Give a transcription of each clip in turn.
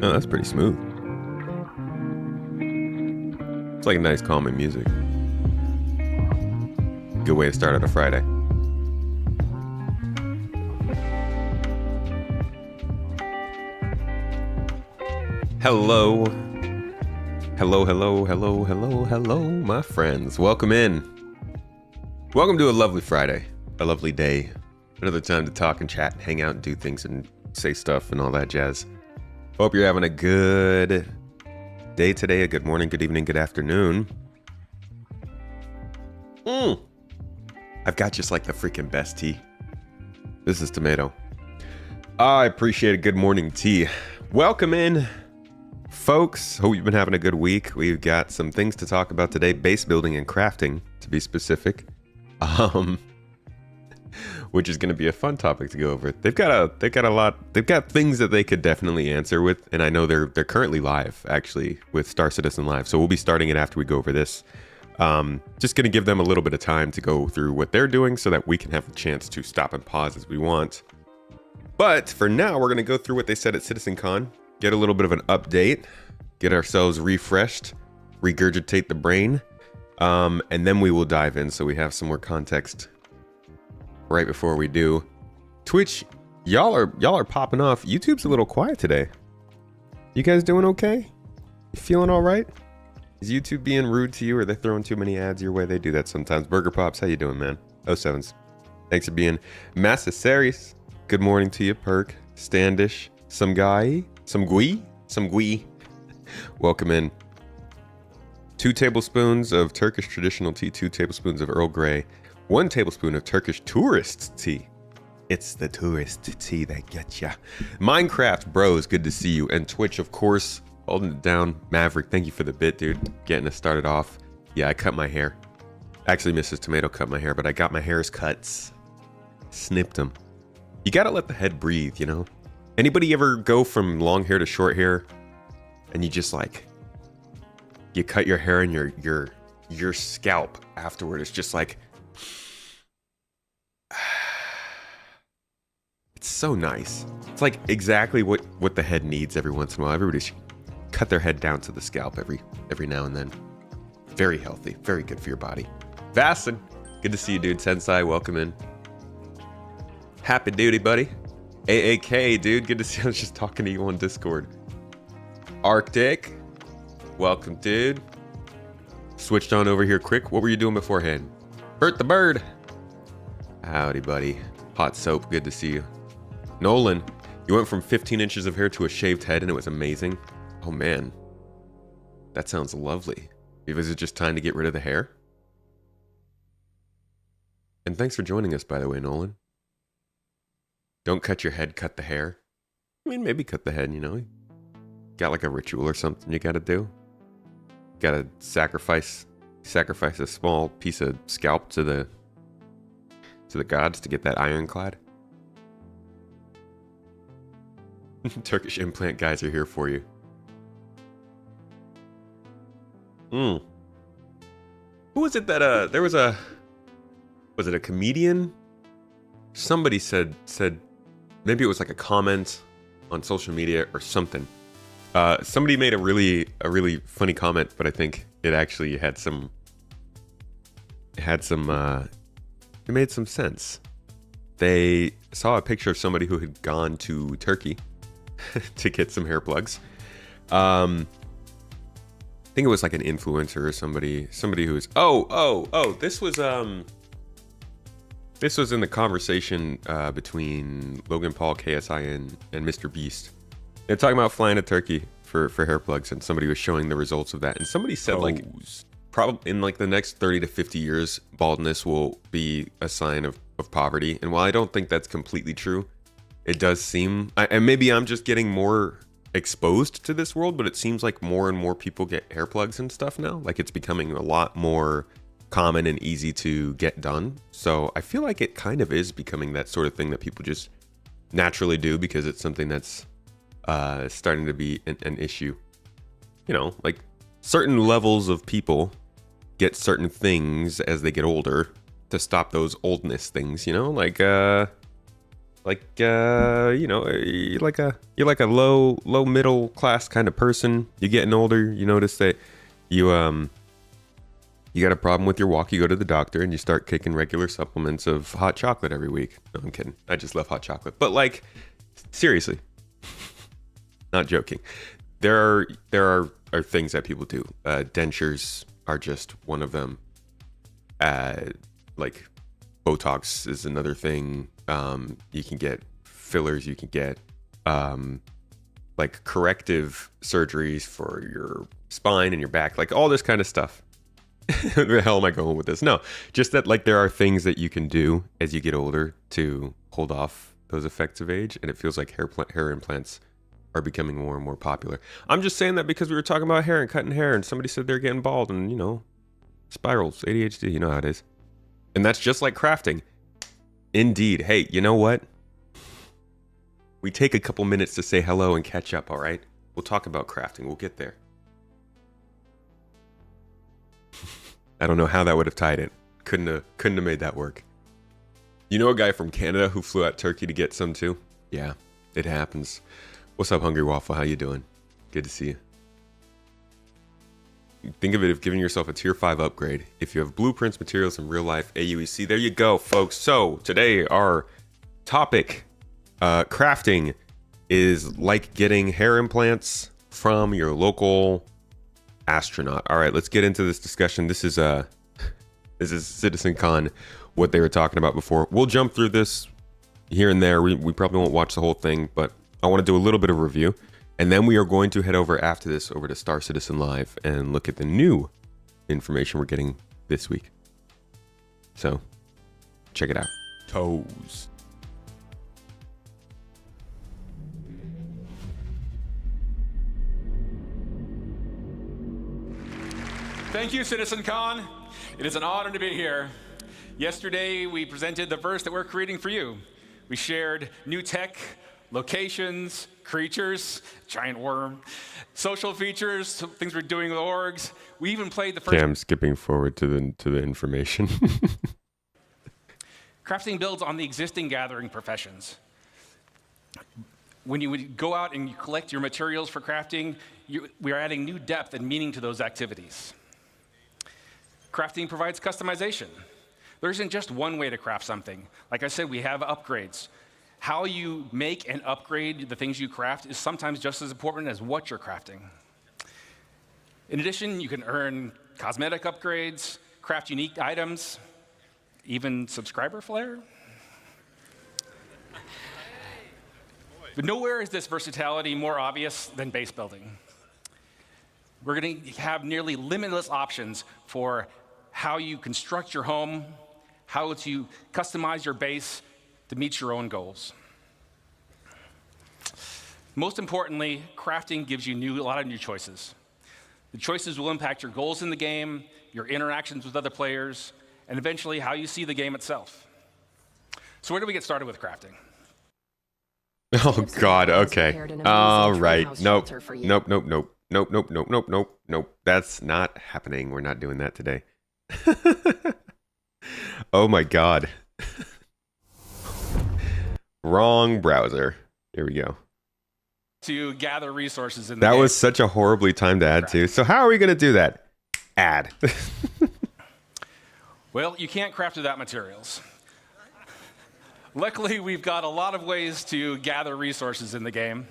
Oh, that's pretty smooth. It's like nice calming music. Good way to start on a Friday. Hello. Hello, my friends. Welcome in. Welcome to a lovely Friday, a lovely day. Another time to talk and chat, and hang out and do things and say stuff and all that jazz. Hope you're having a good day today, a good morning, good evening, good afternoon. I've got just like the freaking best tea. This is tomato. I appreciate a good morning tea. Welcome in, folks. Hope you've been having a good week. We've got some things to talk about today. Base building and crafting, to be specific. Which is going to be a fun topic to go over. They've got a lot. They've got things that they could definitely answer with, and I know they're currently live actually with Star Citizen Live. So we'll be starting it after we go over this. Just going to give them a little bit of time to go through what they're doing so that we can have a chance to stop and pause as we want. But for now, we're going to go through what they said at CitizenCon, get a little bit of an update, get ourselves refreshed, regurgitate the brain, and then we will dive in so we have some more context right before we do. Twitch, y'all are popping off. YouTube's a little quiet today. You guys doing okay? You feeling all right? Is YouTube being rude to you? Or are they throwing too many ads your way? They do that sometimes. Burger Pops, how you doing, man? 07s. Thanks for being Massa Series. Good morning to you, Perk, Standish, some Gui. Welcome in. 2 tablespoons of Turkish traditional tea, 2 tablespoons of Earl Grey, 1 tablespoon of Turkish tourist tea. It's the tourist tea that gets ya. Minecraft bros, good to see you. And Twitch, of course, holding it down. Maverick, thank you for the bit, dude. Getting us started off. Yeah, I cut my hair. Actually, Mrs. Tomato cut my hair, but I got my hair's cuts. Snipped them. You gotta let the head breathe, you know? Anybody ever go from long hair to short hair and you just like, you cut your hair and your scalp afterward is just like, it's so nice. It's like exactly what the head needs every once in a while. Everybody should cut their head down to the scalp every now and then. Very healthy, very good for your body. Vassen, good to see you, dude. Sensei, welcome in. Happy duty, buddy. AAK, dude, good to see you. I was just talking to you on Discord. Arctic, welcome, dude. Switched on over here quick. What were you doing beforehand? Bert the Bird. Howdy, buddy. Hot Soap, good to see you. Nolan, you went from 15 inches of hair to a shaved head and it was amazing. Oh man, that sounds lovely. Was it just time to get rid of the hair? And thanks for joining us, by the way, Nolan. Don't cut your head, cut the hair. I mean, maybe cut the head, you know. Got like a ritual or something you gotta do. Gotta sacrifice a small piece of scalp to the gods to get that ironclad. Turkish implant guys are here for you. Who was it that there was it a comedian? Somebody said maybe it was like a comment on social media or something. Somebody made a really funny comment, but I think it actually it made some sense. They saw a picture of somebody who had gone to Turkey to get some hair plugs. I think it was like an influencer or somebody who was this was in the conversation between Logan Paul, KSI, and Mr. Beast. They're talking about flying to Turkey for hair plugs, and somebody was showing the results of that. And somebody said like probably in like the next 30 to 50 years, baldness will be a sign of poverty. And while I don't think that's completely true, it does seem, and maybe I'm just getting more exposed to this world, but it seems like more and more people get hair plugs and stuff now. Like it's becoming a lot more common and easy to get done. So I feel like it kind of is becoming that sort of thing that people just naturally do because it's something that's starting to be an issue. You know, like certain levels of people get certain things as they get older to stop those oldness things, you know, like you know, you're like a low middle class kind of person. You're getting older. You notice that you got a problem with your walk. You go to the doctor and you start taking regular supplements of hot chocolate every week. No, I'm kidding. I just love hot chocolate. But like, seriously, not joking. There are things that people do. Dentures are just one of them. Like Botox is another thing. You can get fillers. You can get like corrective surgeries for your spine and your back, like all this kind of stuff. Where the hell am I going with this? No, just that like there are things that you can do as you get older to hold off those effects of age, and it feels like hair implants are becoming more and more popular. I'm just saying that because we were talking about hair and cutting hair, and somebody said they're getting bald, and you know, spirals, ADHD, you know how it is. And that's just like crafting. Indeed. Hey, you know what? We take a couple minutes to say hello and catch up, all right? We'll talk about crafting. We'll get there. I don't know how that would have tied in. Couldn't have made that work. You know a guy from Canada who flew out Turkey to get some too? Yeah, it happens. What's up, Hungry Waffle? How you doing? Good to see you. Think of it as giving yourself a tier 5 upgrade if you have blueprints, materials, and real life AUEC. There you go, folks. So today our topic, crafting, is like getting hair implants from your local astronaut. All right, let's get into this discussion. This is CitizenCon, what they were talking about before. We'll jump through this here and there. We probably won't watch the whole thing, but I want to do a little bit of review. And then we are going to head over after this over to Star Citizen Live and look at the new information we're getting this week. So check it out. Toes. Thank you, CitizenCon. It is an honor to be here. Yesterday, we presented the verse that we're creating for you. We shared new tech, locations, creatures, giant worm, social features, things we're doing with orgs. We even played the first... Okay, I'm skipping forward to the information. Crafting builds on the existing gathering professions. When you would go out and you collect your materials for crafting, we are adding new depth and meaning to those activities. Crafting provides customization. There isn't just one way to craft something. Like I said, we have upgrades. How you make and upgrade the things you craft is sometimes just as important as what you're crafting. In addition, you can earn cosmetic upgrades, craft unique items, even subscriber flair. But nowhere is this versatility more obvious than base building. We're going to have nearly limitless options for how you construct your home, how to customize your base to meet your own goals. Most importantly, crafting gives you a lot of new choices. The choices will impact your goals in the game, your interactions with other players, and eventually how you see the game itself. So where do we get started with crafting? Oh God, okay. All right. Nope. That's not happening. We're not doing that today. Oh my God. Wrong browser. Here we go. To gather resources in the That game. was such a horribly timed ad too. So how are we going to do that? Ad. Well, you can't craft without materials. Luckily, we've got a lot of ways to gather resources in the game.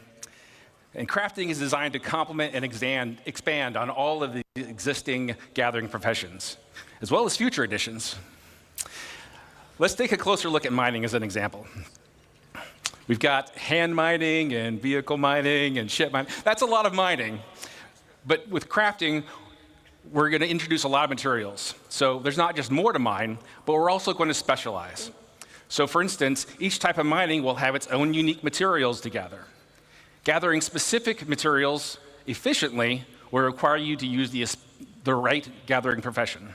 And crafting is designed to complement and expand on all of the existing gathering professions, as well as future additions. Let's take a closer look at mining as an example. We've got hand mining and vehicle mining and ship mining. That's a lot of mining. But with crafting, we're going to introduce a lot of materials. So there's not just more to mine, but we're also going to specialize. So for instance, each type of mining will have its own unique materials to gather. Gathering specific materials efficiently will require you to use the right gathering profession.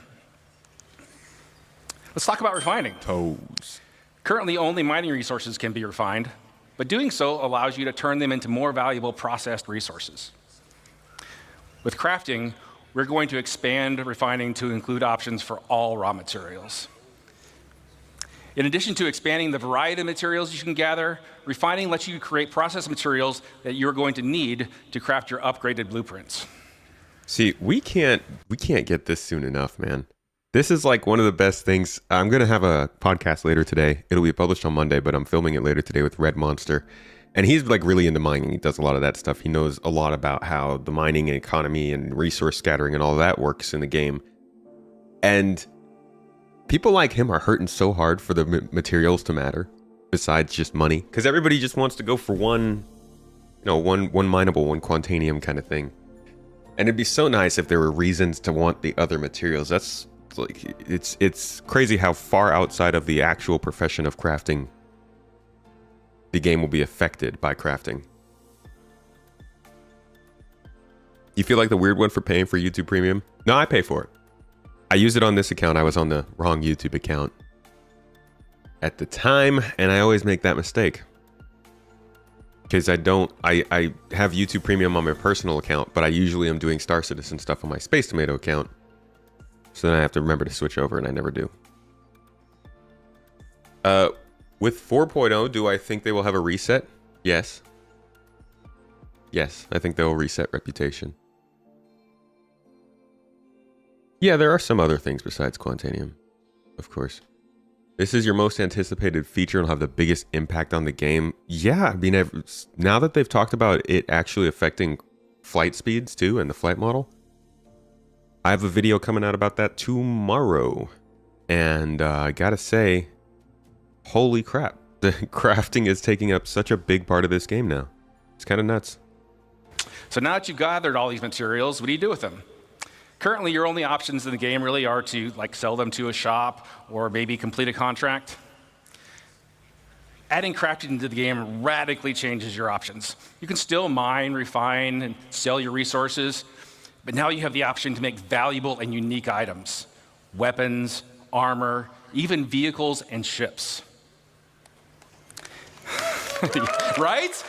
Let's talk about refining. Toes. Currently, only mining resources can be refined, but doing so allows you to turn them into more valuable processed resources. With crafting, we're going to expand refining to include options for all raw materials. In addition to expanding the variety of materials you can gather, refining lets you create process materials that you're going to need to craft your upgraded blueprints. See, we can't get this soon enough, man. This is like one of the best things. I'm going to have a podcast later today. It'll be published on Monday, but I'm filming it later today with Red Monster. And he's like really into mining. He does a lot of that stuff. He knows a lot about how the mining economy and resource scattering and all that works in the game. And people like him are hurting so hard for the materials to matter, besides just money. Because everybody just wants to go for one mineable, one quantanium kind of thing. And it'd be so nice if there were reasons to want the other materials. That's like, it's crazy how far outside of the actual profession of crafting the game will be affected by crafting. You feel like the weird one for paying for YouTube Premium? No, I pay for it. I use it on this account. I was on the wrong YouTube account at the time, and I always make that mistake. Because I have YouTube Premium on my personal account, but I usually am doing Star Citizen stuff on my Space Tomato account. So then I have to remember to switch over, and I never do. With 4.0, do I think they will have a reset? Yes. Yes, I think they'll reset reputation. Yeah, there are some other things besides Quantanium, of course. This is your most anticipated feature and will have the biggest impact on the game. Yeah, I mean, now that they've talked about it actually affecting flight speeds too and the flight model, I have a video coming out about that tomorrow. And I gotta say, holy crap, the crafting is taking up such a big part of this game now. It's kind of nuts. So now that you've gathered all these materials, what do you do with them? Currently, your only options in the game really are to sell them to a shop or maybe complete a contract. Adding crafting into the game radically changes your options. You can still mine, refine, and sell your resources, but now you have the option to make valuable and unique items, weapons, armor, even vehicles and ships. Right?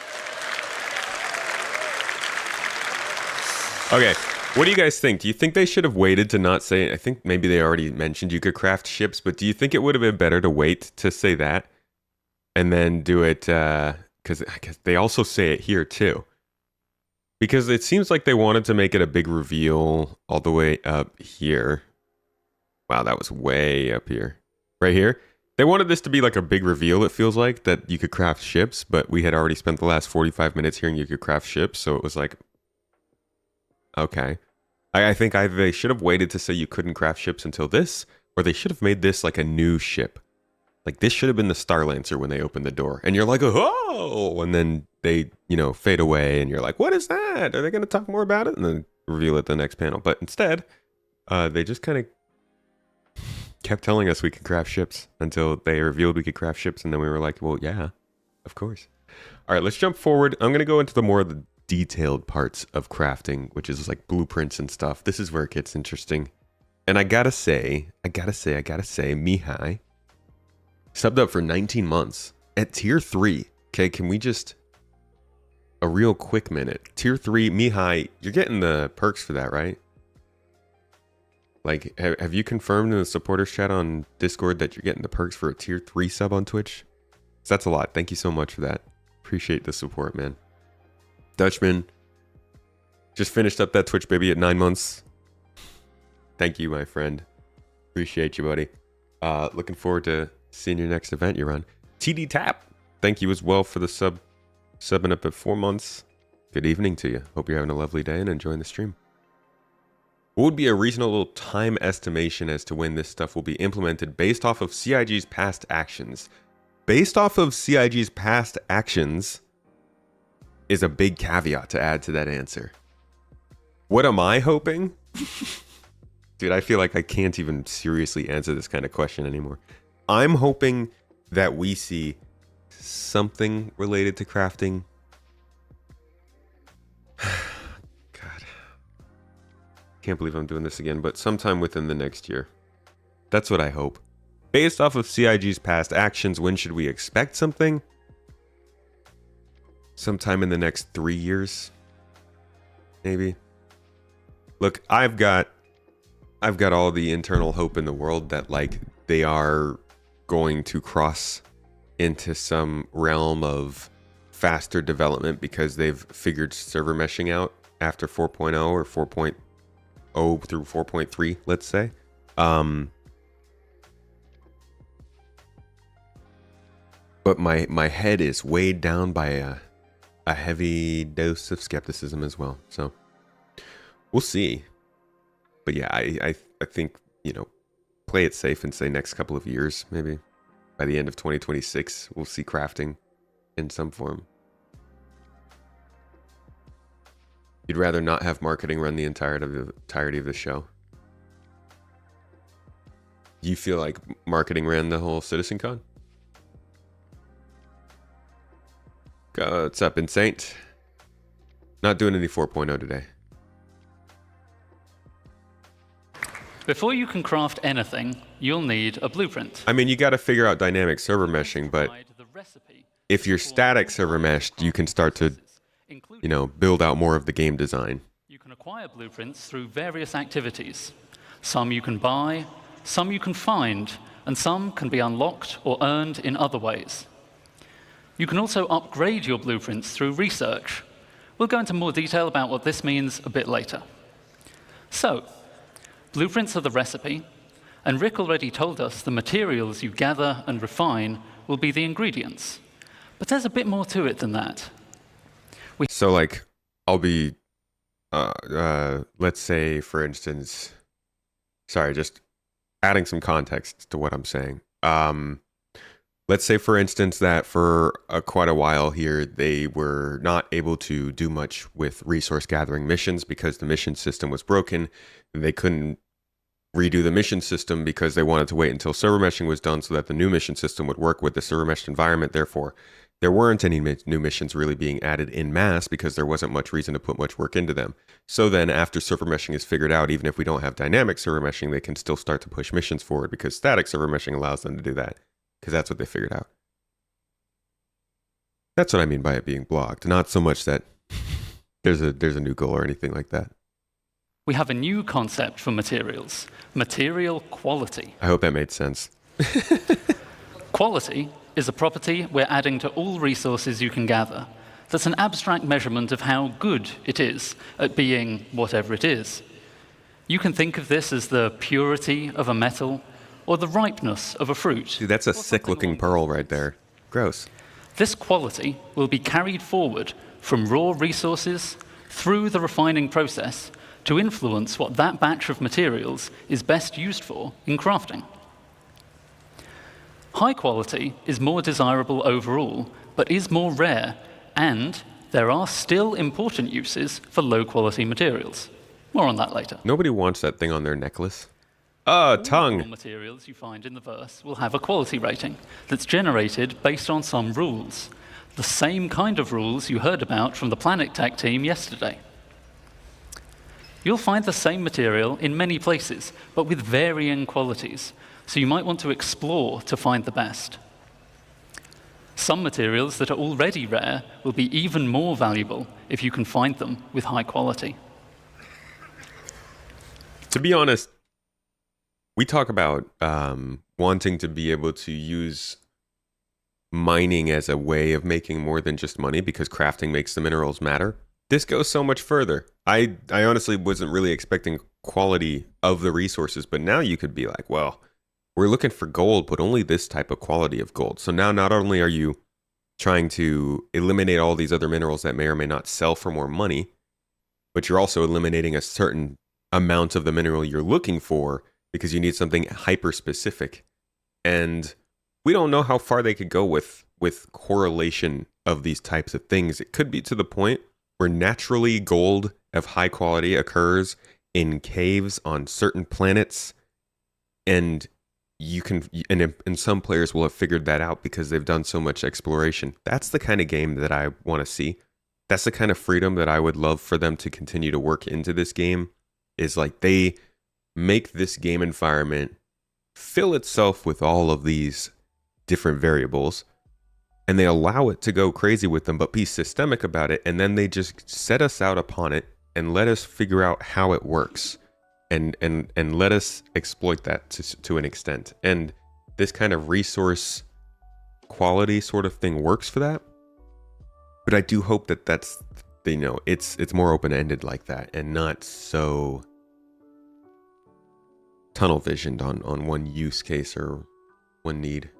Okay. What do you guys think? Do you think they should have waited to not say it? I think maybe they already mentioned you could craft ships, but do you think it would have been better to wait to say that and then do it? Because I guess they also say it here too. Because it seems like they wanted to make it a big reveal all the way up here. Wow, that was way up here. Right here. They wanted this to be like a big reveal, it feels like, that you could craft ships, but we had already spent the last 45 minutes hearing you could craft ships, so it was like, okay. I think either they should have waited to say you couldn't craft ships until this, or they should have made this like a new ship. Like this should have been the Star Lancer when they opened the door. And you're like, oh! And then they, fade away and you're like, what is that? Are they going to talk more about it? And then reveal it the next panel. But instead, they just kind of kept telling us we could craft ships until they revealed we could craft ships. And then we were like, well, yeah, of course. All right, let's jump forward. I'm going to go into the more of the detailed parts of crafting, which is like blueprints and stuff. This is where it gets interesting. And I gotta say, Mihai subbed up for 19 months at tier 3. Okay, can we just a real quick minute? Tier 3, Mihai, you're getting the perks for that, right? Like, have you confirmed in the supporters chat on Discord that you're getting the perks for a tier 3 sub on Twitch? 'Cause that's a lot. Thank you so much for that. Appreciate the support, man. Dutchman just finished up that Twitch baby at 9 months. Thank you, my friend. Appreciate you, buddy. Looking forward to seeing your next event you're on. TD Tap, thank you as well for the subbing up at 4 months. Good evening to you. Hope you're having a lovely day and enjoying the stream. What would be a reasonable time estimation as to when this stuff will be implemented based off of CIG's past actions? Based off of CIG's past actions is a big caveat to add to that answer. What am I hoping? Dude, I feel like I can't even seriously answer this kind of question anymore. I'm hoping that we see something related to crafting. God. Can't believe I'm doing this again, but sometime within the next year. That's what I hope. Based off of CIG's past actions, when should we expect something? Sometime in the next 3 years, maybe. Look, I've got all the internal hope in the world that like they are going to cross into some realm of faster development because they've figured server meshing out after 4.0 or 4.0 through 4.3, let's say. But my head is weighed down by a heavy dose of skepticism as well. So we'll see. But yeah, I think, you know, play it safe and say next couple of years, maybe by the end of 2026, we'll see crafting in some form. You'd rather not have marketing run the entirety of the show? You feel like marketing ran the whole CitizenCon? What's up, Insane? Not doing any 4.0 today. Before you can craft anything, you'll need a blueprint. I mean, you got to figure out dynamic server meshing, but if you're static server meshed, you can start to, you know, build out more of the game design. You can acquire blueprints through various activities. Some you can buy, some you can find, and some can be unlocked or earned in other ways. You can also upgrade your blueprints through research. We'll go into more detail about what this means a bit later. So, blueprints are the recipe, and Rick already told us the materials you gather and refine will be the ingredients. But there's a bit more to it than that. So, like, I'll be, let's say, for instance, sorry, just adding some context to what I'm saying. Let's say, for instance, that for quite a while here, they were not able to do much with resource gathering missions because the mission system was broken. And they couldn't redo the mission system because they wanted to wait until server meshing was done so that the new mission system would work with the server meshed environment. Therefore, there weren't any new missions really being added in mass because there wasn't much reason to put much work into them. So then after server meshing is figured out, even if we don't have dynamic server meshing, they can still start to push missions forward because static server meshing allows them to do that. Because that's what they figured out. That's what I mean by it being blocked. Not so much that there's a new goal or anything like that. We have a new concept for materials, material quality. I hope that made sense. Quality is a property we're adding to all resources you can gather. That's an abstract measurement of how good it is at being whatever it is. You can think of this as the purity of a metal, or the ripeness of a fruit. Dude, that's a sick-looking pearl right there. Gross. This quality will be carried forward from raw resources through the refining process to influence what that batch of materials is best used for in crafting. High quality is more desirable overall, but is more rare, and there are still important uses for low-quality materials. More on that later. Nobody wants that thing on their necklace. Tongue. All materials you find in the verse will have a quality rating that's generated based on some rules. The same kind of rules you heard about from the Planet Tech team yesterday. You'll find the same material in many places, but with varying qualities, so you might want to explore to find the best. Some materials that are already rare will be even more valuable if you can find them with high quality. To be honest, we talk about wanting to be able to use mining as a way of making more than just money because crafting makes the minerals matter. This goes so much further. I honestly wasn't really expecting quality of the resources, but now you could be like, well, we're looking for gold, but only this type of quality of gold. So now not only are you trying to eliminate all these other minerals that may or may not sell for more money, but you're also eliminating a certain amount of the mineral you're looking for because you need something hyper-specific. And we don't know how far they could go with correlation of these types of things. It could be to the point where naturally gold of high quality occurs in caves on certain planets, and you can, and some players will have figured that out because they've done so much exploration. That's the kind of game that I want to see. That's the kind of freedom that I would love for them to continue to work into this game, is like they make this game environment fill itself with all of these different variables, and they allow it to go crazy with them, but be systemic about it, and then they just set us out upon it and let us figure out how it works, and let us exploit that to an extent. And this kind of resource quality sort of thing works for that. But I do hope that that's, you know, it's more open-ended like that and not so tunnel visioned on one use case or one need.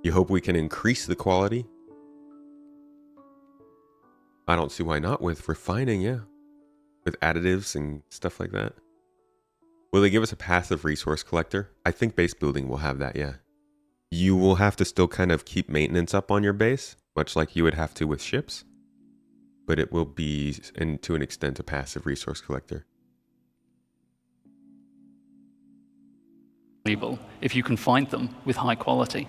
You hope we can increase the quality. I don't see why not with refining, yeah. With additives and stuff like that. Will they give us a passive resource collector? I think base building will have that, yeah. You will have to still kind of keep maintenance up on your base, much like you would have to with ships. But it will be, and to an extent, a passive resource collector. If you can find them with high quality.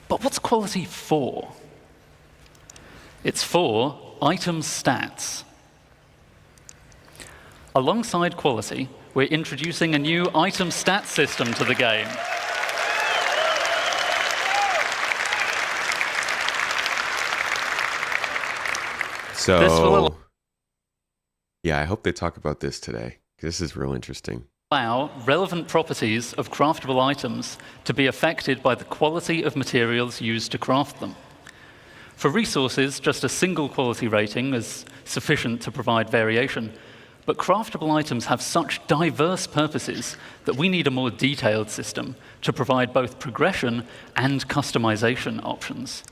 But what's quality for? It's for item stats. Alongside quality, we're introducing a new item stats system to the game. So, yeah, I hope they talk about this today. This is real interesting. Allow relevant properties of craftable items to be affected by the quality of materials used to craft them. For resources, just a single quality rating is sufficient to provide variation, but craftable items have such diverse purposes that we need a more detailed system to provide both progression and customization options.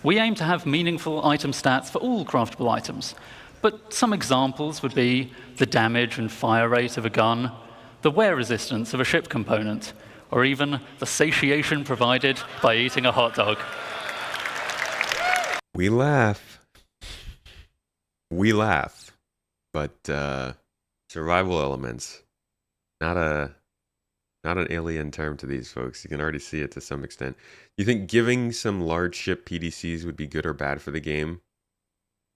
We aim to have meaningful item stats for all craftable items, but some examples would be the damage and fire rate of a gun, the wear resistance of a ship component, or even the satiation provided by eating a hot dog. We laugh, but survival elements, not an alien term to these folks. You can already see it to some extent. You think giving some large ship PDCs would be good or bad for the game?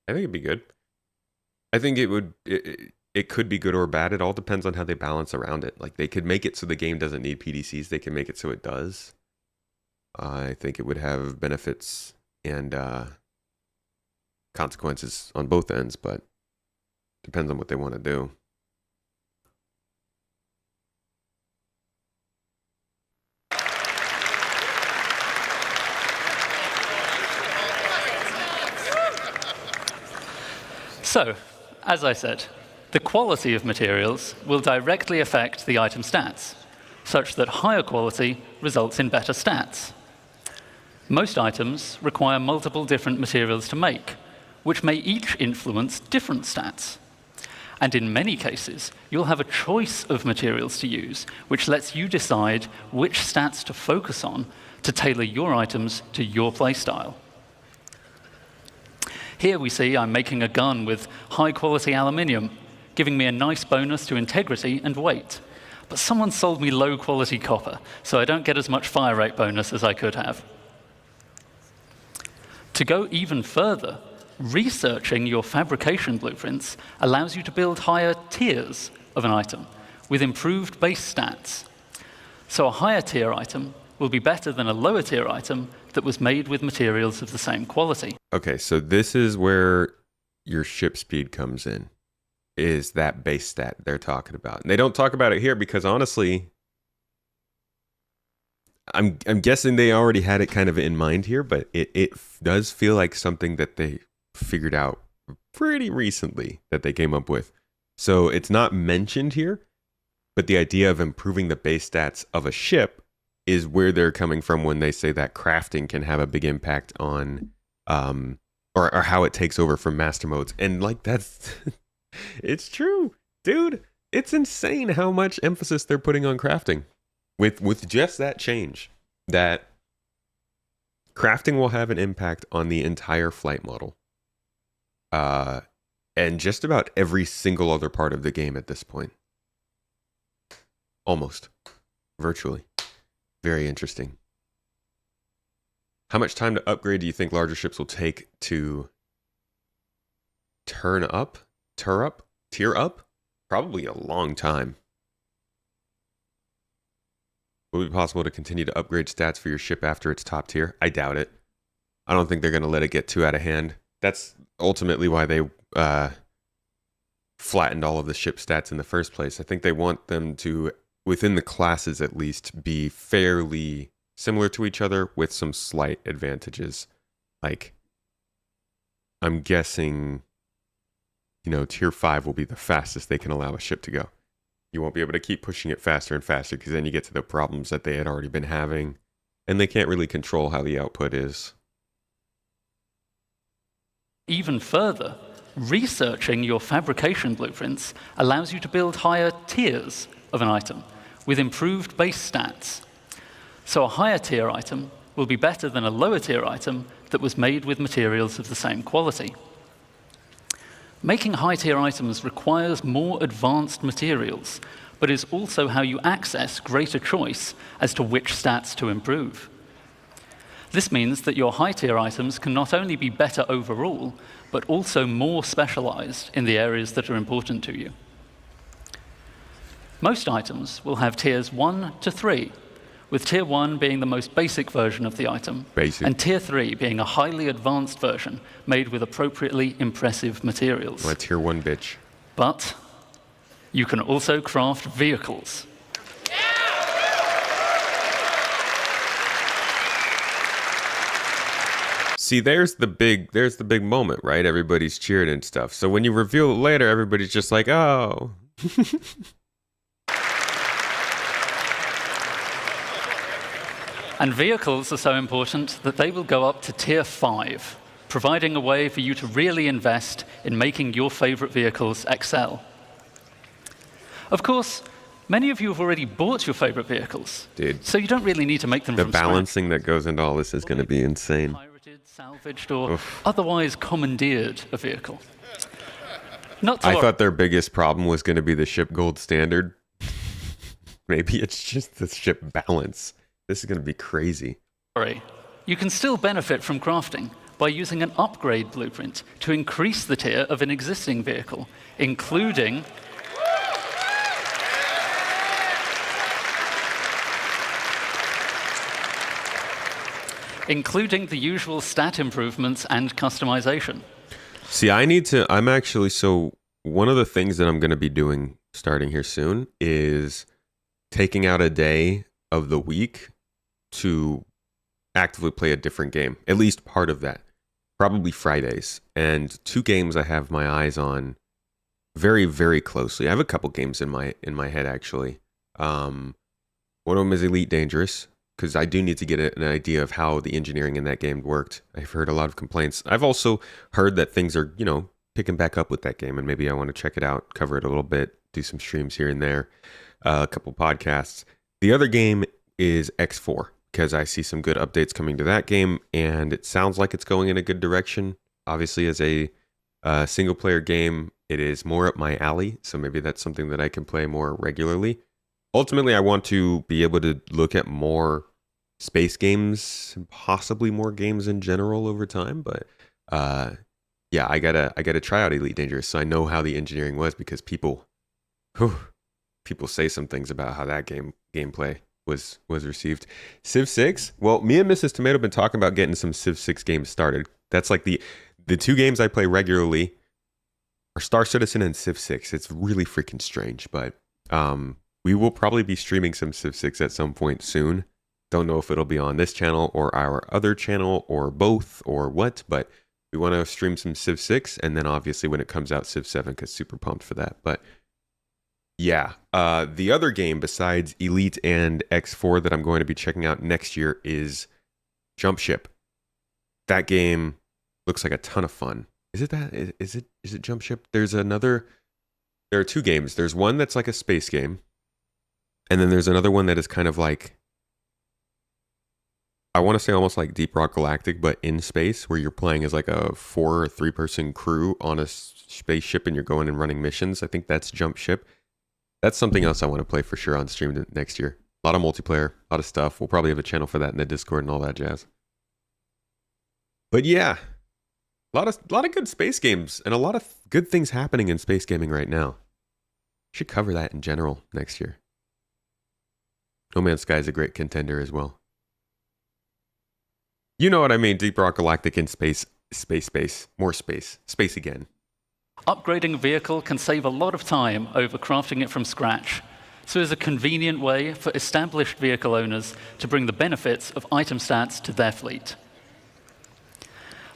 I think it'd be good. I think it could be good or bad. It all depends on how they balance around it. Like, they could make it so the game doesn't need PDCs. They can make it so it does. I think it would have benefits and consequences on both ends, but depends on what they want to do. So, as I said, the quality of materials will directly affect the item stats, such that higher quality results in better stats. Most items require multiple different materials to make, which may each influence different stats. And in many cases, you'll have a choice of materials to use, which lets you decide which stats to focus on to tailor your items to your playstyle. Here we see I'm making a gun with high-quality aluminium, giving me a nice bonus to integrity and weight. But someone sold me low-quality copper, so I don't get as much fire rate bonus as I could have. To go even further, researching your fabrication blueprints allows you to build higher tiers of an item with improved base stats. So a higher tier item will be better than a lower tier item that was made with materials of the same quality. Okay, so this is where your ship speed comes in, is that base stat they're talking about. And they don't talk about it here because honestly, I'm guessing they already had it kind of in mind here, but it does feel like something that they figured out pretty recently that they came up with. So it's not mentioned here, but the idea of improving the base stats of a ship is where they're coming from when they say that crafting can have a big impact on or how it takes over from master modes. And like, that's it's true, dude. It's insane how much emphasis they're putting on crafting with just that change, that crafting will have an impact on the entire flight model and just about every single other part of the game at this point. Almost virtually. Very interesting. How much time to upgrade do you think larger ships will take to tier up? Probably a long time. Will it be possible to continue to upgrade stats for your ship after it's top tier? I doubt it. I don't think they're going to let it get too out of hand. That's ultimately why they flattened all of the ship stats in the first place. I think they want them to, within the classes at least, be fairly similar to each other with some slight advantages. Like, I'm guessing, tier 5 will be the fastest they can allow a ship to go. You won't be able to keep pushing it faster and faster because then you get to the problems that they had already been having, and they can't really control how the output is. Even further, researching your fabrication blueprints allows you to build higher tiers of an item with improved base stats. So a higher tier item will be better than a lower tier item that was made with materials of the same quality. Making high tier items requires more advanced materials, but is also how you access greater choice as to which stats to improve. This means that your high tier items can not only be better overall, but also more specialized in the areas that are important to you. Most items will have tiers 1 to 3, with tier 1 being the most basic version of the item, and tier 3 being a highly advanced version made with appropriately impressive materials. I'm a tier 1 bitch. But you can also craft vehicles. See, there's the big moment, right? Everybody's cheering and stuff. So when you reveal it later, everybody's just like, oh. And vehicles are so important that they will go up to tier 5, providing a way for you to really invest in making your favorite vehicles excel. Of course, many of you have already bought your favorite vehicles, dude. So you don't really need to make them from scratch. The balancing that goes into all this is going to be insane. Pirated, salvaged, or otherwise commandeered a vehicle. I thought their biggest problem was going to be the ship gold standard. Maybe it's just the ship balance. This is going to be crazy. You can still benefit from crafting by using an upgrade blueprint to increase the tier of an existing vehicle, including the usual stat improvements and customization. See, one of the things that I'm going to be doing starting here soon is taking out a day of the week to actively play a different game, at least part of that, probably Fridays. And 2 games I have my eyes on very, very closely. I have a couple games in my head, actually. One of them is Elite Dangerous, because I do need to get an idea of how the engineering in that game worked. I've heard a lot of complaints. I've also heard that things are, picking back up with that game, and maybe I want to check it out, cover it a little bit, do some streams here and there, a couple podcasts. The other game is X4, because I see some good updates coming to that game, and it sounds like it's going in a good direction. Obviously, as a single-player game, it is more up my alley, so maybe that's something that I can play more regularly. Ultimately, I want to be able to look at more space games, possibly more games in general over time, but yeah, I gotta try out Elite Dangerous so I know how the engineering was, because people say some things about how that gameplay was received. Civ 6? Well, me and Mrs. Tomato have been talking about getting some Civ 6 games started. That's like the 2 games I play regularly are Star Citizen and Civ 6. It's really freaking strange, but we will probably be streaming some Civ 6 at some point soon. Don't know if it'll be on this channel or our other channel or both or what, but we want to stream some Civ 6, and then obviously when it comes out, Civ 7, because super pumped for that. But yeah, the other game besides Elite and X4 that I'm going to be checking out next year is Jump Ship. That game looks like a ton of fun. Is it that? Is it Jump Ship? There are 2 games. There's one that's like a space game, and then there's another one that is kind of like, I want to say almost like Deep Rock Galactic, but in space, where you're playing as like a 4 or 3 person crew on a spaceship and you're going and running missions. I think that's Jump Ship. That's something else I want to play for sure on stream next year. A lot of multiplayer, a lot of stuff. We'll probably have a channel for that in the Discord and all that jazz. But yeah, a lot of good space games and a lot of good things happening in space gaming right now. Should cover that in general next year. No Man's Sky is a great contender as well. You know what I mean? Deep Rock Galactic in space, more space again. Upgrading a vehicle can save a lot of time over crafting it from scratch, so it's a convenient way for established vehicle owners to bring the benefits of item stats to their fleet.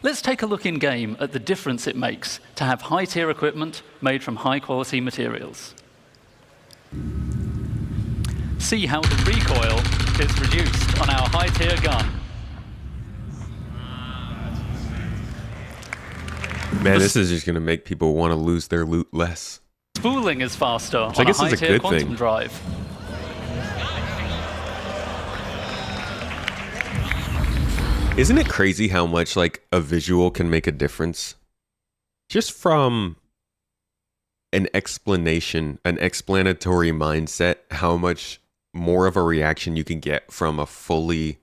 Let's take a look in-game at the difference it makes to have high-tier equipment made from high-quality materials. See how the recoil is reduced on our high-tier gun. Man, this is just going to make people want to lose their loot less. Spooling is faster on I a guess it's a high-tier good quantum thing. drive. Isn't it crazy how much like a visual can make a difference? Just from an explanation, an explanatory mindset, how much more of a reaction you can get from a fully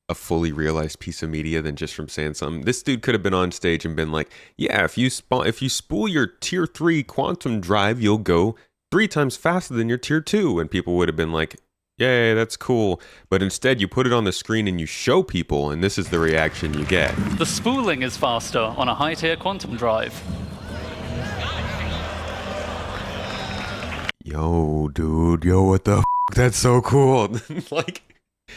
realized piece of media than just from saying something. This dude could have been on stage and been like, yeah, if you spool your tier 3 quantum drive, you'll go 3 times faster than your tier 2. And people would have been like, yay, that's cool. But instead you put it on the screen and you show people, and this is the reaction you get. The spooling is faster on a high-tier quantum drive. Yo, dude, what the f***? That's so cool. Like,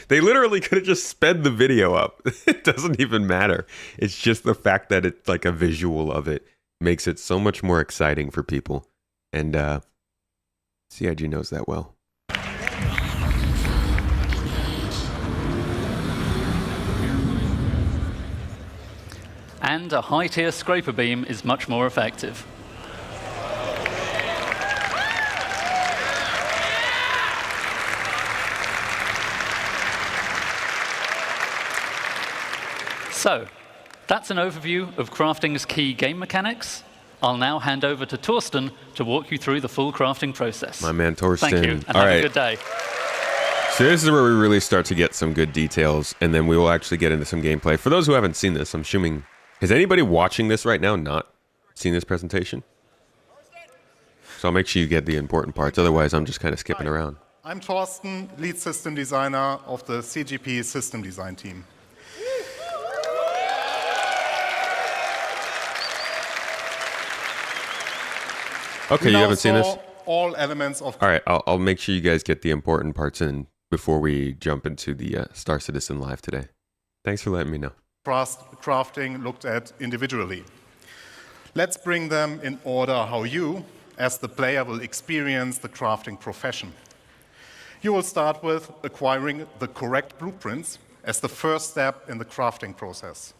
they literally could have just sped the video up. It doesn't even matter. It's just the fact that it's like a visual of it makes it so much more exciting for people. And CIG knows that well. And a high-tier scraper beam is much more effective. So, that's an overview of crafting's key game mechanics. I'll now hand over to Torsten to walk you through the full crafting process. My man Torsten. Thank you, and All have right. a good day. So this is where we really start to get some good details, and then we will actually get into some gameplay. For those who haven't seen this, I'm assuming, has anybody watching this right now not seen this presentation? So I'll make sure you get the important parts. Otherwise, I'm just kind of skipping around. I'm Torsten, lead system designer of the CGP system design team. Okay, you haven't seen this? All elements of. All right, I'll make sure you guys get the important parts in before we jump into the Star Citizen Live today. Thanks for letting me know. Crafting looked at individually. Let's bring them in order how you, as the player, will experience the crafting profession. You will start with acquiring the correct blueprints as the first step in the crafting process.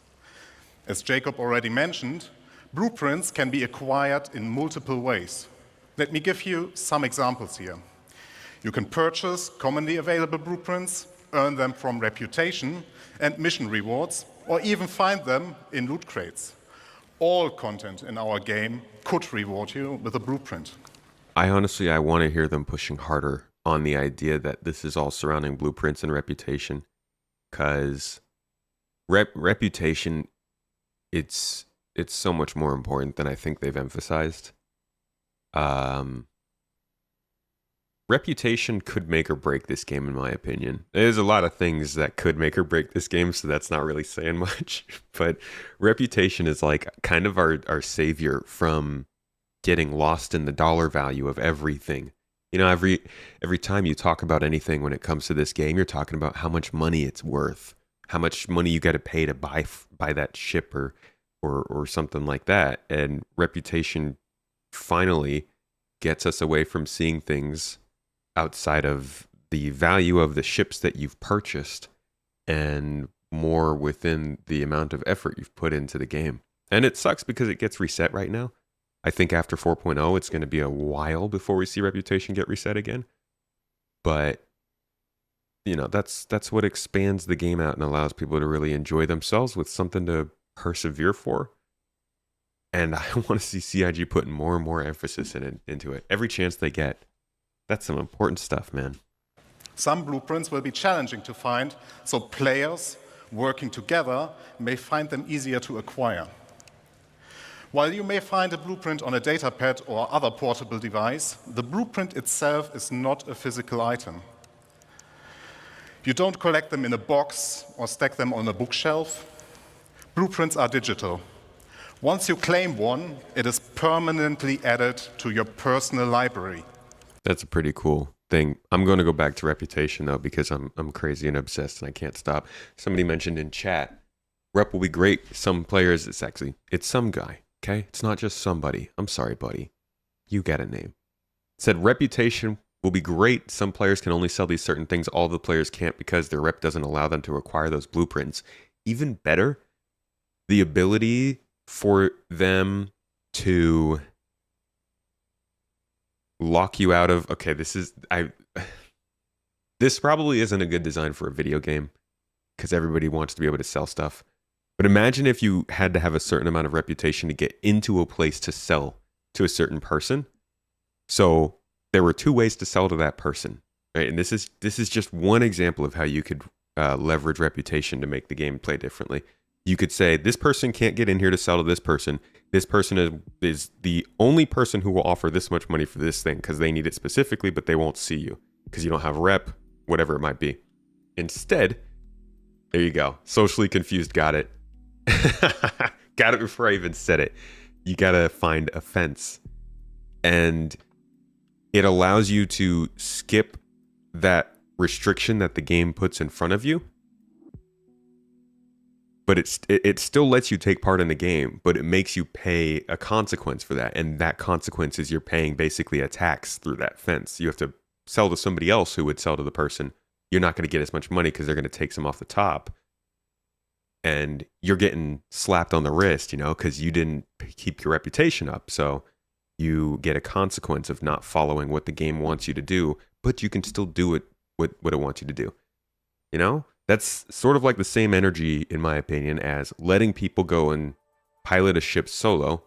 As Jacob already mentioned, blueprints can be acquired in multiple ways. Let me give you some examples here. You can purchase commonly available blueprints, earn them from reputation and mission rewards, or even find them in loot crates. All content in our game could reward you with a blueprint. I want to hear them pushing harder on the idea that this is all surrounding blueprints and reputation, because reputation, it's so much more important than I think they've emphasized. Reputation could make or break this game, in my opinion. There's a lot of things that could make or break this game, so that's not really saying much. But reputation is like kind of our savior from getting lost in the dollar value of everything. You know, every time you talk about anything when it comes to this game, you're talking about how much money it's worth, how much money you got to pay to buy that ship or something like that. And reputation finally gets us away from seeing things outside of the value of the ships that you've purchased and more within the amount of effort you've put into the game. And it sucks because it gets reset right now. I think after 4.0, it's going to be a while before we see reputation get reset again. But, you know, that's what expands the game out and allows people to really enjoy themselves with something to persevere for. And I want to see CIG putting more and more emphasis into it every chance they get. That's some important stuff, man. Some blueprints will be challenging to find, so players working together may find them easier to acquire. While you may find a blueprint on a datapad or other portable device, the blueprint itself is not a physical item. You don't collect them in a box or stack them on a bookshelf. Blueprints are digital. Once you claim one, it is permanently added to your personal library. That's a pretty cool thing. I'm going to go back to reputation though, because I'm crazy and obsessed and I can't stop. Somebody mentioned in chat, rep will be great. Some players, it's some guy, okay? It's not just somebody. I'm sorry, buddy. You got a name. It said reputation will be great. Some players can only sell these certain things. All the players can't because their rep doesn't allow them to acquire those blueprints. Even better, the ability for them to lock you out of, okay, this probably isn't a good design for a video game because everybody wants to be able to sell stuff. But imagine if you had to have a certain amount of reputation to get into a place to sell to a certain person. So there were 2 ways to sell to that person, right? And this is just one example of how you could leverage reputation to make the game play differently. You could say, this person can't get in here to sell to this person. This person is the only person who will offer this much money for this thing because they need it specifically, but they won't see you because you don't have rep, whatever it might be. Instead, there you go. Socially confused, got it. Got it before I even said it. You got to find a fence. And it allows you to skip that restriction that the game puts in front of you. But it still lets you take part in the game, but it makes you pay a consequence for that. And that consequence is you're paying basically a tax through that fence. You have to sell to somebody else who would sell to the person. You're not going to get as much money because they're going to take some off the top. And you're getting slapped on the wrist, because you didn't keep your reputation up. So you get a consequence of not following what the game wants you to do, but you can still do it what it wants you to do. That's sort of like the same energy, in my opinion, as letting people go and pilot a ship solo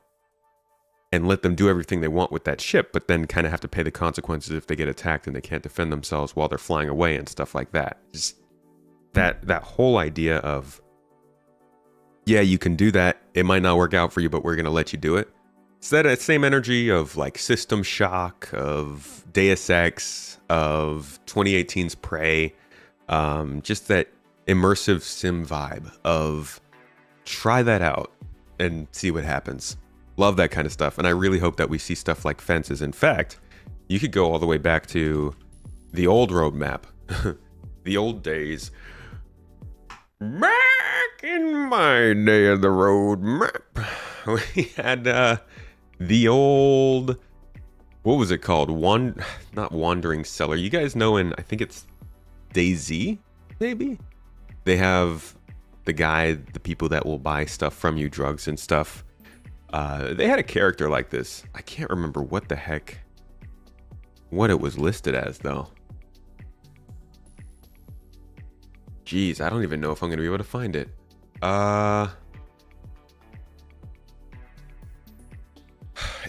and let them do everything they want with that ship, but then kind of have to pay the consequences if they get attacked and they can't defend themselves while they're flying away and stuff like that. Just that whole idea of, yeah, you can do that. It might not work out for you, but we're going to let you do it. It's that same energy of like System Shock, of Deus Ex, of 2018's Prey. Just that immersive sim vibe of try that out and see what happens. Love that kind of stuff. And I really hope that we see stuff like fences. In fact, you could go all the way back to the old roadmap, the old days. Back in my day of the roadmap, we had the old, what was it called? Not Wandering Cellar. You guys know I think it's DayZ, maybe? They have the people that will buy stuff from you, drugs and stuff. They had a character like this. I can't remember what it was listed as, though. Jeez, I don't even know if I'm going to be able to find it.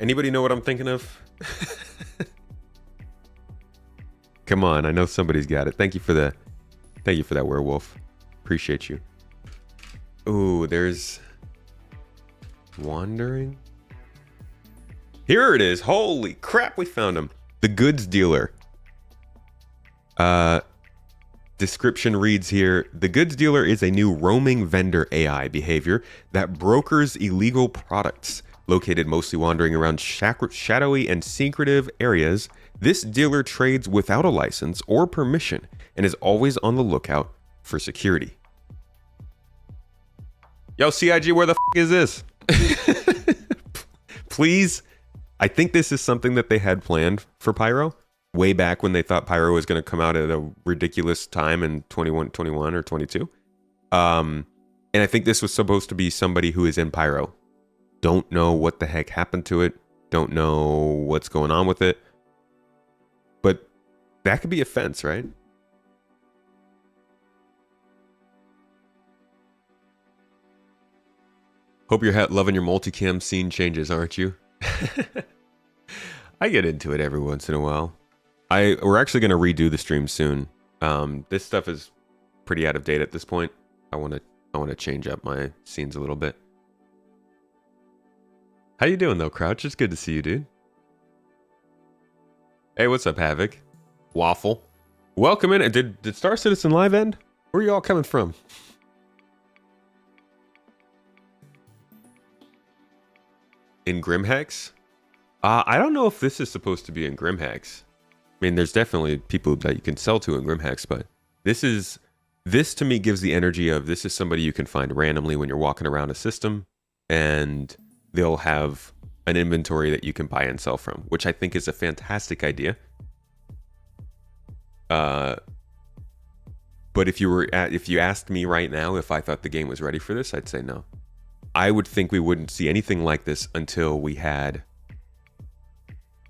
Anybody know what I'm thinking of? Come on, I know somebody's got it. Thank you for that werewolf. Appreciate you. Ooh, there's Wandering. Here it is. Holy crap, we found him. The goods dealer. Description reads here, the goods dealer is a new roaming vendor AI behavior that brokers illegal products. Located mostly wandering around shadowy and secretive areas, this dealer trades without a license or permission and is always on the lookout for security. Yo, CIG, where the f*** is this? Please. I think this is something that they had planned for Pyro way back when they thought Pyro was going to come out at a ridiculous time in 21 or 22. And I think this was supposed to be somebody who is in Pyro. Don't know what the heck happened to it. Don't know what's going on with it. But that could be a fence, right? Hope you're loving your multicam scene changes, aren't you? I get into it every once in a while. We're actually going to redo the stream soon. This stuff is pretty out of date at this point. I want to change up my scenes a little bit. How you doing though, Crouch? It's good to see you, dude. Hey, what's up, Havoc? Waffle. Welcome in. Did Star Citizen Live end? Where are you all coming from? in Grimhex. I don't know if this is supposed to be in Grimhex. I mean, there's definitely people that you can sell to in Grimhex, but this to me gives the energy of this is somebody you can find randomly when you're walking around a system, and they'll have an inventory that you can buy and sell from, which I think is a fantastic idea. But if you asked me right now if I thought the game was ready for this, I'd say no. I would think we wouldn't see anything like this until we had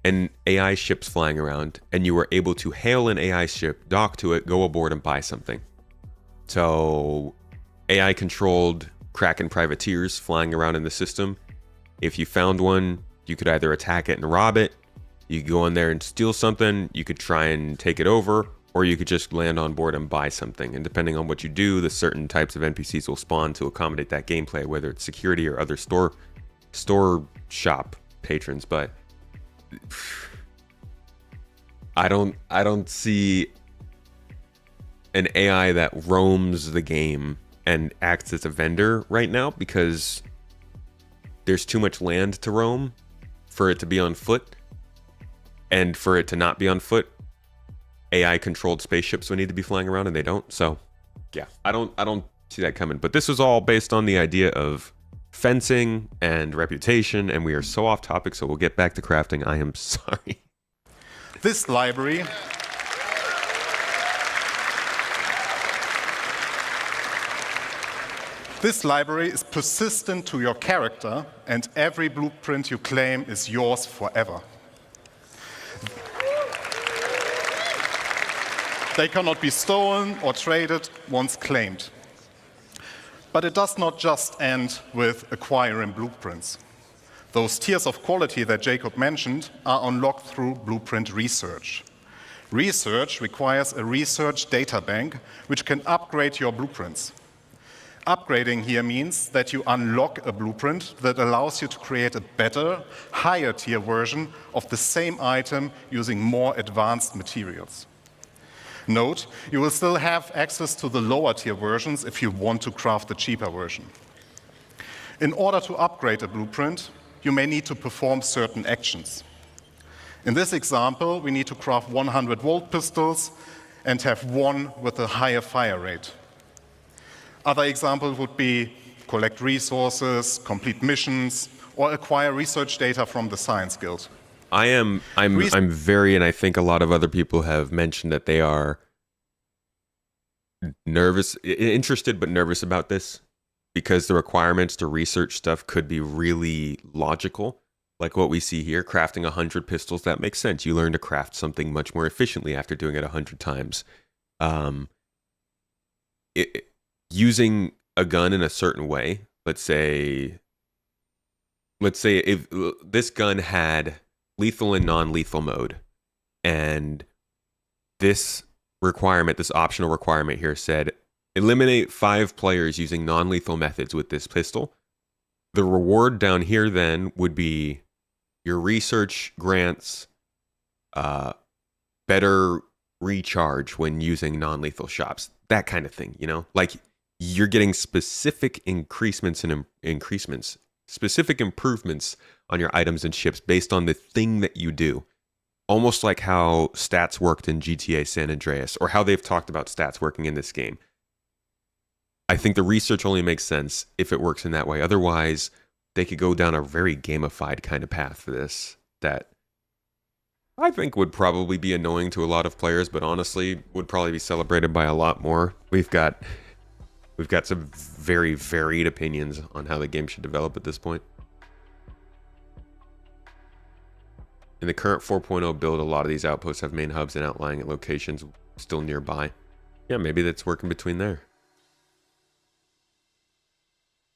an AI ships flying around and you were able to hail an AI ship, dock to it, go aboard and buy something. So AI controlled Kraken privateers flying around in the system. If you found one, you could either attack it and rob it, you could go in there and steal something, you could try and take it over, or you could just land on board and buy something. And depending on what you do, the certain types of NPCs will spawn to accommodate that gameplay, whether it's security or other store shop patrons. But I don't see an AI that roams the game and acts as a vendor right now, because there's too much land to roam for it to be on foot, and for it to not be on foot, AI controlled spaceships would need to be flying around, and they don't. So yeah, I don't see that coming. But this was all based on the idea of fencing and reputation, and we are so off topic, so we'll get back to crafting. I am sorry. This library is persistent to your character, and every blueprint you claim is yours forever. They cannot be stolen or traded once claimed. But it does not just end with acquiring blueprints. Those tiers of quality that Jacob mentioned are unlocked through blueprint research. Research requires a research data bank which can upgrade your blueprints. Upgrading here means that you unlock a blueprint that allows you to create a better, higher tier version of the same item using more advanced materials. Note, you will still have access to the lower tier versions if you want to craft the cheaper version. In order to upgrade a blueprint, you may need to perform certain actions. In this example, we need to craft 100-volt pistols and have one with a higher fire rate. Other examples would be collect resources, complete missions, or acquire research data from the Science Guild. I'm very, and I think a lot of other people have mentioned that they are interested but nervous about this, because the requirements to research stuff could be really logical. Like what we see here, crafting 100 pistols, that makes sense. You learn to craft something much more efficiently after doing it 100 times. Using a gun in a certain way, let's say if this gun had lethal and non-lethal mode, and this optional requirement here said eliminate 5 players using non-lethal methods with this pistol, the reward down here then would be your research grants better recharge when using non-lethal shots, that kind of thing, you know? Like, you're getting specific specific improvements on your items and ships based on the thing that you do. Almost like how stats worked in GTA San Andreas, or how they've talked about stats working in this game. I think the research only makes sense if it works in that way. Otherwise, they could go down a very gamified kind of path for this that I think would probably be annoying to a lot of players, but honestly would probably be celebrated by a lot more. We've got some very varied opinions on how the game should develop at this point. In the current 4.0 build, a lot of these outposts have main hubs and outlying at locations still nearby. Yeah, maybe that's working between there.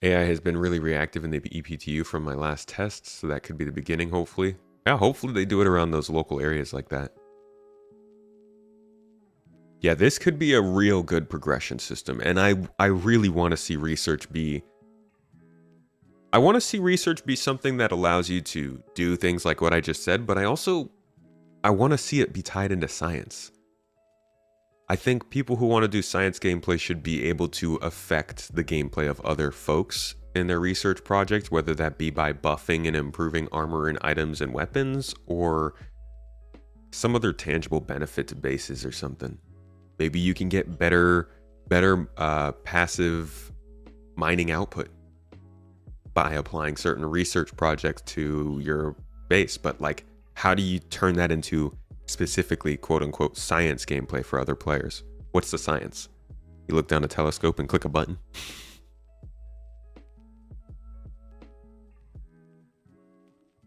AI has been really reactive in the EPTU from my last tests, so that could be the beginning, hopefully. Yeah, hopefully they do it around those local areas like that. Yeah, this could be a real good progression system, and I really want to see research be... I want to see research be something that allows you to do things like what I just said, but I want to see it be tied into science. I think people who want to do science gameplay should be able to affect the gameplay of other folks in their research projects, whether that be by buffing and improving armor and items and weapons, or some other tangible benefit to bases or something. Maybe you can get better passive mining output by applying certain research projects to your base. But like, how do you turn that into specifically quote unquote science gameplay for other players? What's the science? You look down a telescope and click a button.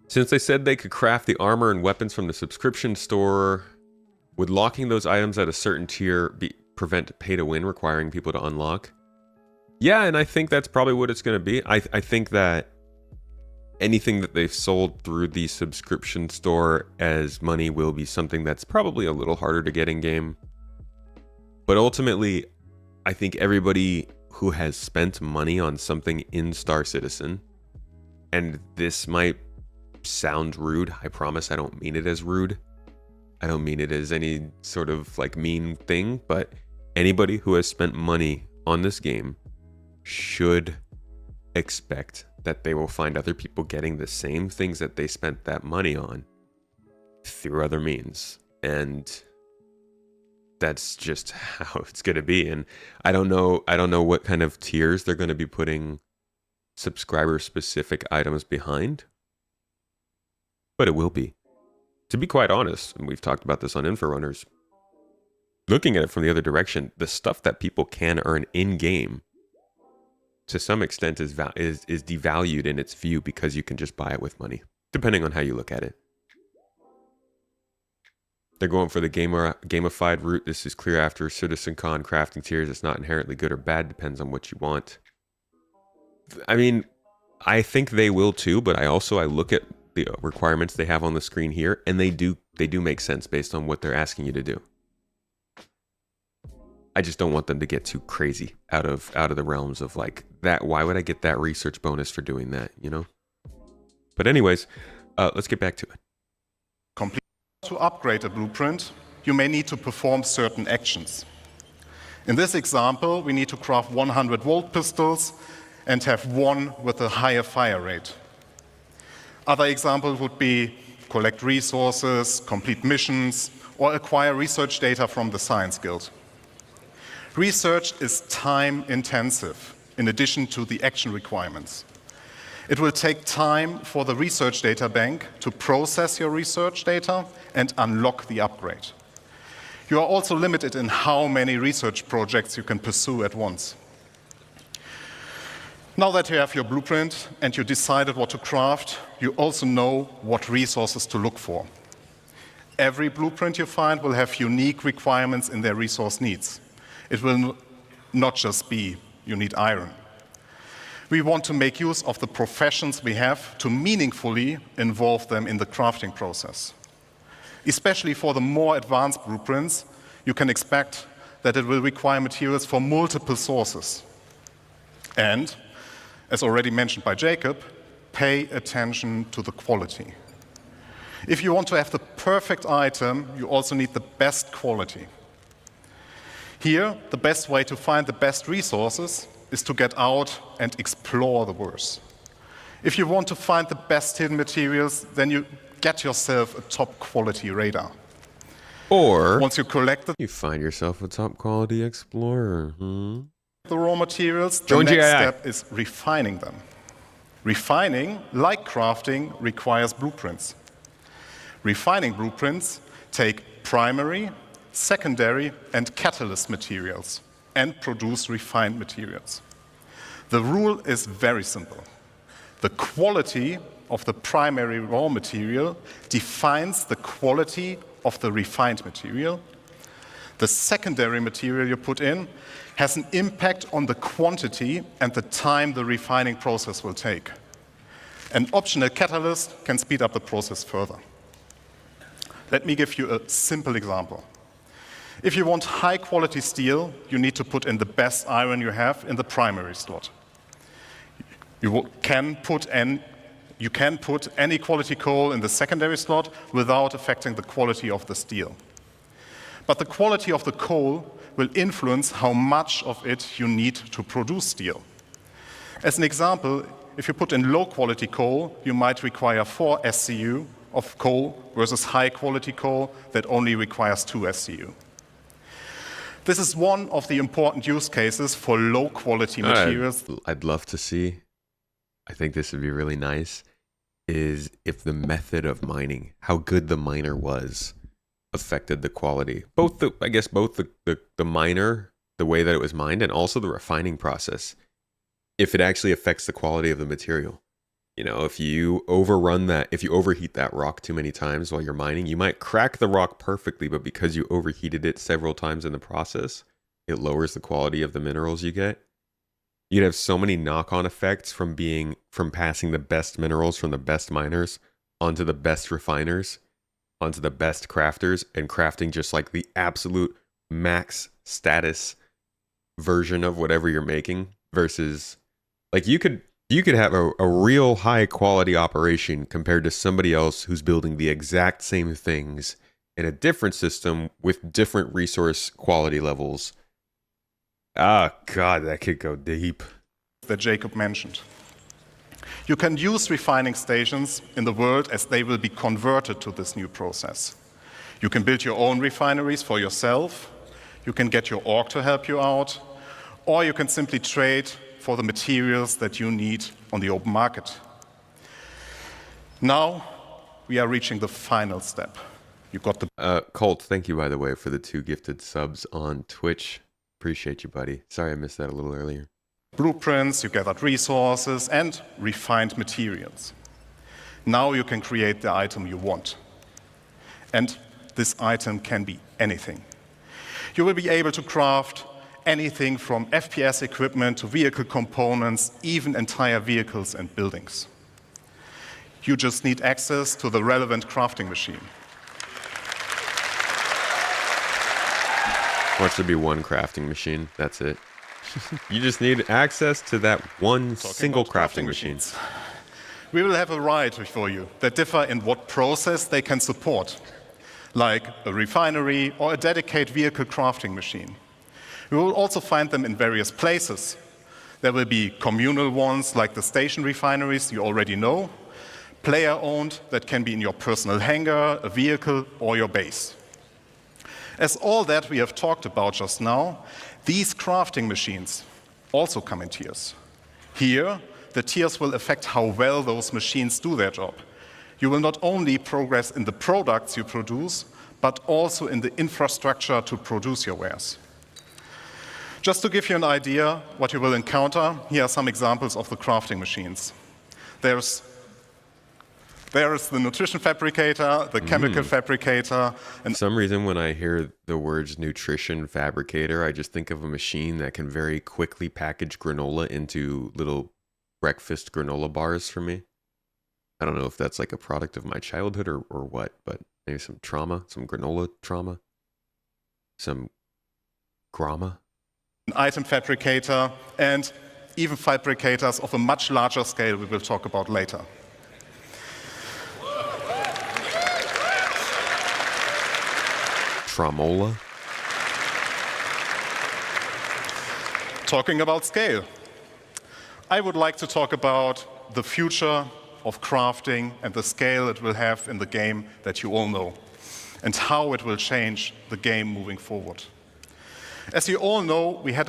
Since they said they could craft the armor and weapons from the subscription store, would locking those items at a certain tier prevent pay to win, requiring people to unlock? Yeah, and I think that's probably what it's going to be. I think that anything that they've sold through the subscription store as money will be something that's probably a little harder to get in game. But ultimately, I think everybody who has spent money on something in Star Citizen, and this might sound rude, I promise I don't mean it as rude. I don't mean it as any sort of like mean thing, but anybody who has spent money on this game should expect that they will find other people getting the same things that they spent that money on through other means. And that's just how it's going to be. And I don't know what kind of tiers they're going to be putting subscriber specific items behind, but it will be. To be quite honest, and we've talked about this on Inforunners, looking at it from the other direction, the stuff that people can earn in game to some extent is devalued in its view because you can just buy it with money, depending on how you look at it. They're going for the gamified route. This is clear after CitizenCon crafting tiers. It's not inherently good or bad, depends on what you want. I mean, I think they will too, but I look at the requirements they have on the screen here, and they do make sense based on what they're asking you to do. I just don't want them to get too crazy out of the realms of like that. Why would I get that research bonus for doing that, you know? But anyways, let's get back to it. To upgrade a blueprint, you may need to perform certain actions. In this example, we need to craft 100-volt pistols and have one with a higher fire rate. Other examples would be collect resources, complete missions, or acquire research data from the Science Guild. Research is time-intensive, in addition to the action requirements. It will take time for the research data bank to process your research data and unlock the upgrade. You are also limited in how many research projects you can pursue at once. Now that you have your blueprint and you decided what to craft, you also know what resources to look for. Every blueprint you find will have unique requirements in their resource needs. It will not just be, you need iron. We want to make use of the professions we have to meaningfully involve them in the crafting process. Especially for the more advanced blueprints, you can expect that it will require materials from multiple sources. And, as already mentioned by Jacob, pay attention to the quality. If you want to have the perfect item, you also need the best quality. Here, the best way to find the best resources is to get out and explore the world. If you want to find the best hidden materials, then you get yourself a top quality radar. Or once you collect it, you find yourself a top quality explorer. The raw materials, the next step is refining them. Refining, like crafting, requires blueprints. Refining blueprints take primary, secondary, and catalyst materials and produce refined materials. The rule is very simple. The quality of the primary raw material defines the quality of the refined material. The secondary material you put in has an impact on the quantity and the time the refining process will take. An optional catalyst can speed up the process further. Let me give you a simple example. If you want high-quality steel, you need to put in the best iron you have in the primary slot. You can put any quality coal in the secondary slot without affecting the quality of the steel. But the quality of the coal will influence how much of it you need to produce steel. As an example, if you put in low-quality coal, you might require 4 SCU of coal versus high-quality coal that only requires 2 SCU. This is one of the important use cases for low-quality materials. I'd love to see, I think this would be really nice, is if the method of mining, how good the miner was, affected the quality. Both the miner, the way that it was mined, and also the refining process. If it actually affects the quality of the material. You know, if you overheat that rock too many times while you're mining, you might crack the rock perfectly, but because you overheated it several times in the process, it lowers the quality of the minerals you get. You'd have so many knock-on effects from passing the best minerals from the best miners onto the best refiners, onto the best crafters, and crafting just like the absolute max status version of whatever you're making versus like you could have a real high quality operation compared to somebody else who's building the exact same things in a different system with different resource quality levels. Ah, God, that could go deep. That Jacob mentioned. You can use refining stations in the world as they will be converted to this new process. You can build your own refineries for yourself, you can get your org to help you out, or you can simply trade for the materials that you need on the open market. Now, we are reaching the final step. You got the... Colt, thank you, by the way, for the 2 gifted subs on Twitch. Appreciate you, buddy. Sorry I missed that a little earlier. Blueprints, you gathered resources, and refined materials. Now you can create the item you want. And this item can be anything. You will be able to craft anything from FPS equipment to vehicle components, even entire vehicles and buildings. You just need access to the relevant crafting machine. Watch there be one crafting machine, that's it. You just need access to that one single crafting machine. We will have a variety for you that differ in what process they can support, like a refinery or a dedicated vehicle crafting machine. We will also find them in various places. There will be communal ones like the station refineries you already know, player-owned that can be in your personal hangar, a vehicle, or your base. As all that we have talked about just now, these crafting machines also come in tiers. Here, the tiers will affect how well those machines do their job. You will not only progress in the products you produce, but also in the infrastructure to produce your wares. Just to give you an idea what you will encounter, here are some examples of the crafting machines. There's the nutrition fabricator, the chemical fabricator. And for some reason, when I hear the words nutrition fabricator, I just think of a machine that can very quickly package granola into little breakfast granola bars for me. I don't know if that's like a product of my childhood or what, but maybe some trauma, some granola trauma, some grama. An item fabricator, and even fabricators of a much larger scale we will talk about later. Tramola. Talking about scale, I would like to talk about the future of crafting and the scale it will have in the game that you all know, and how it will change the game moving forward. As you all know, we have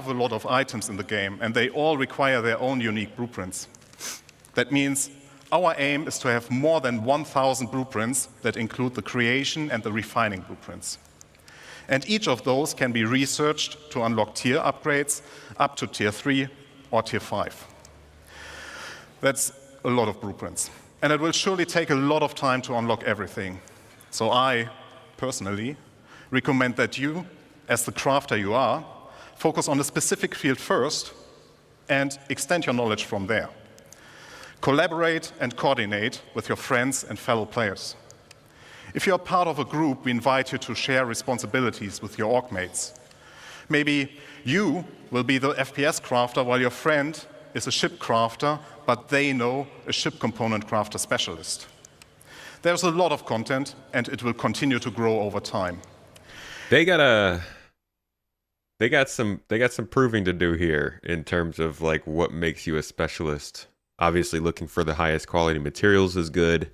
a lot of items in the game, and they all require their own unique blueprints. That means our aim is to have more than 1,000 blueprints that include the creation and the refining blueprints. And each of those can be researched to unlock tier upgrades up to tier 3 or tier 5. That's a lot of blueprints. And it will surely take a lot of time to unlock everything. So I, personally, recommend that you, as the crafter you are, focus on a specific field first and extend your knowledge from there. Collaborate and coordinate with your friends and fellow players. If you are part of a group, we invite you to share responsibilities with your org mates. Maybe you will be the FPS crafter while your friend is a ship crafter, but they know a ship component crafter specialist. There's a lot of content, and it will continue to grow over time. They gotta, they got some proving to do here in terms of like what makes you a specialist. Obviously, looking for the highest quality materials is good.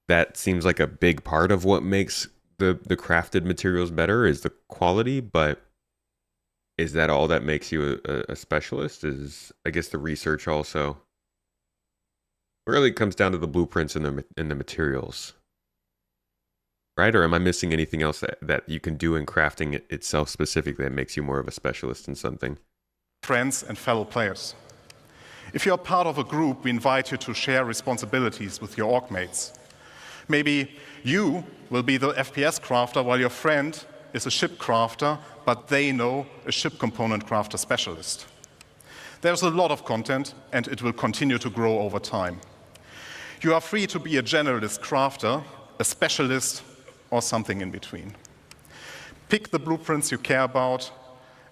That seems like a big part of what makes the crafted materials better is the quality, but is that all that makes you a specialist? Is, I guess, the research also really comes down to the blueprints and the materials, right? Or am I missing anything else that you can do in crafting it itself specifically that makes you more of a specialist in something? Friends and fellow players. If you're part of a group, we invite you to share responsibilities with your org mates. Maybe you will be the FPS crafter while your friend is a ship crafter, but they know a ship component crafter specialist. There's a lot of content, and it will continue to grow over time. You are free to be a generalist crafter, a specialist, or something in between. Pick the blueprints you care about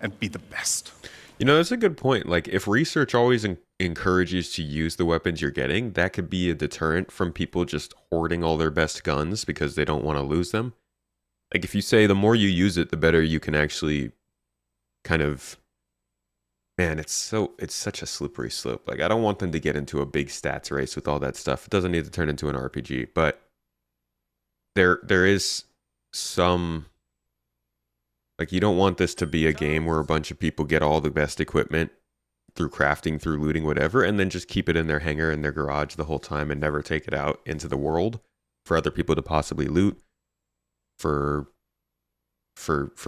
and be the best. You know, that's a good point. Like, if research always encourages to use the weapons you're getting, that could be a deterrent from people just hoarding all their best guns because they don't want to lose them. Like, if you say the more you use it, the better you can actually kind of... Man, it's such a slippery slope. Like, I don't want them to get into a big stats race with all that stuff. It doesn't need to turn into an RPG, but there is some... Like, you don't want this to be a game where a bunch of people get all the best equipment through crafting, through looting, whatever, and then just keep it in their hangar in their garage the whole time and never take it out into the world for other people to possibly loot, for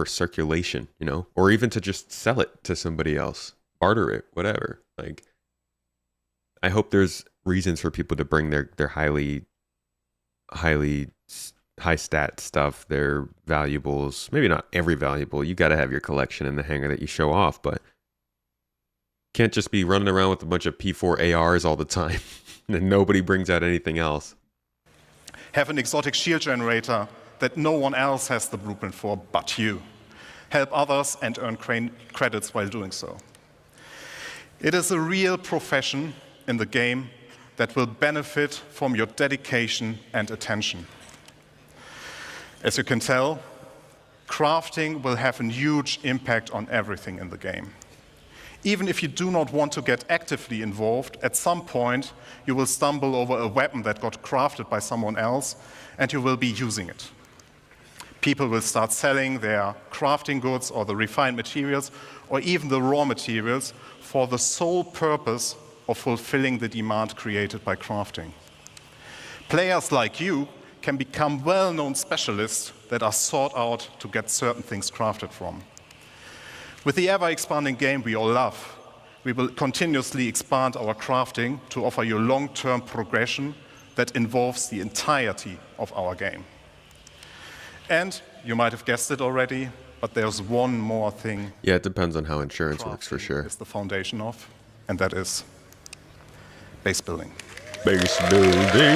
circulation, you know, or even to just sell it to somebody else, barter it, whatever. Like, I hope there's reasons for people to bring their high stat stuff, their valuables. Maybe not every valuable. You got to have your collection in the hangar that you show off, but can't just be running around with a bunch of P4 ARs all the time and nobody brings out anything else. Have an exotic shield generator that no one else has the blueprint for but you. Help others and earn credits while doing so. It is a real profession in the game that will benefit from your dedication and attention. As you can tell, crafting will have a huge impact on everything in the game. Even if you do not want to get actively involved, at some point you will stumble over a weapon that got crafted by someone else and you will be using it. People will start selling their crafting goods or the refined materials or even the raw materials for the sole purpose of fulfilling the demand created by crafting. Players like you can become well-known specialists that are sought out to get certain things crafted from. With the ever-expanding game we all love, we will continuously expand our crafting to offer you long-term progression that involves the entirety of our game. And you might have guessed it already, but there's one more thing. Yeah, it depends on how insurance works for sure. Is the foundation of, and that is base building. Base building.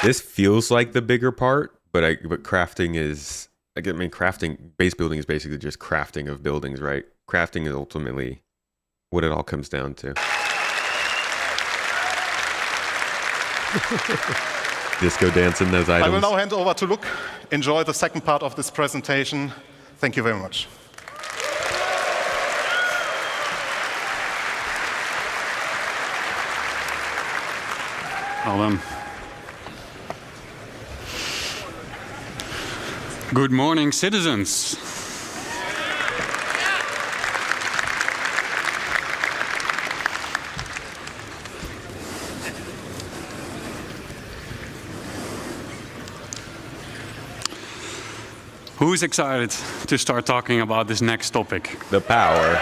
This feels like the bigger part, but crafting is, I mean, base building is basically just crafting of buildings, right? Crafting is ultimately what it all comes down to. Disco dancing those items. I will now hand over to Luke. Enjoy the second part of this presentation. Thank you very much. Well, good morning, citizens. Who's excited to start talking about this next topic? The power.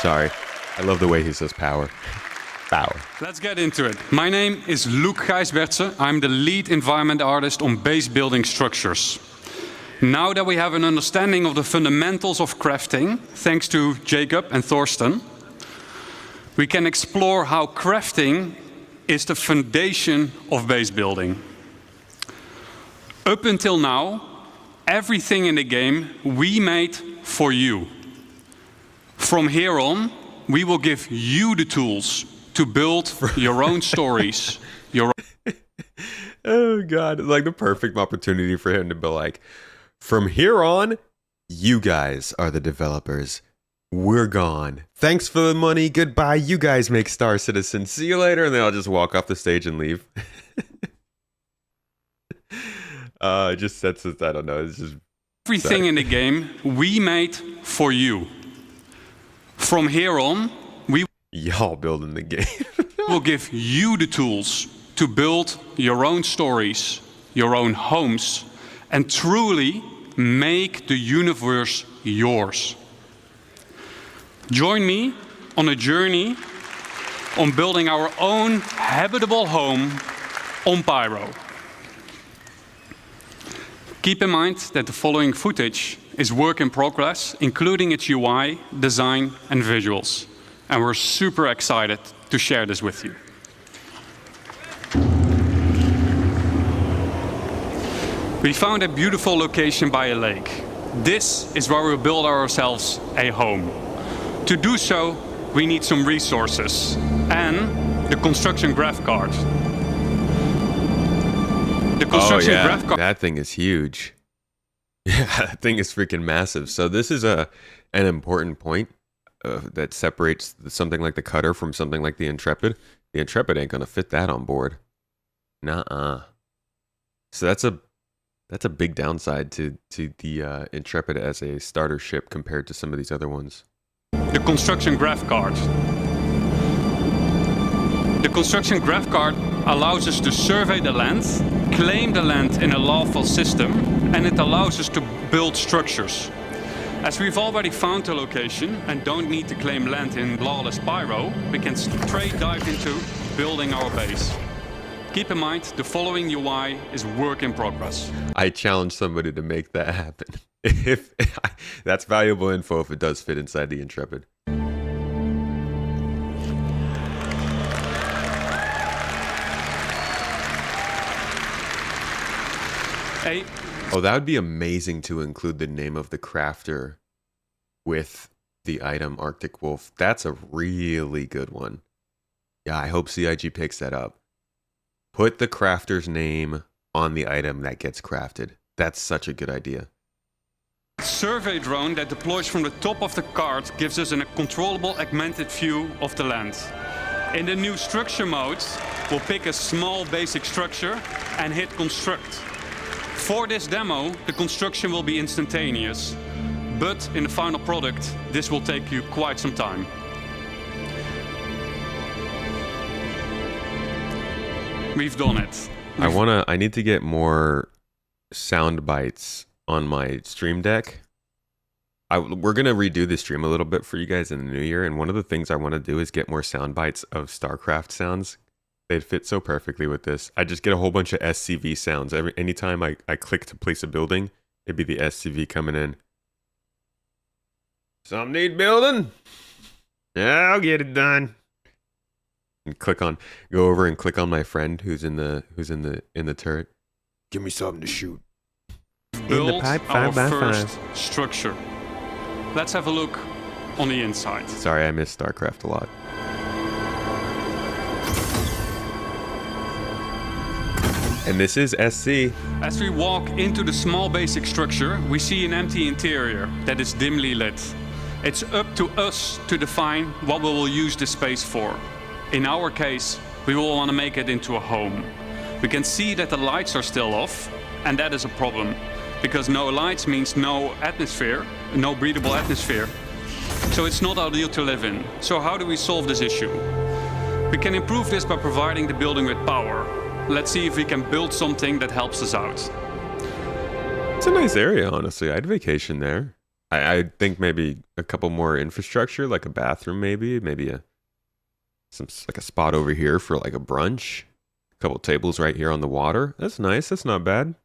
Sorry. I love the way he says power. Power. Let's get into it. My name is Luc Gijsbertse. I'm the lead environment artist on base building structures. Now that we have an understanding of the fundamentals of crafting, thanks to Jacob and Thorsten, we can explore how crafting is the foundation of base building. Up until now, everything in the game we made for you. From here on, we will give you the tools to build your own stories. Oh God, like the perfect opportunity for him to be like, from here on, You guys are the developers. We're gone. Thanks for the money. Goodbye. You guys make Star Citizen. See you later. And then I'll just walk off the stage and leave. It just sets it. I don't know. It's just Everything in the game we made for you. From here on, we y'all building the game. will give you the tools to build your own stories, your own homes, and truly make the universe yours. Join me on a journey on building our own habitable home on Pyro. Keep in mind that the following footage is work in progress, including its UI, design, and visuals. And we're super excited to share this with you. We found a beautiful location by a lake. This is where we'll build ourselves a home. To do so, we need some resources and the construction graph card. The construction graph card. That thing is huge. Yeah, that thing is freaking massive. So this is an important point that separates something like the Cutter from something like the Intrepid. The Intrepid ain't gonna fit that on board. Nuh-uh. So that's a big downside to the Intrepid as a starter ship compared to some of these other ones. The construction graph card. The construction graph card allows us to survey the land, claim the land in a lawful system, and it allows us to build structures. As we've already found the location and don't need to claim land in lawless Pyro, we can straight dive into building our base. Keep in mind, the following UI is work in progress. I challenge somebody to make that happen. If that's valuable info if it does fit inside the Intrepid. Oh, that would be amazing to include the name of the crafter with the item Arctic Wolf. That's a really good one. Yeah, I hope CIG picks that up. Put the crafter's name on the item that gets crafted. That's such a good idea. Survey drone that deploys from the top of the card gives us a controllable augmented view of the land. In the new structure mode, we'll pick a small basic structure and hit construct. For this demo, the construction will be instantaneous, but in the final product, this will take you quite some time. We've done it. I need to get more sound bites on my stream deck. We're gonna redo the stream a little bit for you guys in the new year, and one of the things I want to do is get more sound bites of StarCraft sounds. They'd fit so perfectly with this. I just get a whole bunch of SCV sounds. Anytime I click to place a building, it'd be the SCV coming in. Some need building? Yeah, I'll get it done. And go over and click on my friend who's in the turret. Give me something to shoot. Build in the pipe, our 5x5. first structure. Let's have a look on the inside. Sorry, I miss StarCraft a lot. And this is SC. As we walk into the small basic structure, we see an empty interior that is dimly lit. It's up to us to define what we will use this space for. In our case, we will want to make it into a home. We can see that the lights are still off, and that is a problem, because no lights means no atmosphere, no breathable atmosphere. So it's not ideal to live in. So how do we solve this issue? We can improve this by providing the building with power. Let's see if we can build something that helps us out. It's a nice area, honestly. I'd vacation there. I think maybe a couple more infrastructure, like a bathroom, maybe like a spot over here for like a brunch. A couple tables right here on the water. That's nice. That's not bad.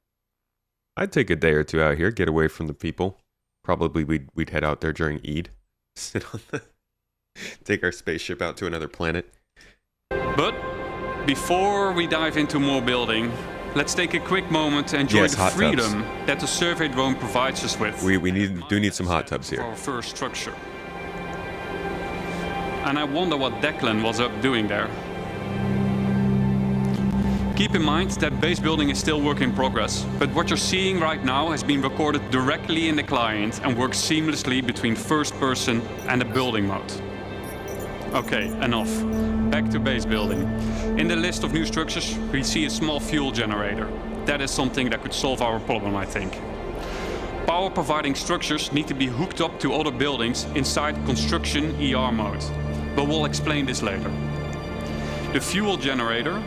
I'd take a day or two out here, get away from the people. Probably we'd head out there during Eid. Sit on take our spaceship out to another planet. But before we dive into more building, let's take a quick moment to enjoy the freedom that the survey drone provides us with. We do need some hot tubs here. For our first structure. And I wonder what Declan was up doing there. Keep in mind that base building is still work in progress, but what you're seeing right now has been recorded directly in the client and works seamlessly between first person and the building mode. Okay, enough. Back to base building. In the list of new structures, we see a small fuel generator. That is something that could solve our problem, I think. Power providing structures need to be hooked up to other buildings inside construction ER mode, but we'll explain this later. The fuel generator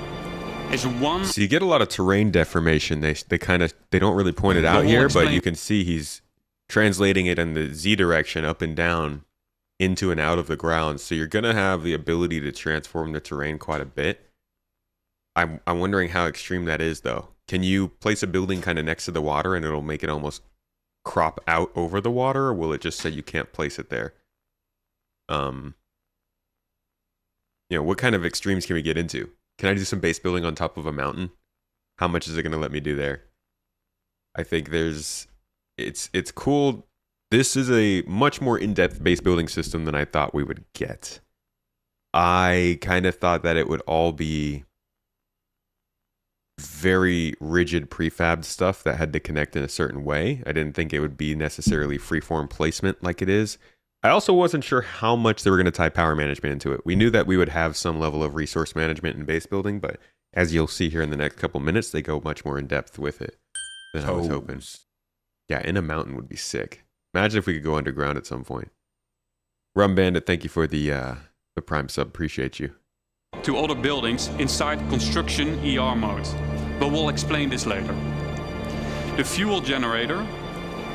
is one. So you get a lot of terrain deformation. They don't really point it out here, but you can see he's translating it in the Z direction up and down into and out of the ground. So you're gonna have the ability to transform the terrain quite a bit. I'm wondering how extreme that is though. Can you place a building kind of next to the water and it'll make it almost crop out over the water, or will it just say you can't place it there? What kind of extremes can we get into? Can I do some base building on top of a mountain? How much is it going to let me do there? I think it's cool. This is a much more in-depth base building system than I thought we would get. I kind of thought that it would all be very rigid prefab stuff that had to connect in a certain way. I didn't think it would be necessarily freeform placement like it is. I also wasn't sure how much they were going to tie power management into it. We knew that we would have some level of resource management in base building, but as you'll see here in the next couple minutes, they go much more in depth with it than I was hoping. Yeah, in a mountain would be sick. Imagine if we could go underground at some point. Rum Bandit, thank you for the Prime sub. Appreciate you. To other buildings inside construction ER mode, but we'll explain this later. The fuel generator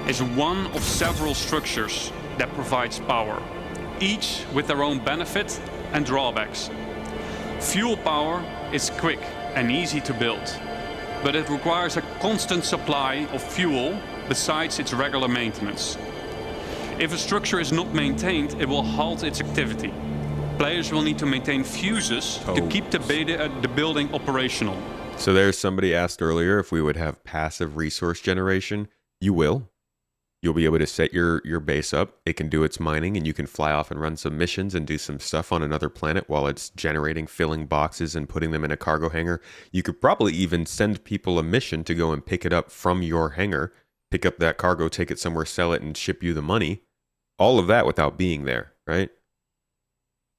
is one of several structures that provides power, each with their own benefit and drawbacks. Fuel power is quick and easy to build, but it requires a constant supply of fuel besides its regular maintenance. If a structure is not maintained, it will halt its activity. Players will need to maintain fuses to keep the building operational. So there's somebody asked earlier if we would have passive resource generation. You will. You'll be able to set your base up. It can do its mining, and you can fly off and run some missions and do some stuff on another planet while it's generating, filling boxes and putting them in a cargo hangar. You could probably even send people a mission to go and pick it up from your hangar, pick up that cargo, take it somewhere, sell it, and ship you the money. All of that without being there, right?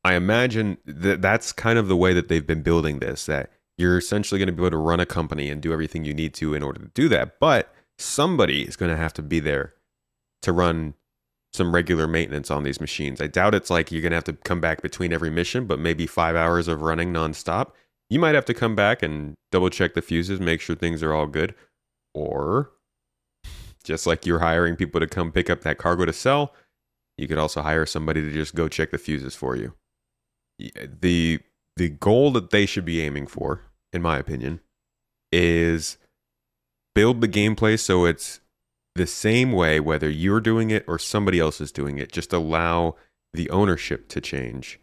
I imagine that's kind of the way that they've been building this, that you're essentially going to be able to run a company and do everything you need to in order to do that. But somebody is going to have to be there to run some regular maintenance on these machines. I doubt it's like you're going to have to come back between every mission, but maybe 5 hours of running nonstop. You might have to come back and double check the fuses, make sure things are all good. Or just like you're hiring people to come pick up that cargo to sell, you could also hire somebody to just go check the fuses for you. The goal that they should be aiming for, in my opinion, is build the gameplay so it's the same way whether you're doing it or somebody else is doing it. Just allow the ownership to change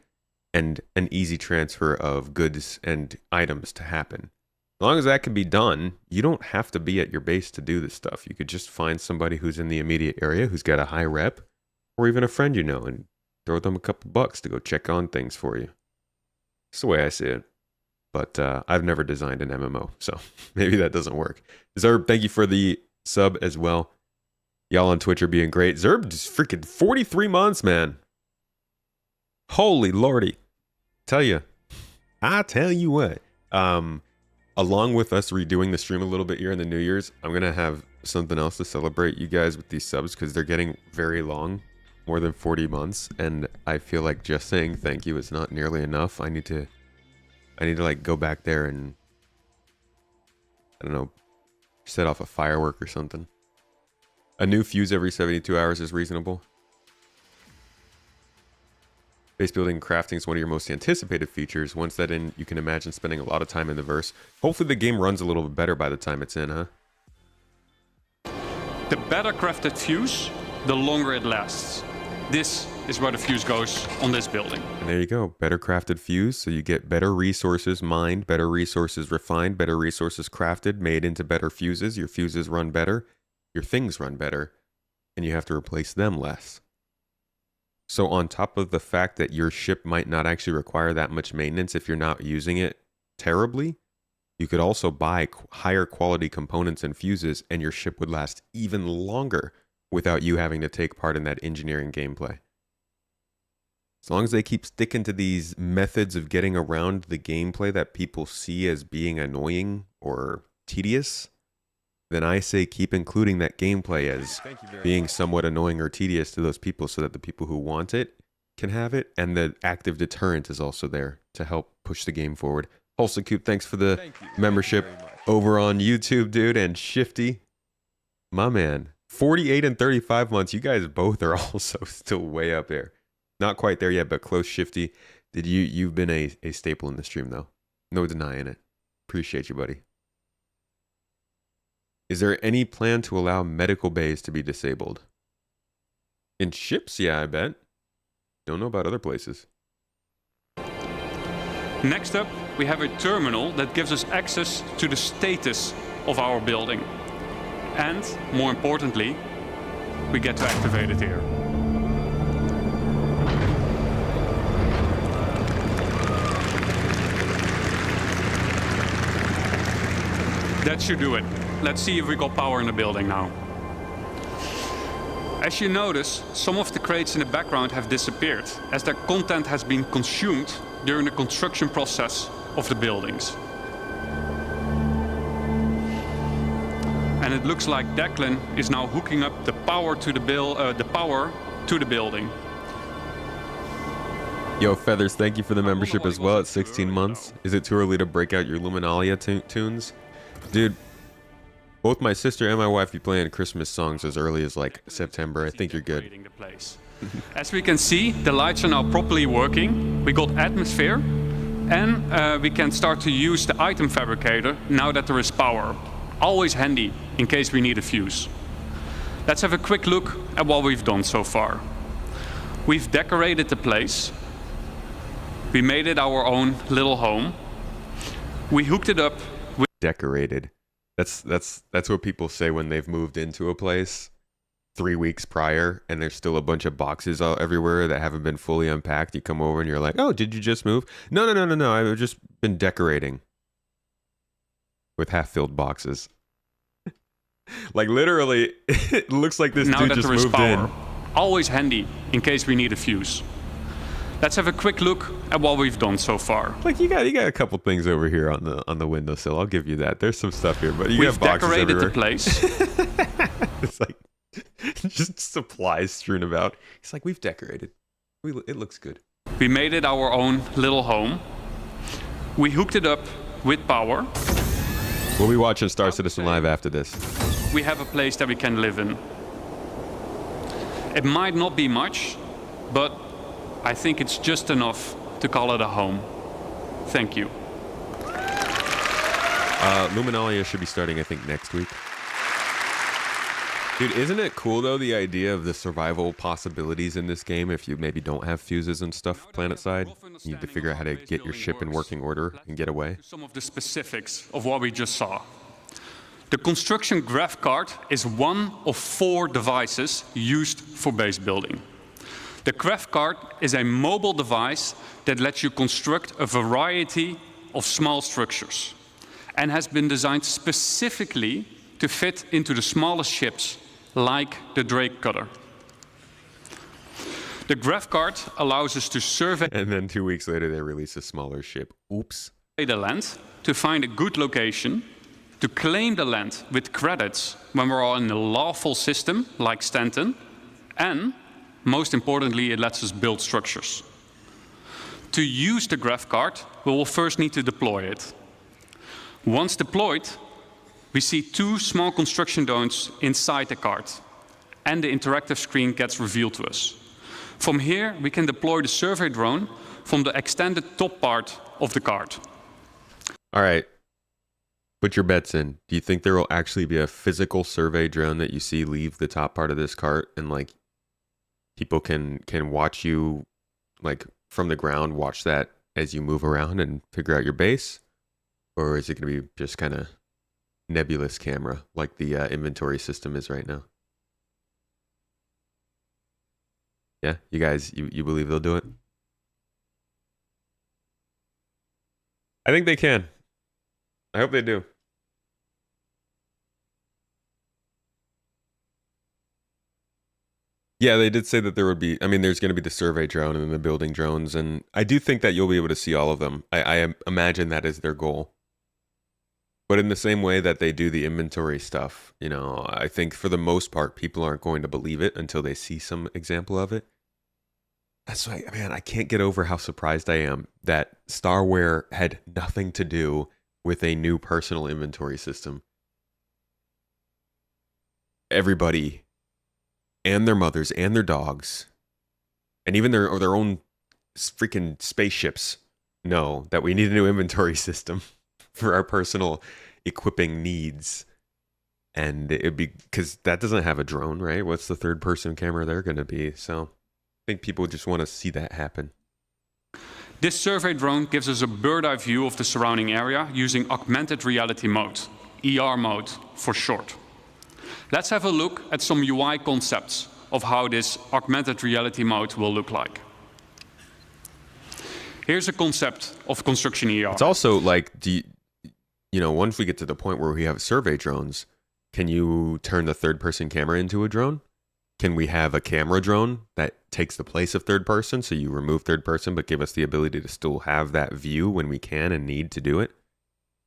and an easy transfer of goods and items to happen. As long as that can be done, you don't have to be at your base to do this stuff. You could just find somebody who's in the immediate area who's got a high rep, or even a friend you know, and throw them a couple bucks to go check on things for you. It's the way I see it. But I've never designed an MMO, so maybe that doesn't work. Zerb, thank you for the sub as well. Y'all on Twitch are being great. Zerb, just freaking 43 months, man. Holy lordy. I tell you what. Along with us redoing the stream a little bit here in the New Year's, I'm going to have something else to celebrate you guys with these subs because they're getting very long. More than 40 months, and I feel like just saying thank you is not nearly enough. I need to like go back there and I don't know, set off a firework or something. A new fuse every 72 hours is reasonable. Base building and crafting is one of your most anticipated features. Once that in, you can imagine spending a lot of time in the verse. Hopefully the game runs a little bit better by the time it's in, huh? The better crafted fuse, the longer it lasts. This is where the fuse goes on this building. And there you go. Better crafted fuse. So you get better resources mined, better resources refined, better resources crafted, made into better fuses. Your fuses run better. Your things run better. And you have to replace them less. So on top of the fact that your ship might not actually require that much maintenance if you're not using it terribly, you could also buy higher quality components and fuses, and your ship would last even longer without you having to take part in that engineering gameplay. As long as they keep sticking to these methods of getting around the gameplay that people see as being annoying or tedious, then I say keep including that gameplay as being somewhat annoying or tedious to those people so that the people who want it can have it, and the active deterrent is also there to help push the game forward. Wholesome Coop, thanks for the membership over on YouTube, dude, and Shifty, my man. 48 and 35 months. You guys both are also still way up there. Not quite there yet, but close. Shifty. You've been a staple in the stream, though. No denying it. Appreciate you, buddy. Is there any plan to allow medical bays to be disabled? In ships, yeah, I bet. Don't know about other places. Next up, we have a terminal that gives us access to the status of our building. And, more importantly, we get to activate it here. That should do it. Let's see if we got power in the building now. As you notice, some of the crates in the background have disappeared as their content has been consumed during the construction process of the buildings. And it looks like Declan is now hooking up the power to the building. Yo, Feathers, thank you for the membership as well at 16 months. Is it too early to break out your Luminalia tunes? Dude, both my sister and my wife be playing Christmas songs as early as like September. I think you're good. As we can see, the lights are now properly working. We got atmosphere, and we can start to use the item fabricator now that there is power. Always handy in case we need a fuse. Let's have a quick look at what we've done so far. We've decorated the place. We made it our own little home. We hooked it up with Decorated. That's what people say when they've moved into a place 3 weeks prior and there's still a bunch of boxes all everywhere that haven't been fully unpacked. You come over and you're like, "Oh, did you just move?" No. I've just been decorating with half-filled boxes. Like literally, it looks like this dude just moved in. Always handy in case we need a fuse. Let's have a quick look at what we've done so far. Like you got a couple things over here on the windowsill. I'll give you that. There's some stuff here, but you We've got boxes decorated everywhere. the place. It's like just supplies strewn about. It's like we've decorated. It looks good. We made it our own little home. We hooked it up with power. We'll be watching Star Citizen Live after this. We have a place that we can live in. It might not be much, but I think it's just enough to call it a home. Thank you. Luminalia should be starting, I think, next week. Dude, isn't it cool, though, the idea of the survival possibilities in this game if you maybe don't have fuses and stuff planet side? You need to figure out how to get your ship in working order and get away. Some of the specifics of what we just saw. The construction graph card is one of 4 devices used for base building. The graph card is a mobile device that lets you construct a variety of small structures and has been designed specifically to fit into the smallest ships, like the Drake cutter. The graph card allows us to survey And then 2 weeks later, they release a smaller ship. Oops. the land to find a good location, to claim the land with credits when we're all in a lawful system, like Stanton, and most importantly, it lets us build structures. To use the graph card, we will first need to deploy it. Once deployed, we see 2 small construction zones inside the card, and the interactive screen gets revealed to us. From here, we can deploy the survey drone from the extended top part of the card. All right. Put your bets in. Do you think there will actually be a physical survey drone that you see leave the top part of this cart and like people can watch you like from the ground, watch that as you move around and figure out your base? Or is it going to be just kind of nebulous camera like the inventory system is right now? Yeah, you guys, you believe they'll do it? I think they can. I hope they do. Yeah, they did say that there would be, I mean, there's going to be the survey drone and then the building drones, and I do think that you'll be able to see all of them. I imagine that is their goal. But in the same way that they do the inventory stuff, you know, I think for the most part, people aren't going to believe it until they see some example of it. That's why, man, I can't get over how surprised I am that Starware had nothing to do with a new personal inventory system. Everybody and their mothers and their dogs and even their own freaking spaceships know that we need a new inventory system for our personal equipping needs. And it'd be because that doesn't have a drone, right? What's the third person camera they're going to be? So I think people just want to see that happen. This survey drone gives us a bird's-eye view of the surrounding area using augmented reality mode, ER mode for short. Let's have a look at some UI concepts of how this augmented reality mode will look like. Here's a concept of construction ER. It's also like, you know, once we get to the point where we have survey drones, can you turn the third person camera into a drone? Can we have a camera drone that takes the place of third person? So you remove third person, but give us the ability to still have that view when we can and need to do it.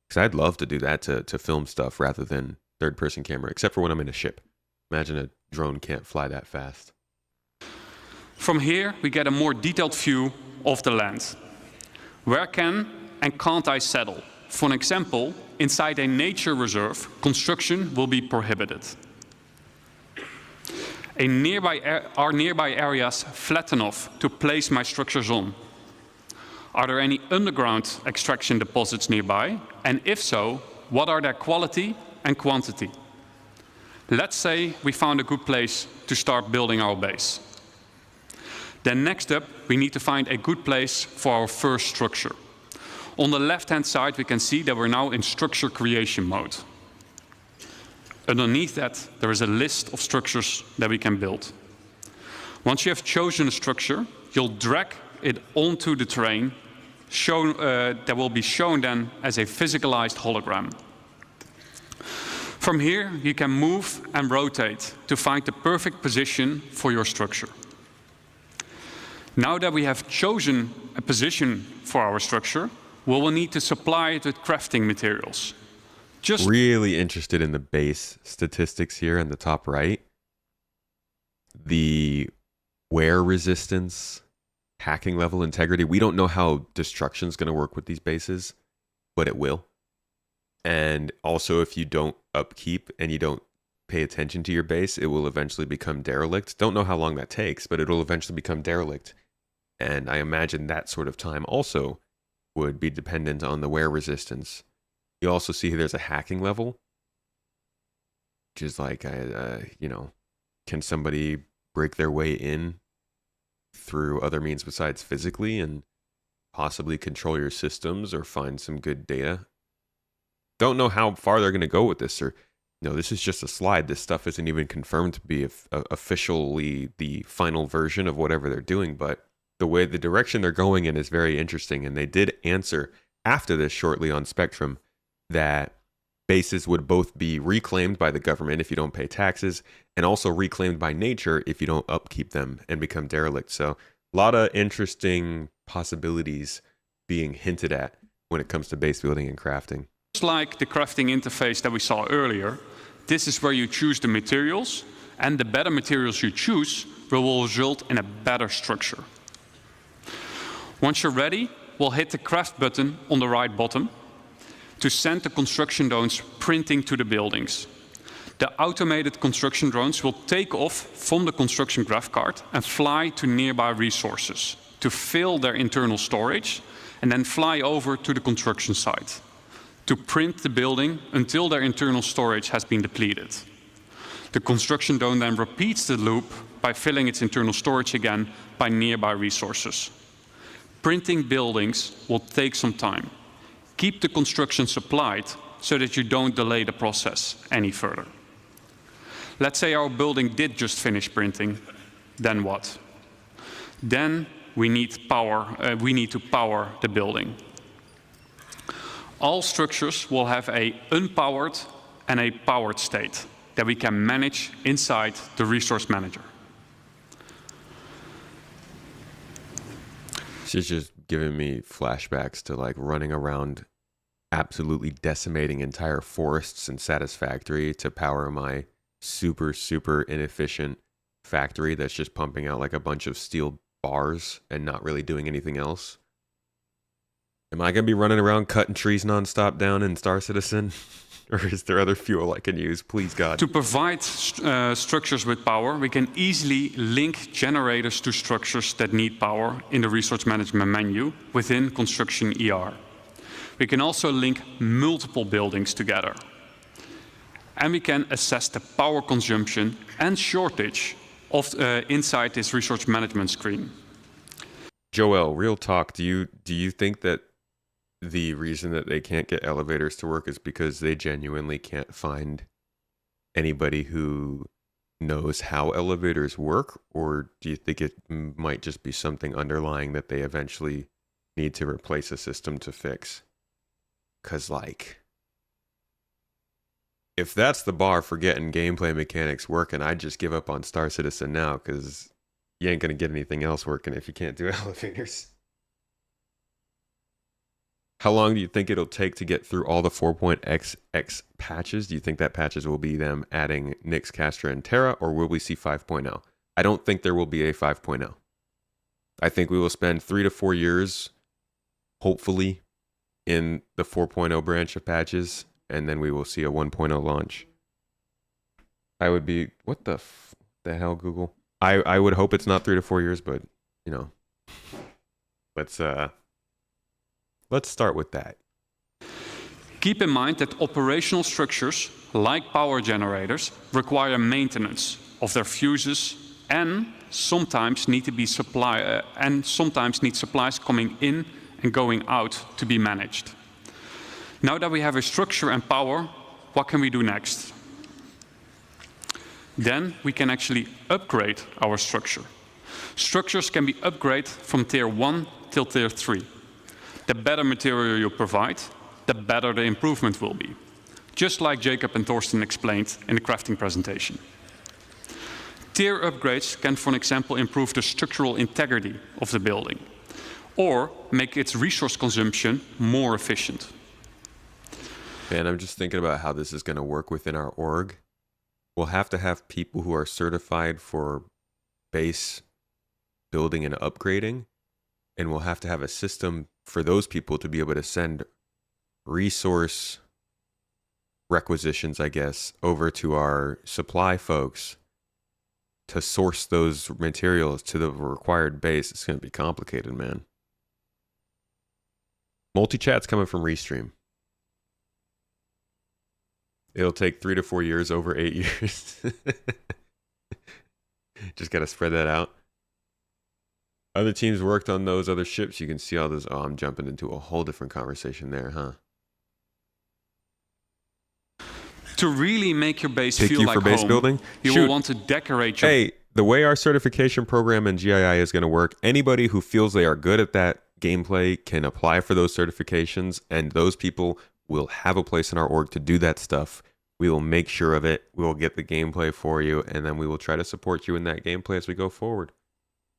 Because I'd love to do that to film stuff rather than third person camera, except for when I'm in a ship. Imagine a drone can't fly that fast. From here, we get a more detailed view of the land. Where can and can't I settle? For an example, inside a nature reserve, construction will be prohibited. Are nearby areas flat enough to place my structures on? Are there any underground extraction deposits nearby? And if so, what are their quality and quantity? Let's say we found a good place to start building our base. Then next up, we need to find a good place for our first structure. On the left-hand side, we can see that we're now in structure creation mode. Underneath that, there is a list of structures that we can build. Once you have chosen a structure, you'll drag it onto the terrain, that will be shown then as a physicalized hologram. From here, you can move and rotate to find the perfect position for your structure. Now that we have chosen a position for our structure, we will need to supply it with crafting materials. Just really interested in the base statistics here in the top right. The wear resistance, hacking level, integrity. We don't know how destruction is going to work with these bases, but it will. And also, if you don't upkeep and you don't pay attention to your base, it will eventually become derelict. Don't know how long that takes, but it'll eventually become derelict. And I imagine that sort of time also would be dependent on the wear resistance. You also see there's a hacking level, which is like, you know, can somebody break their way in through other means besides physically and possibly control your systems or find some good data? Don't know how far they're going to go with this, or no, this is just a slide. This stuff isn't even confirmed to be officially the final version of whatever they're doing, but the direction they're going in is very interesting. And they did answer after this shortly on Spectrum that bases would both be reclaimed by the government if you don't pay taxes, and also reclaimed by nature if you don't upkeep them and become derelict. So a lot of interesting possibilities being hinted at when it comes to base building and crafting. Just like the crafting interface that we saw earlier, this is where you choose the materials, and the better materials you choose will result in a better structure. Once you're ready, we'll hit the craft button on the right bottom to send the construction drones printing to the buildings. The automated construction drones will take off from the construction graph card and fly to nearby resources to fill their internal storage, and then fly over to the construction site to print the building until their internal storage has been depleted. The construction drone then repeats the loop by filling its internal storage again by nearby resources. Printing buildings will take some time. Keep the construction supplied so that you don't delay the process any further. Let's say our building did just finish printing, then what? Then we need power. We need to power the building. All structures will have an unpowered and a powered state that we can manage inside the resource manager. She's just giving me flashbacks to like running around absolutely decimating entire forests in Satisfactory to power my super, super inefficient factory that's just pumping out like a bunch of steel bars and not really doing anything else. Am I going to be running around cutting trees nonstop down in Star Citizen? Or is there other fuel I can use? Please, God. To provide structures with power, we can easily link generators to structures that need power in the resource management menu within Construction ER. We can also link multiple buildings together. And we can assess the power consumption and shortage of inside this resource management screen. Joel, real talk, do you think that the reason that they can't get elevators to work is because they genuinely can't find anybody who knows how elevators work? Or do you think it might just be something underlying that they eventually need to replace a system to fix? Because, like, if that's the bar for getting gameplay mechanics working, I'd just give up on Star Citizen now, because you ain't going to get anything else working if you can't do elevators. How long do you think it'll take to get through all the 4.xx patches? Do you think that patches will be them adding Nyx, Castra, and Terra, or will we see 5.0? I don't think there will be a 5.0. I think we will spend 3 to 4 years, hopefully, in the 4.0 branch of patches, and then we will see a 1.0 launch. I would be, what the hell, Google? I would hope it's not 3 to 4 years, but, you know, let's start with that. Keep in mind that operational structures, like power generators, require maintenance of their fuses and sometimes need supplies coming in and going out to be managed. Now that we have a structure and power, what can we do next? Then we can actually upgrade our structure. Structures can be upgraded from tier 1 till tier 3. The better material you provide, the better the improvement will be. Just like Jacob and Thorsten explained in the crafting presentation. Tier upgrades can, for example, improve the structural integrity of the building or make its resource consumption more efficient. Man, I'm just thinking about how this is going to work within our org. We'll have to have people who are certified for base building and upgrading, and we'll have to have a system for those people to be able to send resource requisitions, I guess, over to our supply folks to source those materials to the required base. It's going to be complicated, man. Multi-chat's coming from Restream. It'll take 3 to 4 years over 8 years. Just got to spread that out. Other teams worked on those other ships. You can see all those. Oh, I'm jumping into a whole different conversation there, huh? To really make your base Pick feel you like for base home, building? you Shoot. will want to decorate your... Hey, the way our certification program in GII is going to work, anybody who feels they are good at that gameplay can apply for those certifications, and those people will have a place in our org to do that stuff. We will make sure of it. We will get the gameplay for you, and then we will try to support you in that gameplay as we go forward.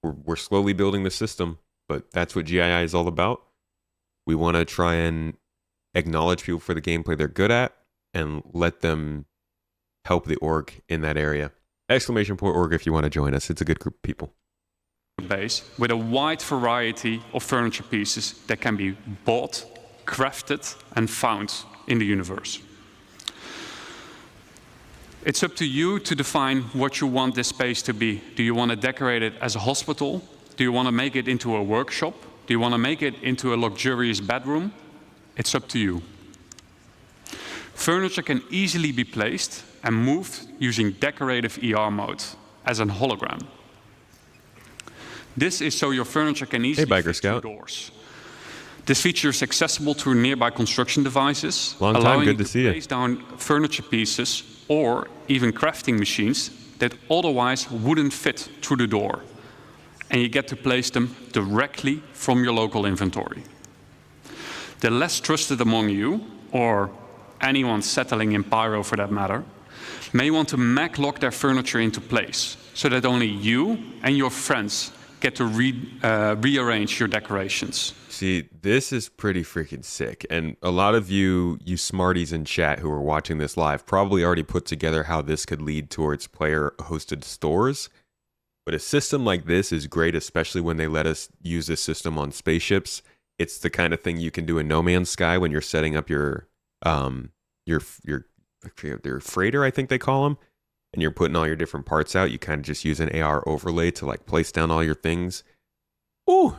We're slowly building the system, but that's what GII is all about. We want to try and acknowledge people for the gameplay they're good at and let them help the org in that area. ! Org if you want to join us. It's a good group of people. Base with a wide variety of furniture pieces that can be bought, crafted, and found in the universe. It's up to you to define what you want this space to be. Do you want to decorate it as a hospital? Do you want to make it into a workshop? Do you want to make it into a luxurious bedroom? It's up to you. Furniture can easily be placed and moved using decorative ER mode as a hologram. This is so your furniture can easily fit through doors. This feature is accessible to nearby construction devices, allowing you to place down furniture pieces or even crafting machines that otherwise wouldn't fit through the door. And you get to place them directly from your local inventory. The less trusted among you, or anyone settling in Pyro for that matter, may want to mag-lock their furniture into place so that only you and your friends get to rearrange your decorations. See, this is pretty freaking sick. And a lot of you smarties in chat who are watching this live probably already put together how this could lead towards player-hosted stores. But a system like this is great, especially when they let us use this system on spaceships. It's the kind of thing you can do in No Man's Sky when you're setting up your freighter, I think they call them, and you're putting all your different parts out. You kind of just use an AR overlay to like place down all your things. Ooh,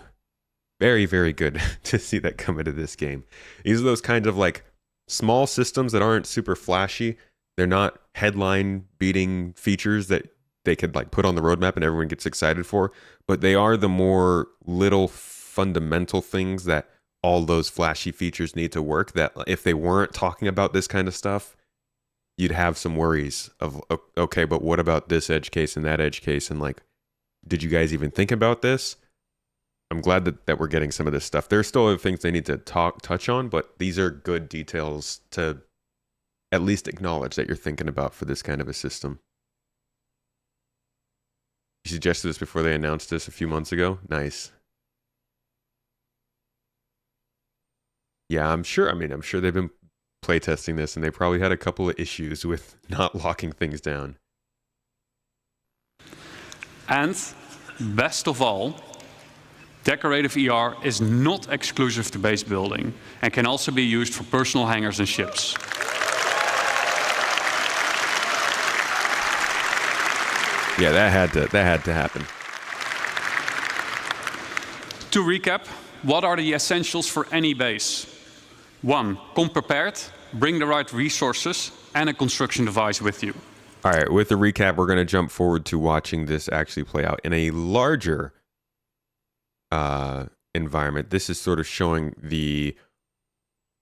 very, very good to see that come into this game. These are those kinds of like small systems that aren't super flashy. They're not headline beating features that they could like put on the roadmap and everyone gets excited for, but they are the more little fundamental things that all those flashy features need to work, that if they weren't talking about this kind of stuff, you'd have some worries of, okay, but what about this edge case and that edge case? And like, did you guys even think about this? I'm glad that we're getting some of this stuff. There's still other things they need to touch on, but these are good details to at least acknowledge that you're thinking about for this kind of a system. You suggested this before they announced this a few months ago. Nice. Yeah, I'm sure they've been playtesting this and they probably had a couple of issues with not locking things down. And best of all, decorative ER is not exclusive to base building and can also be used for personal hangars and ships. Yeah, that had to happen. To recap, what are the essentials for any base? 1, come prepared, bring the right resources and a construction device with you. All right, with the recap, we're going to jump forward to watching this actually play out in a larger environment. This is sort of showing the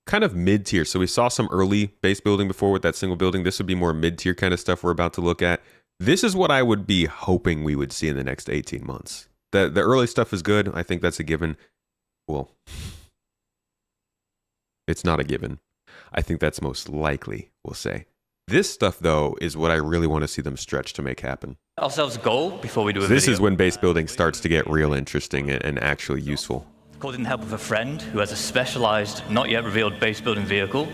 kind of mid-tier. So we saw some early base building before with that single building. This would be more mid-tier kind of stuff we're about to look at. This is what I would be hoping we would see in the next 18 months. The early stuff is good. I think that's a given. Well, it's not a given. I think that's most likely, we'll say. This stuff, though, is what I really want to see them stretch to make happen. Ourselves a goal before we do a This video. is when base building starts to get real interesting and actually useful. Called in the help of a friend who has a specialized, not yet revealed base building vehicle,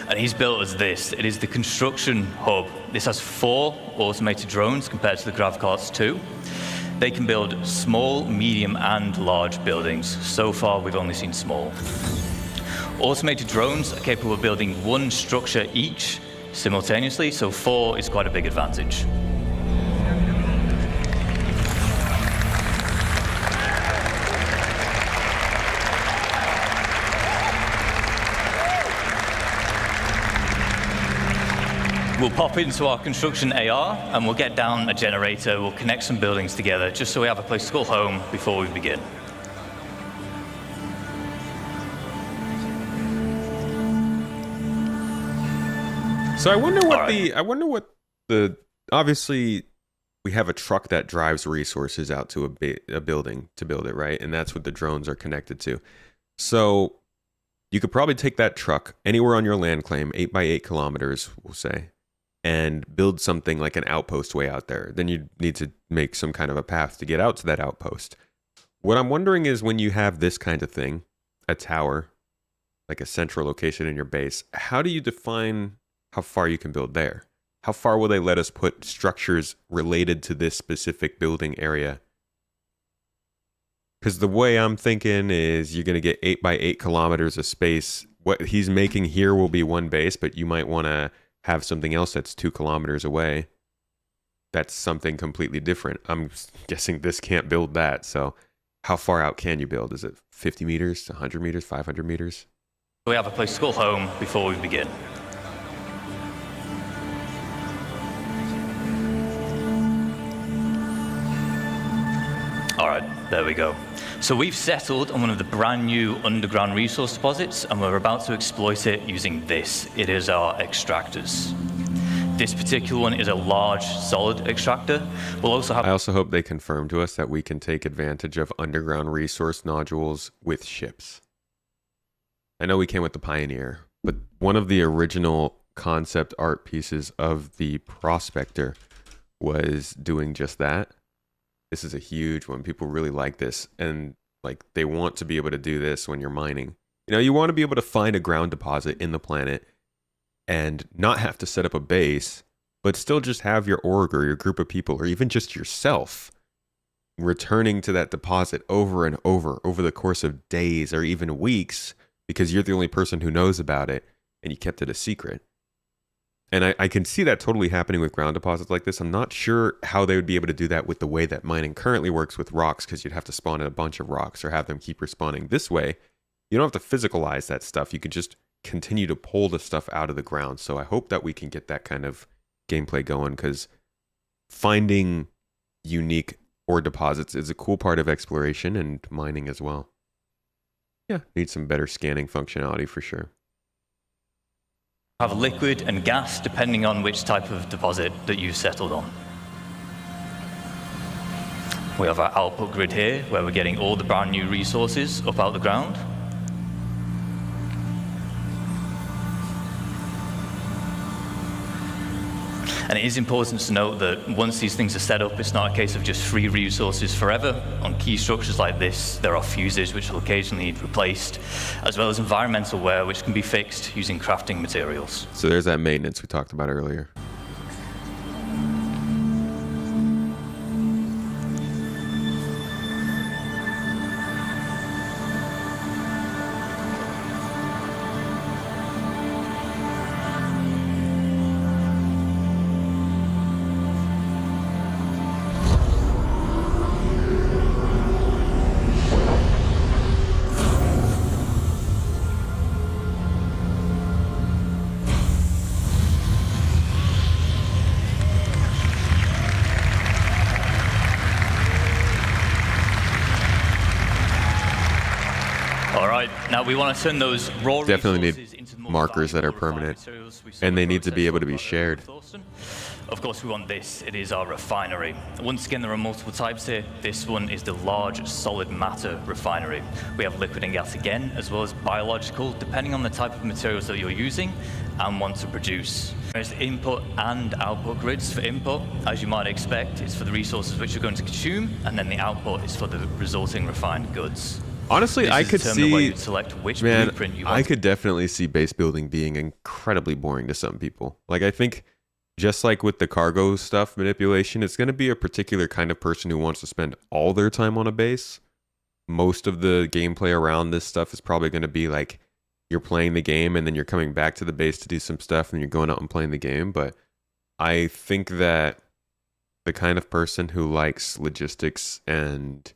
and he's built us this. It is the construction hub. This has 4 automated drones compared to the GravCarts 2. They can build small, medium, and large buildings. So far, we've only seen small. Automated drones are capable of building 1 structure each simultaneously, so 4 is quite a big advantage. We'll pop into our construction AR and we'll get down a generator, we'll connect some buildings together just so we have a place to call home before we begin. So I wonder what obviously we have a truck that drives resources out to a building to build it, right? And that's what the drones are connected to. So you could probably take that truck anywhere on your land claim, 8 by 8 kilometers, we'll say, and build something like an outpost way out there. Then you need to make some kind of a path to get out to that outpost. What I'm wondering is when you have this kind of thing, a tower, like a central location in your base, how do you define how far you can build there? How far will they let us put structures related to this specific building area? Because the way I'm thinking is you're going to get 8 by 8 kilometers of space. What he's making here will be one base, but you might want to have something else that's 2 kilometers away. That's something completely different. I'm guessing this can't build that. So how far out can you build? Is it 50 meters, 100 meters, 500 meters? We have a place to call home before we begin. All right, there we go. So we've settled on one of the brand new underground resource deposits, and we're about to exploit it using this. It is our extractors. This particular one is a large, solid extractor. We'll also have... I also hope they confirm to us that we can take advantage of underground resource nodules with ships. I know we came with the Pioneer, but one of the original concept art pieces of the Prospector was doing just that. This is a huge one. People really like this, and like they want to be able to do this when you're mining. You know, you want to be able to find a ground deposit in the planet and not have to set up a base, but still just have your org or your group of people, or even just yourself, returning to that deposit over and over the course of days or even weeks, because you're the only person who knows about it and you kept it a secret. And I can see that totally happening with ground deposits like this. I'm not sure how they would be able to do that with the way that mining currently works with rocks, because you'd have to spawn in a bunch of rocks or have them keep respawning. This way, you don't have to physicalize that stuff. You can just continue to pull the stuff out of the ground. So I hope that we can get that kind of gameplay going, because finding unique ore deposits is a cool part of exploration and mining as well. Yeah, need some better scanning functionality for sure. Have liquid and gas depending on which type of deposit that you've settled on. We have our output grid here, where we're getting all the brand new resources up out the ground. And it is important to note that once these things are set up, it's not a case of just free resources forever. On key structures like this, there are fuses which will occasionally need replaced, as well as environmental wear which can be fixed using crafting materials. So there's that maintenance we talked about earlier. Now we want to turn those raw Definitely need resources into more markers that are valuable permanent, refined materials. We saw and the they need to be process able to of be our shared. Thorsten. Of course, we want this. It is our refinery. Once again, there are multiple types here. This one is the large solid matter refinery. We have liquid and gas again, as well as biological, depending on the type of materials that you're using and want to produce. There's input and output grids. For input, as you might expect, it's for the resources which you're going to consume, and then the output is for the resulting refined goods. Honestly, I could see, select which man, blueprint you want. I could definitely see base building being incredibly boring to some people. Like, I think just like with the cargo stuff manipulation, it's going to be a particular kind of person who wants to spend all their time on a base. Most of the gameplay around this stuff is probably going to be like you're playing the game and then you're coming back to the base to do some stuff and you're going out and playing the game. But I think that the kind of person who likes logistics and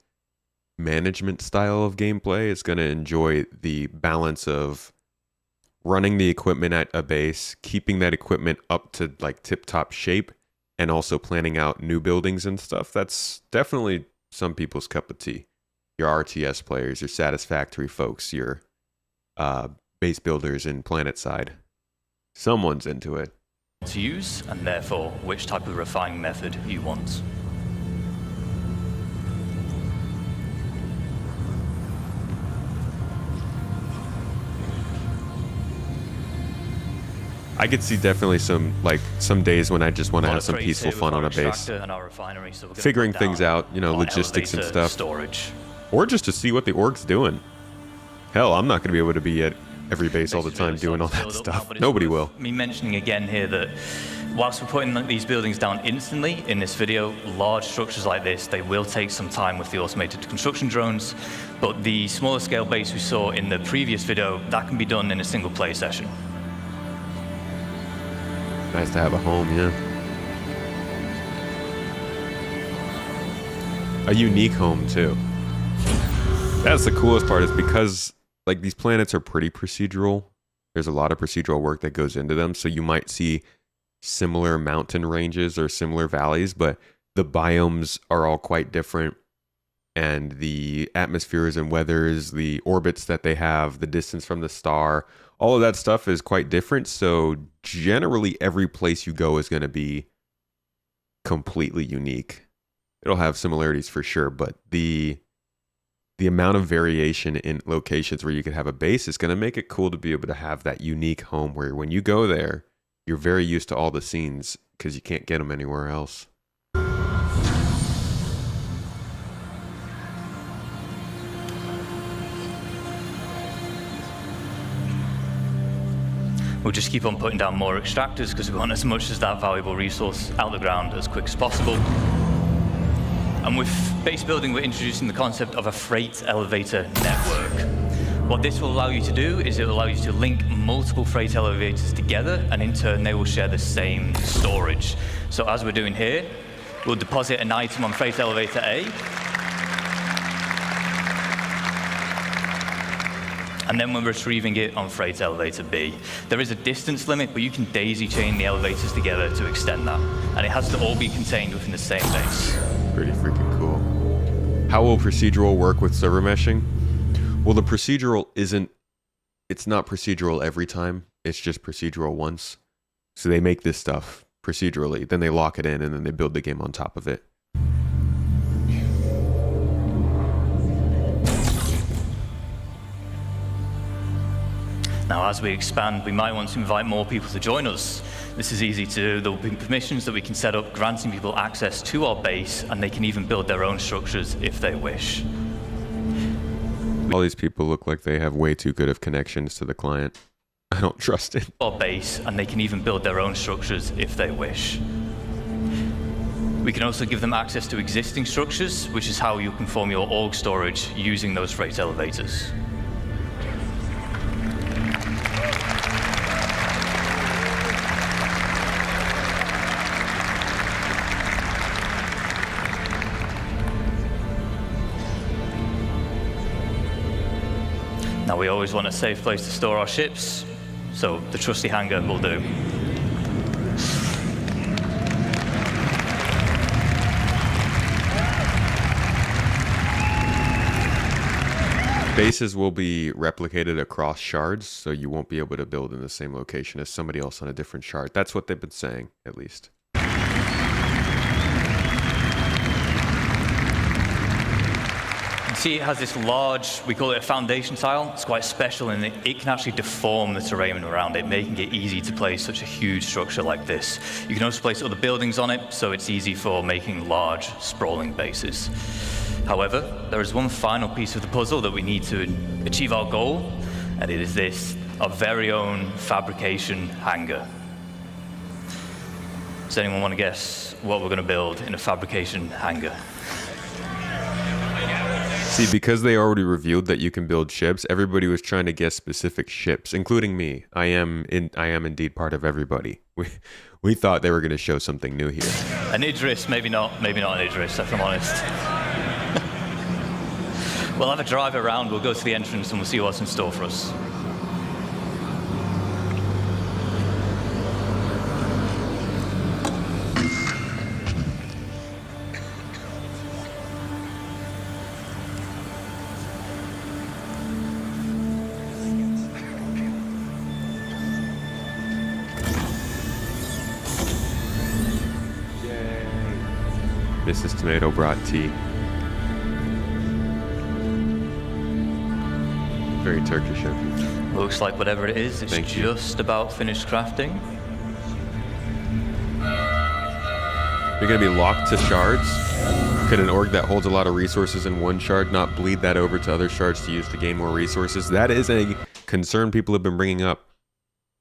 management style of gameplay is going to enjoy the balance of running the equipment at a base, keeping that equipment up to like tip-top shape, and also planning out new buildings and stuff. That's definitely some people's cup of tea. Your RTS players, your Satisfactory folks, your base builders in Planet Side. Someone's into it. To use, and therefore which type of refining method you want. I could see definitely some days when I just want to have some peaceful fun on a base, figuring things out, you know, logistics and stuff, storage, or just to see what the org's doing. Hell, I'm not going to be able to be at every base all the time doing all that stuff. Nobody will. Me mentioning again here that whilst we're putting these buildings down instantly in this video, large structures like this, they will take some time with the automated construction drones, but the smaller scale base we saw in the previous video, that can be done in a single play session. Nice to have a home, yeah. A unique home, too. That's the coolest part, is because like these planets are pretty procedural. There's a lot of procedural work that goes into them, so you might see similar mountain ranges or similar valleys, but the biomes are all quite different, and the atmospheres and weathers, the orbits that they have, the distance from the star, all of that stuff is quite different. So generally every place you go is going to be completely unique. It'll have similarities for sure, but the the amount of variation in locations where you could have a base is going to make it cool to be able to have that unique home where when you go there, you're very used to all the scenes because you can't get them anywhere else. We'll just keep on putting down more extractors because we want as much as that valuable resource out the ground as quick as possible. And with base building, we're introducing the concept of a freight elevator network. What this will allow you to do is it will allow you to link multiple freight elevators together, and in turn, they will share the same storage. So as we're doing here, we'll deposit an item on freight elevator A, and then we're retrieving it on freight elevator B. There is a distance limit, but you can daisy chain the elevators together to extend that. And it has to all be contained within the same base. Pretty freaking cool. How will procedural work with server meshing? Well, the procedural it's not procedural every time. It's just procedural once. So they make this stuff procedurally, then they lock it in, and then they build the game on top of it. Now, as we expand, we might want to invite more people to join us. This is easy to do. There will be permissions that we can set up, granting people access to our base, and they can even build their own structures if they wish. All these people look like they have way too good of connections to the client. I don't trust it. Our base, and they can even build their own structures if they wish. We can also give them access to existing structures, which is how you can form your org storage using those freight elevators. Now, we always want a safe place to store our ships, so the trusty hangar will do. Bases will be replicated across shards, so you won't be able to build in the same location as somebody else on a different shard. That's what they've been saying, at least. See, it has this large, we call it a foundation tile. It's quite special in that it can actually deform the terrain around it, making it easy to place such a huge structure like this. You can also place other buildings on it, so it's easy for making large, sprawling bases. However, there is one final piece of the puzzle that we need to achieve our goal, and it is this, our very own fabrication hangar. Does anyone want to guess what we're going to build in a fabrication hangar? See, because they already revealed that you can build ships, everybody was trying to guess specific ships, including me. I am indeed part of everybody. We thought they were going to show something new here. An Idris, maybe not an Idris, if I'm honest. We'll have a drive around, we'll go to the entrance, and we'll see what's in store for us. Mrs. Tomato brought tea. Very Turkish of you. Looks like whatever it is, it's just about finished crafting. You're going to be locked to shards? Could an org that holds a lot of resources in one shard not bleed that over to other shards to use to gain more resources? That is a concern people have been bringing up.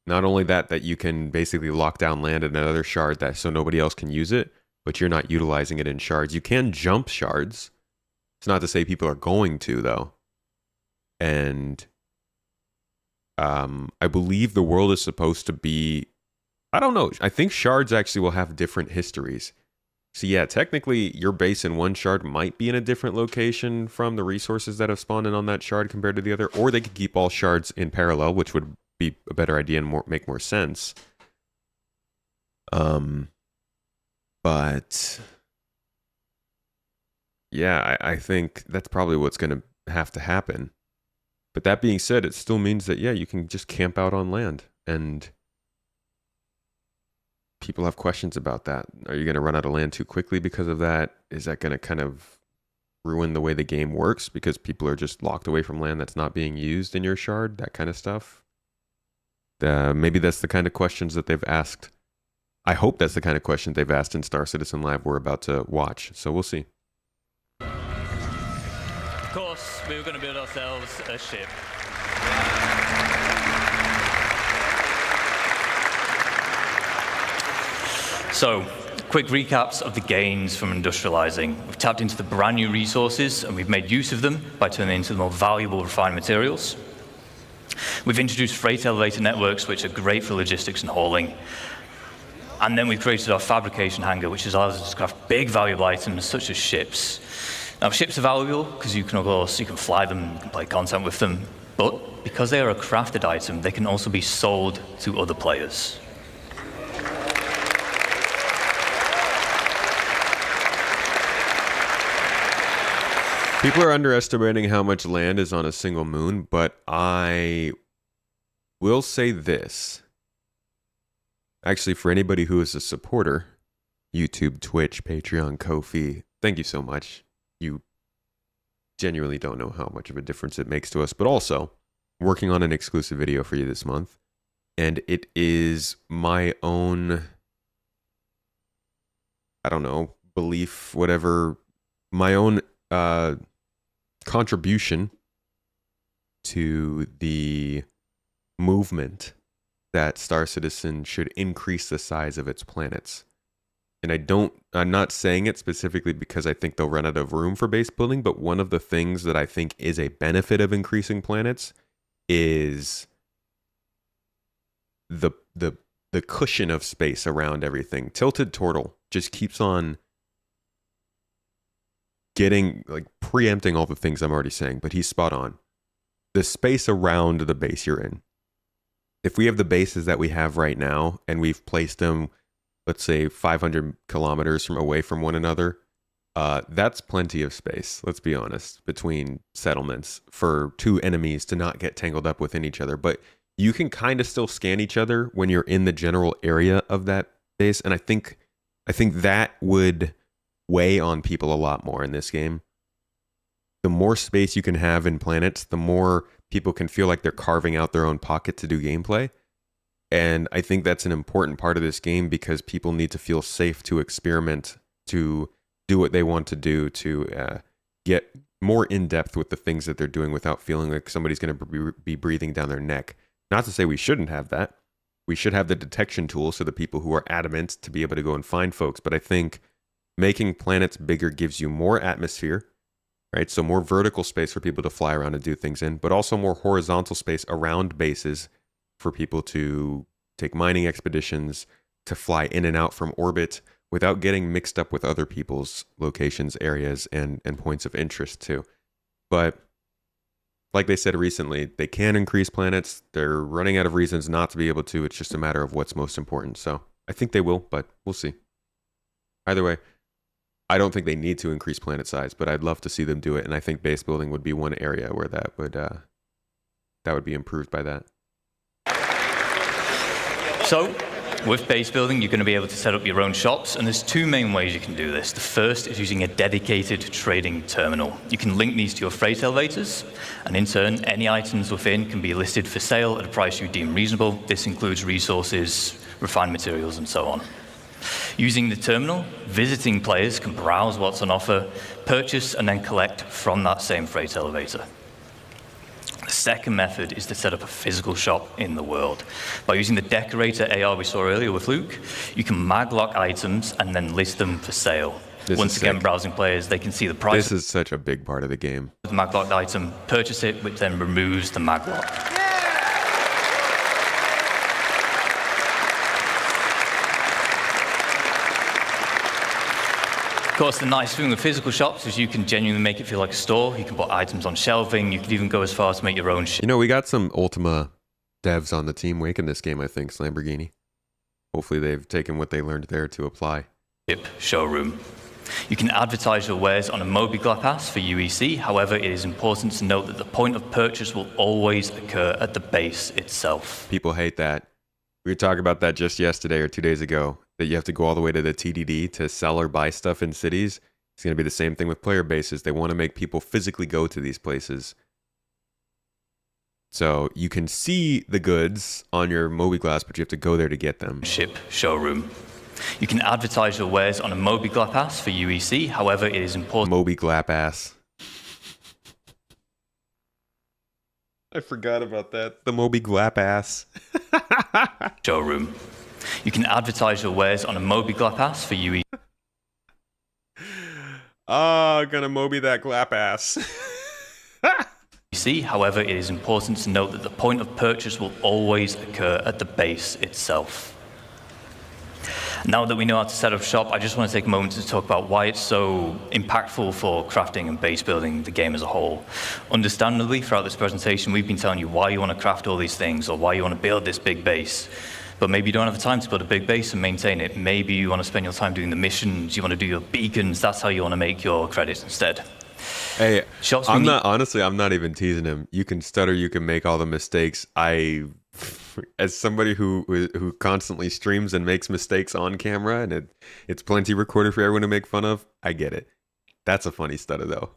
Not only that you can basically lock down land in another shard so nobody else can use it, but you're not utilizing it in shards. You can jump shards. It's not to say people are going to, though. And I believe the world is supposed to be... I don't know. I think shards actually will have different histories. So yeah, technically, your base in one shard might be in a different location from the resources that have spawned in on that shard compared to the other. Or they could keep all shards in parallel, which would be a better idea and make more sense. But yeah, I think that's probably what's going to have to happen. But that being said, it still means that, yeah, you can just camp out on land. And people have questions about that. Are you going to run out of land too quickly because of that? Is that going to kind of ruin the way the game works because people are just locked away from land that's not being used in your shard, that kind of stuff. Maybe that's the kind of questions that they've asked. I hope that's the kind of question they've asked in Star Citizen Live we're about to watch. So we'll see. Of course, we were going to build ourselves a ship. So, quick recaps of the gains from industrializing. We've tapped into the brand new resources and we've made use of them by turning them into the more valuable refined materials. We've introduced freight elevator networks, which are great for logistics and hauling. And then we've created our fabrication hangar, which allows us to craft big valuable items such as ships. Now, ships are valuable because you can fly them, you can play content with them, but because they are a crafted item, they can also be sold to other players. People are underestimating how much land is on a single moon, but I will say this. Actually, for anybody who is a supporter, YouTube, Twitch, Patreon, Ko-fi, thank you so much. You genuinely don't know how much of a difference it makes to us, but also working on an exclusive video for you this month. And it is my own, I don't know, belief, whatever, my own contribution to the movement that Star Citizen should increase the size of its planets. And I'm not saying it specifically because I think they'll run out of room for base building, but one of the things that I think is a benefit of increasing planets is the cushion of space around everything. Tilted Turtle just keeps on preempting all the things I'm already saying, but he's spot on. The space around the base you're in. If we have the bases that we have right now, and we've placed them, let's say 500 kilometers away from one another, that's plenty of space, let's be honest, between settlements for two enemies to not get tangled up within each other. But you can kind of still scan each other when you're in the general area of that base, and I think that would weigh on people a lot more in this game. The more space you can have in planets, the more people can feel like they're carving out their own pocket to do gameplay. And I think that's an important part of this game because people need to feel safe to experiment, to do what they want to do, to get more in depth with the things that they're doing without feeling like somebody's going to be breathing down their neck. Not to say we shouldn't have that. We should have the detection tool so the people who are adamant to be able to go and find folks. But I think making planets bigger gives you more atmosphere, right? So more vertical space for people to fly around and do things in, but also more horizontal space around bases for people to take mining expeditions, to fly in and out from orbit without getting mixed up with other people's locations, areas, and points of interest too. But like they said recently, they can increase planets. They're running out of reasons not to be able to. It's just a matter of what's most important. So I think they will, but we'll see. Either way, I don't think they need to increase planet size, but I'd love to see them do it. And I think base building would be one area where that would be improved by that. So, with base building, you're going to be able to set up your own shops, and there's two main ways you can do this. The first is using a dedicated trading terminal. You can link these to your freight elevators, and in turn, any items within can be listed for sale at a price you deem reasonable. This includes resources, refined materials, and so on. Using the terminal, visiting players can browse what's on offer, purchase, and then collect from that same freight elevator. The second method is to set up a physical shop in the world. By using the decorator AR we saw earlier with Luke, you can maglock items and then list them for sale. Once again, browsing players, they can see the price. This is such a big part of the game. The maglocked item, purchase it, which then removes the maglock. Of course, the nice thing with physical shops is you can genuinely make it feel like a store. You can put items on shelving. You can even go as far as to make your own ship. You know, we got some Ultima devs on the team making this game, I think, Lamborghini. Hopefully they've taken what they learned there to apply. Showroom. You can advertise your wares on a Mobigraph pass for UEC. However, it is important to note that the point of purchase will always occur at the base itself. People hate that. We were talking about that just yesterday or 2 days ago, that you have to go all the way to the TDD to sell or buy stuff in cities. It's going to be the same thing with player bases. They want to make people physically go to these places. So you can see the goods on your mobiGlas, but you have to go there to get them. Ship showroom. You can advertise your wares on a mobiGlas for UEC. However, it is important. mobiGlas. I forgot about that. The mobiGlas. Showroom. You can advertise your wares on a mobiGlas for UEC. Gonna Moby that glapass. However, it is important to note that the point of purchase will always occur at the base itself. Now that we know how to set up shop, I just want to take a moment to talk about why it's so impactful for crafting and base building the game as a whole. Understandably, throughout this presentation, we've been telling you why you want to craft all these things or why you want to build this big base. But maybe you don't have the time to build a big base and maintain it. Maybe you want to spend your time doing the missions, you want to do your beacons, that's how you want to make your credits instead. Hey, I'm not even teasing him. You can stutter, you can make all the mistakes. As somebody who constantly streams and makes mistakes on camera, and it's plenty recorded for everyone to make fun of, I get it. That's a funny stutter, though.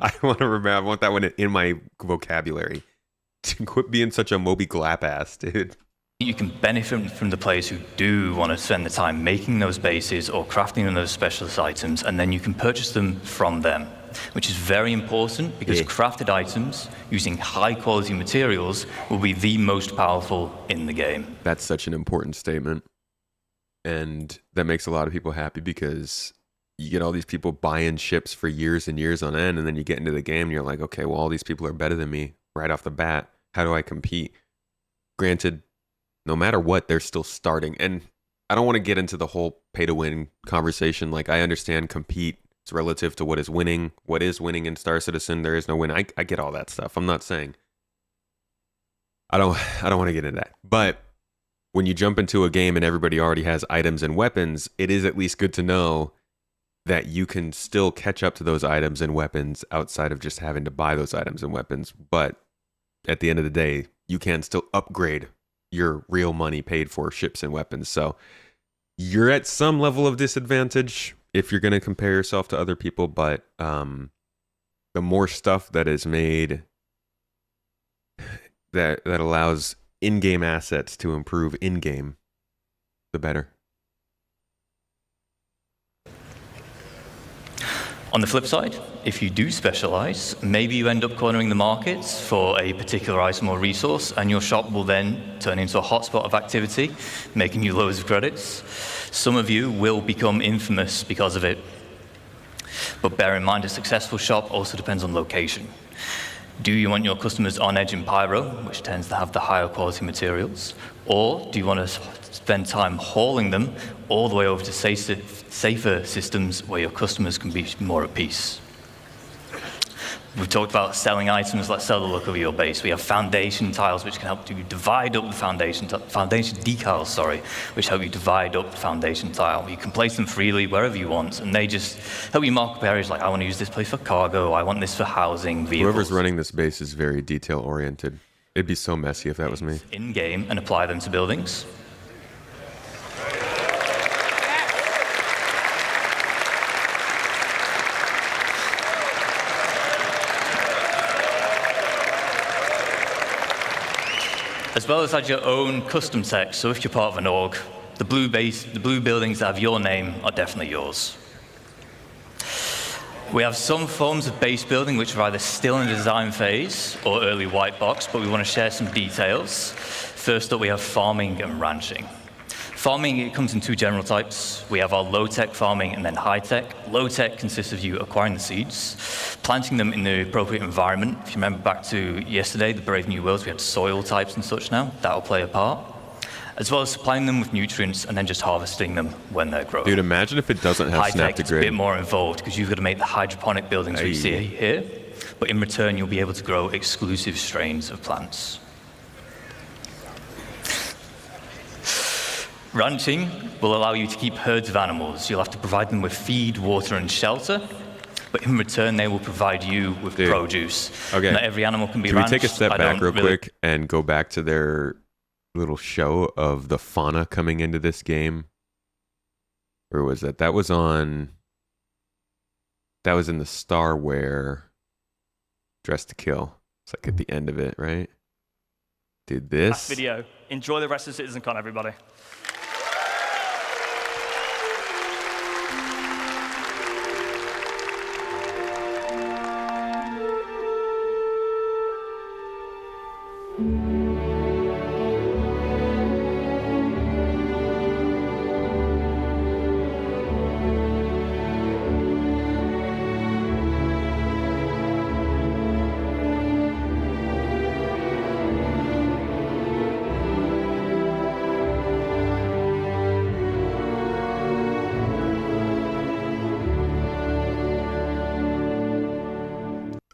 I want that one in my vocabulary. Quit being such a mobiGlap ass, dude. You can benefit from the players who do want to spend the time making those bases or crafting those specialist items, and then you can purchase them from them, which is very important because crafted items using high quality materials will be the most powerful in the game. That's such an important statement. And that makes a lot of people happy because you get all these people buying ships for years and years on end, and then you get into the game and you're like, okay, well, all these people are better than me right off the bat. How do I compete? Granted, no matter what, they're still starting. And I don't want to get into the whole pay-to-win conversation. Like, I understand compete. It's relative to what is winning. What is winning in Star Citizen? There is no win. I get all that stuff. I'm not saying. I don't want to get into that. But when you jump into a game and everybody already has items and weapons, it is at least good to know that you can still catch up to those items and weapons outside of just having to buy those items and weapons. But at the end of the day, you can still upgrade your real money paid for ships and weapons. So you're at some level of disadvantage if you're going to compare yourself to other people, but the more stuff that is made that allows in-game assets to improve in-game, the better. On the flip side, if you do specialize, maybe you end up cornering the markets for a particular item or resource, and your shop will then turn into a hotspot of activity, making you loads of credits. Some of you will become infamous because of it. But bear in mind, a successful shop also depends on location. Do you want your customers on edge in Pyro, which tends to have the higher quality materials? Or do you want to spend time hauling them all the way over to safer systems where your customers can be more at peace? We've talked about selling items. Let's sell the look of your base. We have foundation tiles, which can help you divide up the foundation decals, which help you divide up the foundation tile. You can place them freely wherever you want, and they just help you mark up areas like, I want to use this place for cargo, I want this for housing, vehicles. Whoever's running this base is very detail-oriented. It'd be so messy if that was me. In-game and apply them to buildings. As well as add your own custom text. So if you're part of an org, the blue buildings that have your name are definitely yours. We have some forms of base building which are either still in the design phase or early white box, but we want to share some details. First up, we have farming and ranching. Farming, it comes in two general types. We have our low-tech farming and then high-tech. Low-tech consists of you acquiring the seeds, planting them in the appropriate environment. If you remember back to yesterday, the Brave New Worlds, we had soil types and such now. That'll play a part. As well as supplying them with nutrients and then just harvesting them when they're growing. Dude, imagine if it doesn't have snap to It's grade. a bit more involved because you've got to make the hydroponic buildings we see here. But in return, you'll be able to grow exclusive strains of plants. Ranching will allow you to keep herds of animals. You'll have to provide them with feed, water, and shelter, but in return, they will provide you with produce. Okay. Not every animal can be Can ranched. we take a step back real quick and go back to their little show of the fauna coming into this game? Where was that? That was on That was in the Starware Dress to Kill. It's like at the end of it, right? Dude, this Last video. Enjoy the rest of CitizenCon, everybody.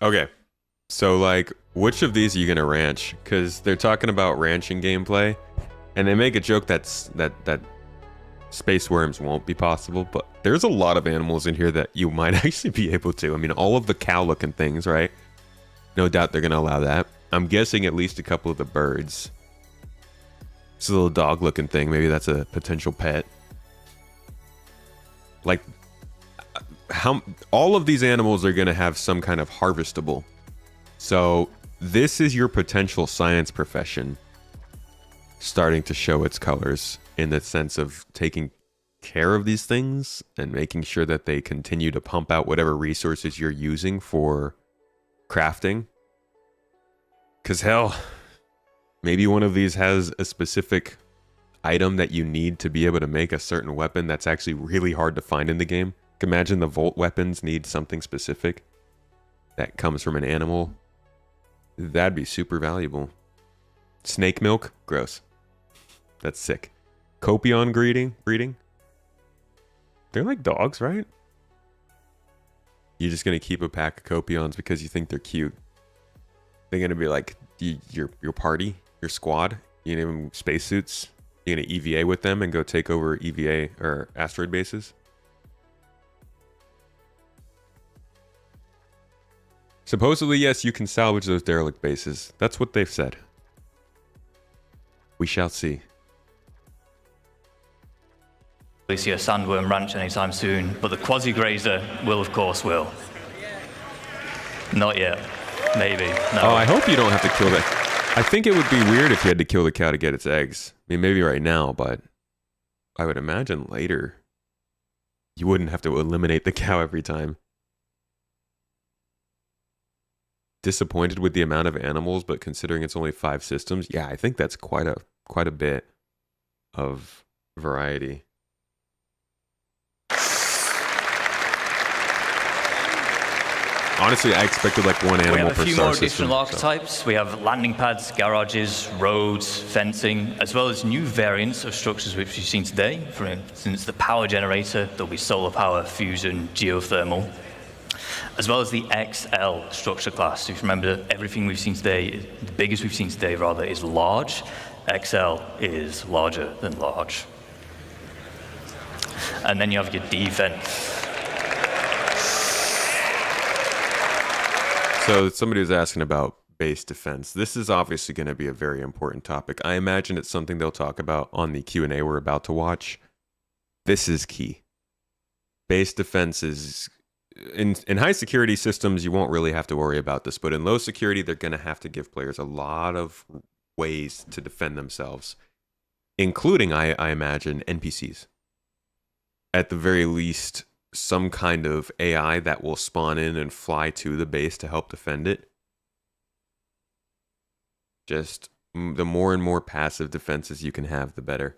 Okay, so like, which of these are you gonna ranch? Because they're talking about ranching gameplay, and they make a joke that space worms won't be possible, but there's a lot of animals in here that you might actually be able to. I mean, all of the cow-looking things, right? No doubt they're gonna allow that. I'm guessing at least a couple of the birds. It's a little dog-looking thing. Maybe that's a potential pet. Like, how all of these animals are going to have some kind of harvestable. So this is your potential science profession starting to show its colors in the sense of taking care of these things and making sure that they continue to pump out whatever resources you're using for crafting. Because hell, maybe one of these has a specific item that you need to be able to make a certain weapon that's actually really hard to find in the game. Imagine the Volt weapons need something specific that comes from an animal. That'd be super valuable. Snake milk? Gross. That's sick. Copion breeding? They're like dogs, right? You're just going to keep a pack of Copions because you think they're cute. They're going to be like your party, your squad. You name them spacesuits. You're going to EVA with them and go take over EVA or asteroid bases. Supposedly, yes, you can salvage those derelict bases. That's what they've said. We shall see. We see a sandworm ranch anytime soon, but the quasi-grazer will, of course, will. Not yet. Maybe. No. Oh, I hope you don't have to kill that. I think it would be weird if you had to kill the cow to get its eggs. I mean, maybe right now, but I would imagine later you wouldn't have to eliminate the cow every time. Disappointed with the amount of animals, but considering it's only 5 systems, yeah, I think that's quite a bit of variety. Honestly, I expected like one animal per star system. We have a few more additional archetypes. We have landing pads, garages, roads, fencing, as well as new variants of structures which we've seen today. For instance, the power generator, there'll be solar power, fusion, geothermal, as well as the XL structure class. So if you remember, everything we've seen today, the biggest we've seen today rather, is large. XL is larger than large. And then you have your defense. So somebody was asking about base defense. This is obviously going to be a very important topic. I imagine it's something they'll talk about on the Q&A we're about to watch. This is key. Base defense is... In high security systems, you won't really have to worry about this, but in low security, they're going to have to give players a lot of ways to defend themselves, including, I imagine, NPCs. At the very least, some kind of AI that will spawn in and fly to the base to help defend it. Just the more and more passive defenses you can have, the better.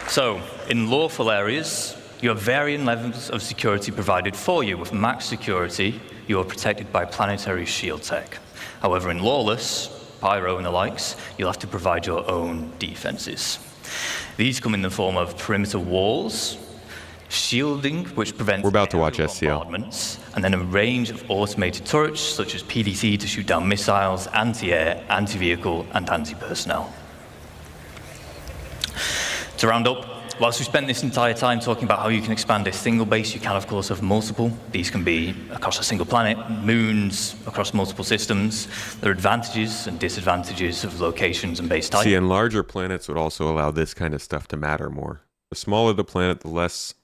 So, in lawful areas, you have varying levels of security provided for you. With max security, you are protected by planetary shield tech. However, in lawless, pyro and the likes, you'll have to provide your own defenses. These come in the form of perimeter walls, shielding, which prevents We're about to watch SCL. bombardments, and then a range of automated turrets, such as PDC to shoot down missiles, anti-air, anti-vehicle, and anti-personnel. To round up, whilst we spent this entire time talking about how you can expand a single base, you can, of course, have multiple. These can be across a single planet, moons, across multiple systems. There are advantages and disadvantages of locations and base type. See, and larger planets would also allow this kind of stuff to matter more. The smaller the planet, the less,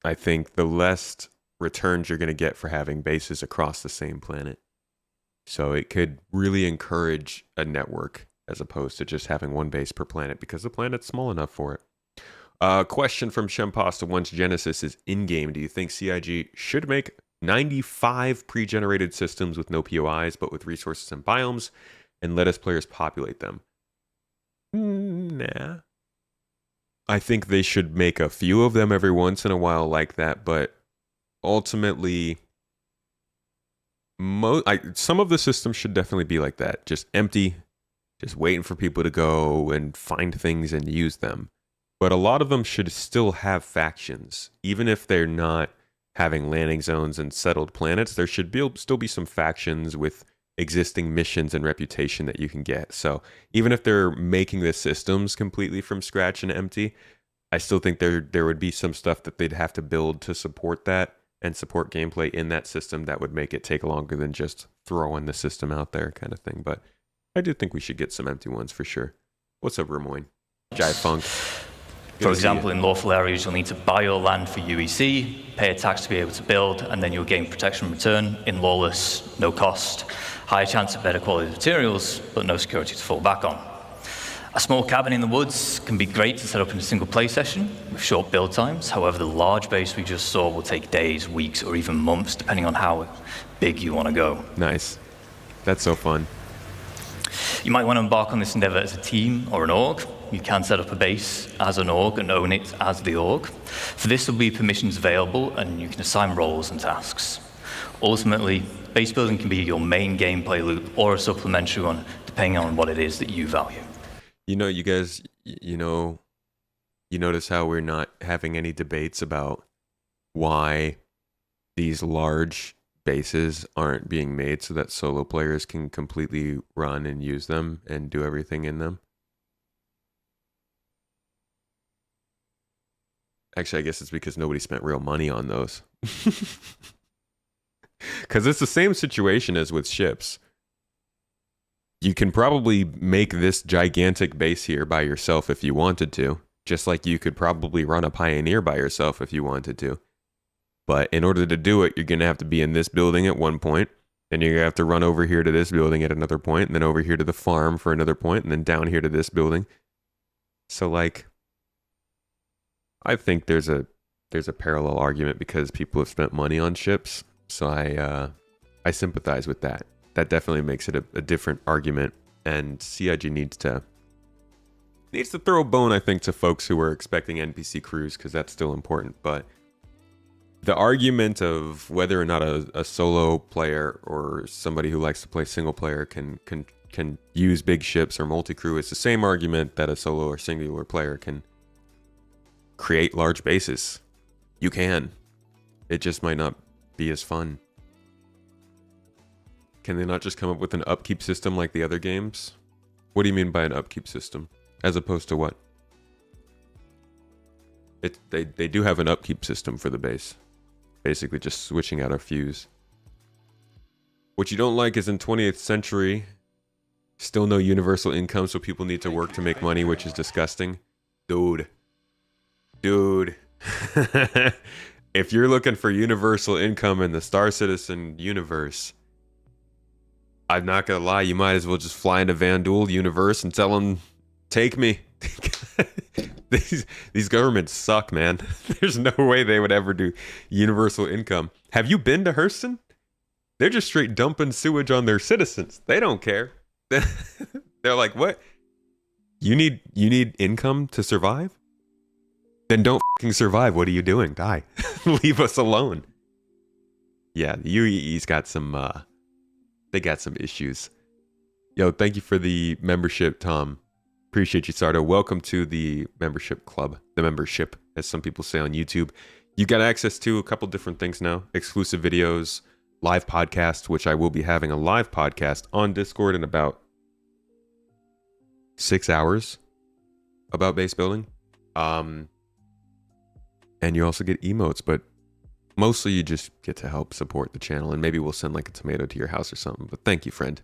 I think, the less returns you're going to get for having bases across the same planet. So it could really encourage a network as opposed to just having one base per planet because the planet's small enough for it. Question from Shempasta. Once Genesis is in-game, do you think CIG should make 95 pre-generated systems with no POIs, but with resources and biomes, and let us players populate them? Nah. I think they should make a few of them every once in a while like that, but ultimately, some of the systems should definitely be like that. Just empty, just waiting for people to go and find things and use them. But a lot of them should still have factions. Even if they're not having landing zones and settled planets, there should still be some factions with existing missions and reputation that you can get. So even if they're making the systems completely from scratch and empty, I still think there would be some stuff that they'd have to build to support that and support gameplay in that system that would make it take longer than just throwing the system out there kind of thing. But I do think we should get some empty ones for sure. What's up, Ramoin? Jai Funk. For example, in lawful areas, you'll need to buy your land for UEC, pay a tax to be able to build, and then you'll gain protection in return. In lawless, no cost. Higher chance of better quality materials, but no security to fall back on. A small cabin in the woods can be great to set up in a single play session with short build times. However, the large base we just saw will take days, weeks, or even months, depending on how big you want to go. Nice. That's so fun. You might want to embark on this endeavor as a team or an org. You can set up a base as an org and own it as the org. For this, there will be permissions available, and you can assign roles and tasks. Ultimately, base building can be your main gameplay loop or a supplementary one, depending on what it is that you value. You know, you guys, you notice how we're not having any debates about why these large bases aren't being made so that solo players can completely run and use them and do everything in them? Actually, I guess it's because nobody spent real money on those. Because it's the same situation as with ships. You can probably make this gigantic base here by yourself if you wanted to, just like you could probably run a Pioneer by yourself if you wanted to. But in order to do it, you're going to have to be in this building at one point, then you're going to have to run over here to this building at another point, and then over here to the farm for another point, and then down here to this building. So, like, I think there's a parallel argument because people have spent money on ships, so I sympathize with that. That definitely makes it a different argument, and CIG needs to throw a bone, I think, to folks who are expecting NPC crews, because that's still important. But the argument of whether or not a solo player or somebody who likes to play single player can use big ships or multi-crew is the same argument that a solo or singular player can create large bases. You can. It just might not be as fun. Can they not just come up with an upkeep system like the other games? What do you mean by an upkeep system? As opposed to what? They do have an upkeep system for the base. Basically just switching out a fuse. What you don't like is in 20th century, still no universal income, so people need to work to make money, which is disgusting. Dude. If you're looking for universal income in the Star Citizen universe, I'm not gonna lie, you might as well just fly into Vanduul universe and tell them, take me. These governments suck, man. There's no way they would ever do universal income. Have you been to Hurston? They're just straight dumping sewage on their citizens. They don't care. They're like, what? You need income to survive? Then don't fucking survive. What are you doing? Die. Leave us alone. Yeah, the UEE's got some they got some issues. Yo, thank you for the membership, Tom. Appreciate you, Sardo. Welcome to the membership club. The membership, as some people say on YouTube. You got access to a couple different things now. Exclusive videos, live podcasts, which I will be having a live podcast on Discord in about 6 hours about base building. And you also get emotes, but mostly you just get to help support the channel, and maybe we'll send like a tomato to your house or something. But thank you, friend.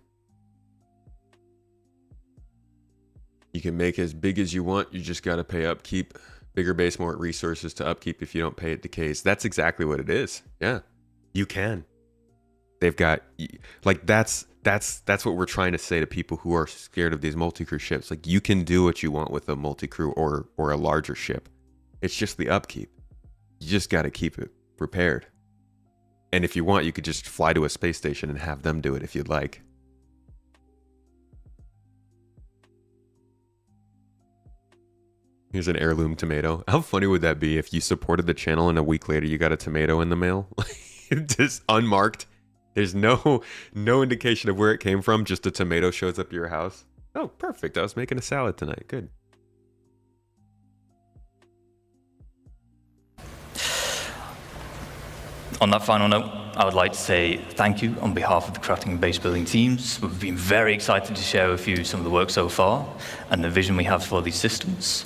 You can make as big as you want. You just got to pay upkeep. Bigger base, more resources to upkeep. If you don't pay, it decays. That's exactly what it is. Yeah, you can. They've got, like, that's what we're trying to say to people who are scared of these multi-crew ships. Like, you can do what you want with a multi-crew or a larger ship. It's just the upkeep. You just got to keep it prepared. And if you want, you could just fly to a space station and have them do it if you'd like. Here's an heirloom tomato. How funny would that be if you supported the channel and a week later you got a tomato in the mail? Just unmarked. There's no indication of where it came from. Just a tomato shows up at your house. Oh, perfect. I was making a salad tonight. Good. On that final note, I would like to say thank you on behalf of the crafting and base building teams. We've been very excited to share with you some of the work so far and the vision we have for these systems.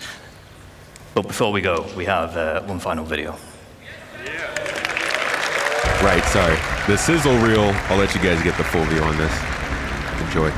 But before we go, we have one final video. Right, sorry. The sizzle reel, I'll let you guys get the full view on this. Enjoy.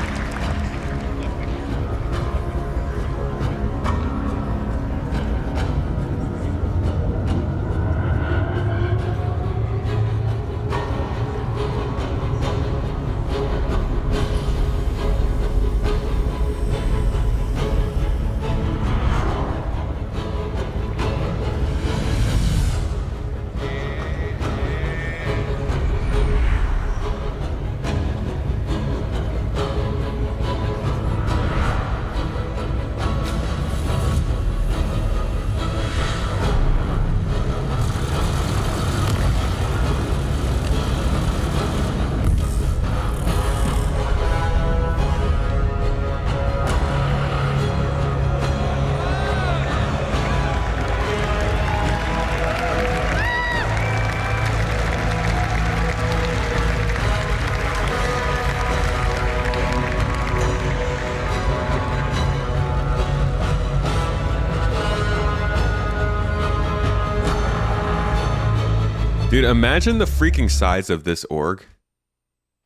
Dude, imagine the freaking size of this org.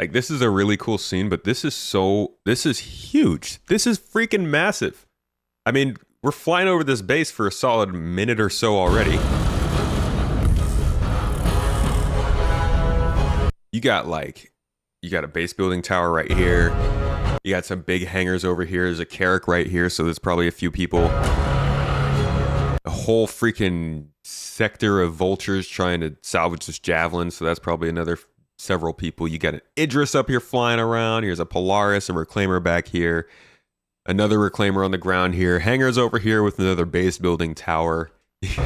Like, this is a really cool scene, but this is huge. This is freaking massive. I mean, we're flying over this base for a solid minute or so already. You got a base building tower right here. You got some big hangars over here. There's a carrack right here, so there's probably a few people. A whole freaking sector of vultures trying to salvage this javelin, so that's probably another several people. You got an Idris up here flying around. Here's a Polaris, a reclaimer back here. Another reclaimer on the ground here. Hangars over here with another base building tower. There's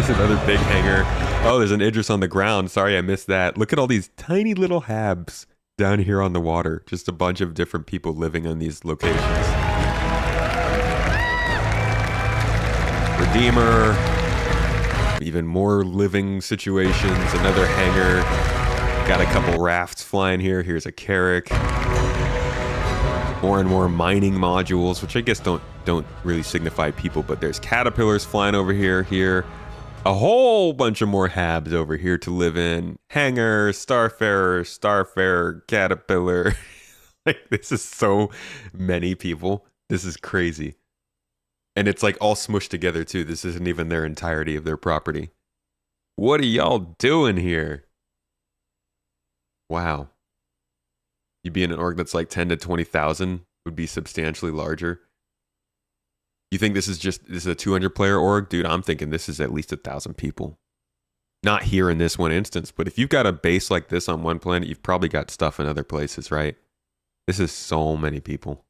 another big hangar. Oh, there's an Idris on the ground. Sorry, I missed that. Look at all these tiny little habs down here on the water. Just a bunch of different people living in these locations. Redeemer. Even more living situations. Another hangar. Got a couple rafts flying here. Here's a carrack. More and more mining modules, which I guess don't really signify people, but there's caterpillars flying over here. A whole bunch of more habs over here to live in. Hangar, Starfarer, caterpillar. Like, this is so many people. This is crazy. And it's like all smushed together too. This isn't even their entirety of their property. What are y'all doing here? Wow. You'd be in an org that's like 10 to 20,000 would be substantially larger. You think this is a 200 player org? Dude, I'm thinking this is at least 1,000 people. Not here in this one instance, but if you've got a base like this on one planet, you've probably got stuff in other places, right? This is so many people.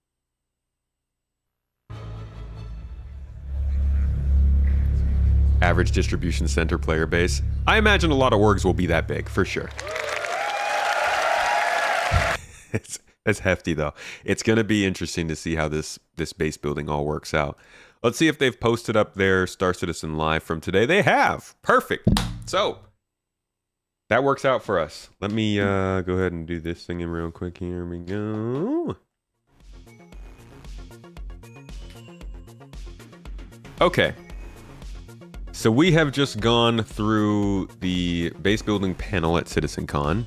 Average distribution center player base. I imagine a lot of orgs will be that big, for sure. It's hefty, though. It's going to be interesting to see how this base building all works out. Let's see if they've posted up their Star Citizen Live from today. They have. Perfect. So, that works out for us. Let me go ahead and do this thing in real quick. Here we go. Okay. So we have just gone through the base building panel at CitizenCon,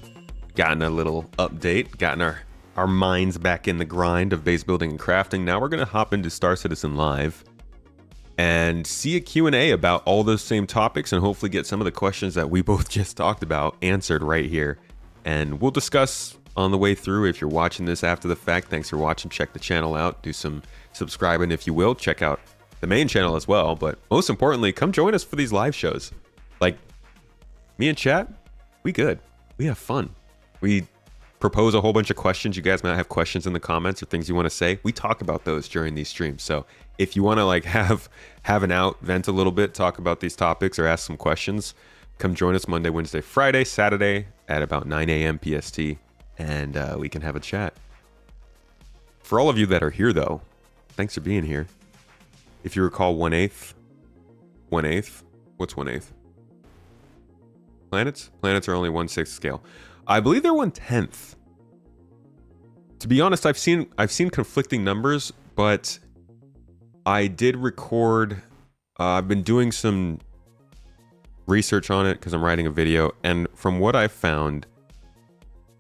gotten a little update, gotten our minds back in the grind of base building and crafting. Now we're going to hop into Star Citizen Live and see a Q&A about all those same topics, and hopefully get some of the questions that we both just talked about answered right here. And we'll discuss on the way through. If you're watching this after the fact, thanks for watching. Check the channel out. Do some subscribing if you will. Check out the main channel as well. But most importantly, come join us for these live shows. Like, me and chat, we good. We have fun. We propose a whole bunch of questions. You guys might have questions in the comments or things you want to say. We talk about those during these streams. So if you want to like have an out, vent a little bit, talk about these topics or ask some questions, come join us Monday, Wednesday, Friday, Saturday at about 9 a.m. PST, and we can have a chat. For all of you that are here though, thanks for being here. If you recall 1/8, what's 1/8? Planets? Planets are only 1/6 scale. I believe they're 1/10. To be honest, I've seen conflicting numbers, but I did record. I've been doing some research on it because I'm writing a video, and from what I've found,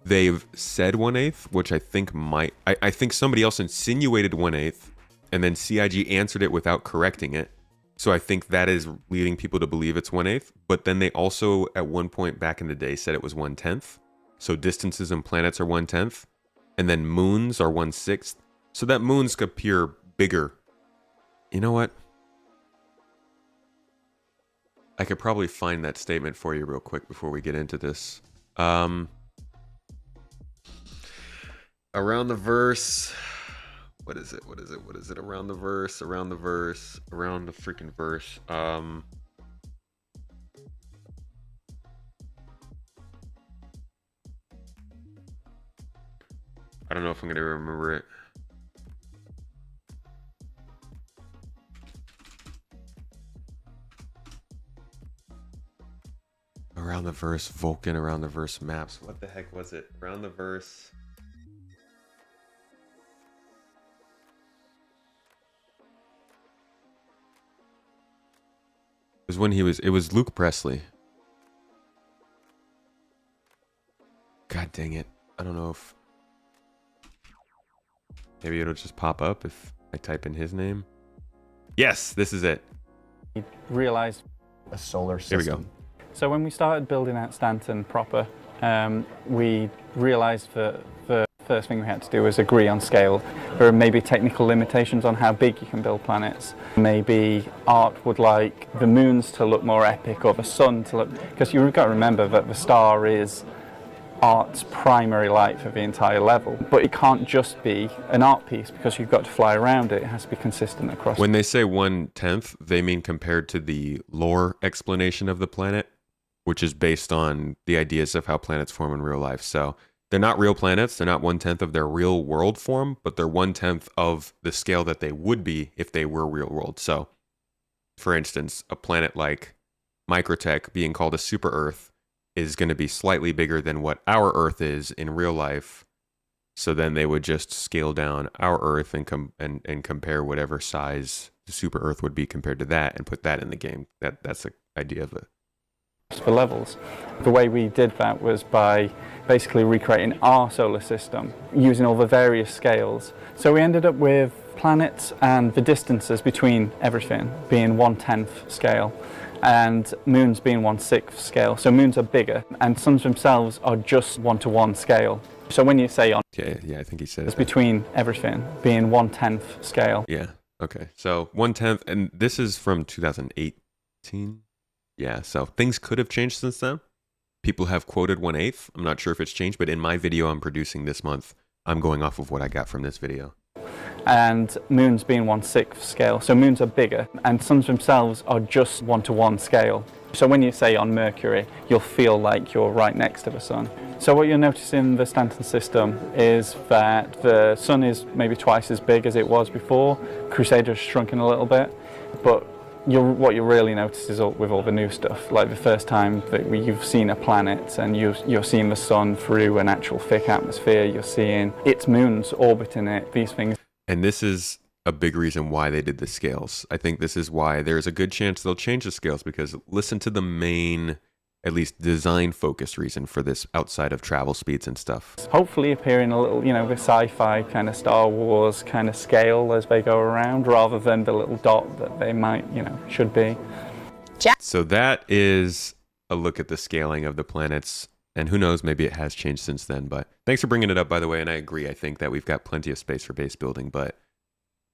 they've said 1/8, which I think might. I think somebody else insinuated 1/8, and then CIG answered it without correcting it. So I think that is leading people to believe it's 1/8. But then they also, at one point back in the day, said it was 1/10. So distances and planets are 1/10, and then moons are 1/6. So that moons appear bigger. You know what? I could probably find that statement for you real quick before we get into this. Around the verse. What is it? Around the verse. Around the freaking verse. I don't know if I'm gonna remember it. Around the verse, Vulcan, around the verse maps. What the heck was it? Around the verse. It was when it was Luke Presley. God dang it. I don't know if maybe it'll just pop up if I type in his name. Yes, this is it. We realized a solar system. Here we go. So when we started building out Stanton proper, we realized that the first thing we had to do was agree on scale. There are maybe technical limitations on how big you can build planets. Maybe art would like the moons to look more epic or the sun to look, because you've got to remember that the star is art's primary light for the entire level. But it can't just be an art piece because you've got to fly around it. It has to be consistent across. When they say 1/10, they mean compared to the lore explanation of the planet, which is based on the ideas of how planets form in real life. So they're not real planets. They're not 1/10 of their real world form, but they're 1/10 of the scale that they would be if they were real world. So, for instance, a planet like Microtech being called a super Earth is going to be slightly bigger than what our Earth is in real life. So then they would just scale down our Earth and compare whatever size the super Earth would be compared to that and put that in the game. That's the idea of it. For levels. The way we did that was by basically recreating our solar system using all the various scales. So we ended up with planets and the distances between everything being 1/10 scale and moons being 1/6 scale. So moons are bigger and suns themselves are just 1:1 scale. So when you say on, yeah, I think he said it's between everything being 1/10 scale. Yeah. Okay. So 1/10, and this is from 2018. Yeah. So things could have changed since then. People have quoted 1/8. I'm not sure if it's changed, but in my video I'm producing this month, I'm going off of what I got from this video. And moons being 1/6 scale. So moons are bigger and suns themselves are just 1:1 scale. So when you say on Mercury, you'll feel like you're right next to the sun. So what you'll notice in the Stanton system is that the sun is maybe twice as big as it was before. Crusader's shrunken a little bit, but what you really notice is with all the new stuff, like the first time that you've seen a planet and you're seeing the sun through an actual thick atmosphere, you're seeing its moons orbiting it, these things. And this is a big reason why they did the scales. I think this is why there's a good chance they'll change the scales, because listen to the main at least design focused reason for this outside of travel speeds and stuff. Hopefully appearing a little, the sci-fi kind of Star Wars kind of scale as they go around, rather than the little dot that they might, should be. So that is a look at the scaling of the planets, and who knows, maybe it has changed since then. But thanks for bringing it up, by the way, and I agree. I think that we've got plenty of space for base building, but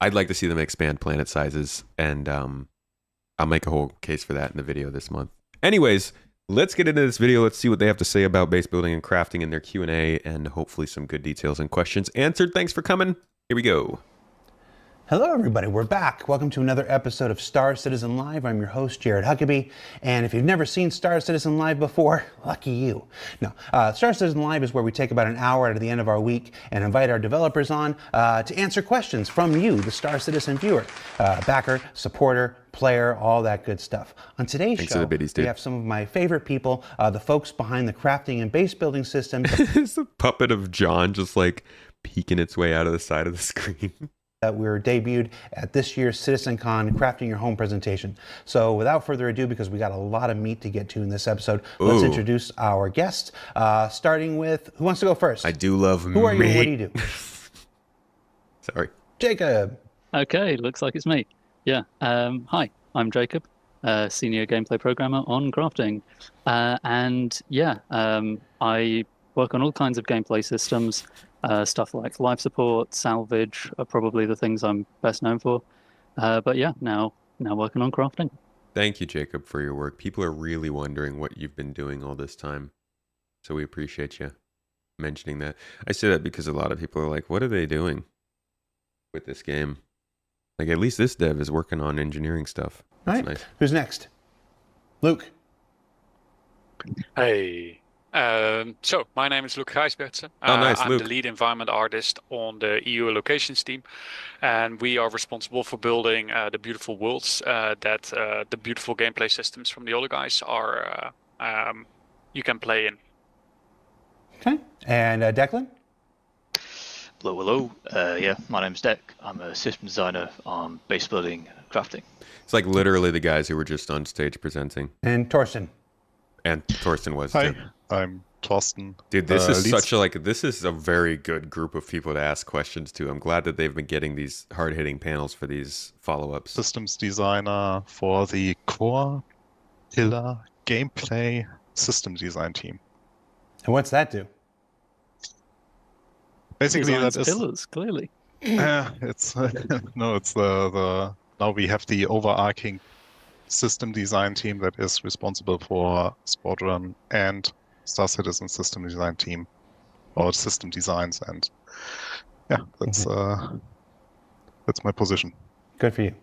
I'd like to see them expand planet sizes, and I'll make a whole case for that in the video this month. Anyways, let's get into this video. Let's see what they have to say about base building and crafting in their Q&A, and hopefully some good details and questions answered. Thanks for coming. Here we go. Hello everybody, we're back. Welcome to another episode of Star Citizen Live. I'm your host, Jared Huckabee, and if you've never seen Star Citizen Live before, lucky you. No, Star Citizen Live is where we take about an hour out of the end of our week and invite our developers on to answer questions from you, the Star Citizen viewer, backer, supporter, player, all that good stuff. On today's show, we have some of my favorite people, the folks behind the crafting and base building systems. It's a puppet of John just like peeking its way out of the side of the screen. That were debuted at this year's CitizenCon Crafting Your Home presentation. So without further ado, because we got a lot of meat to get to in this episode, let's introduce our guests, starting with, who wants to go first? I do love meat. Who are you and what do you do? Sorry. Jacob. Okay, looks like it's me. Yeah, hi, I'm Jacob, senior gameplay programmer on crafting. And yeah, I work on all kinds of gameplay systems. Stuff like life support, salvage are probably the things I'm best known for. But yeah, now working on crafting. Thank you, Jacob, for your work. People are really wondering what you've been doing all this time. So we appreciate you mentioning that. I say that because a lot of people are like, what are they doing with this game? Like, at least this dev is working on engineering stuff. That's nice. Who's next? Luke. Hey. So, my name is Luc Gijsbertsen. Nice, I'm Luke. the lead environment artist on the EU locations team, and we are responsible for building the beautiful worlds that the beautiful gameplay systems from the other guys are you can play in. Okay, and Declan? Hello. Yeah, my name's Deck. I'm a system designer on base building and crafting. It's like literally the guys who were just on stage presenting. And Torsten. And Torsten was Hi, too. I'm Torsten. Dude, this is this is a very good group of people to ask questions to. I'm glad that they've been getting these hard-hitting panels for these follow-ups. Systems designer for the core pillar gameplay system design team. And what's that do? Basically, Designs that is pillars, clearly. it's no, it's the now we have the overarching system design team that is responsible for Squadron and Star Citizen system design team, or system designs, and yeah, that's my position. Good for you.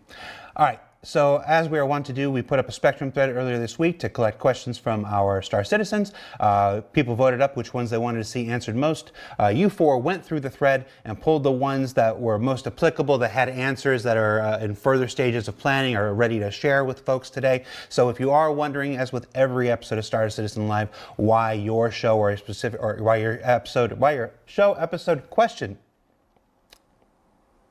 All right. So as we are wont to do, we put up a Spectrum thread earlier this week to collect questions from our Star Citizens. People voted up which ones they wanted to see answered most. You four went through the thread and pulled the ones that were most applicable, that had answers that are in further stages of planning or ready to share with folks today. So if you are wondering, as with every episode of Star Citizen Live, why your show or a specific, or why your show episode question,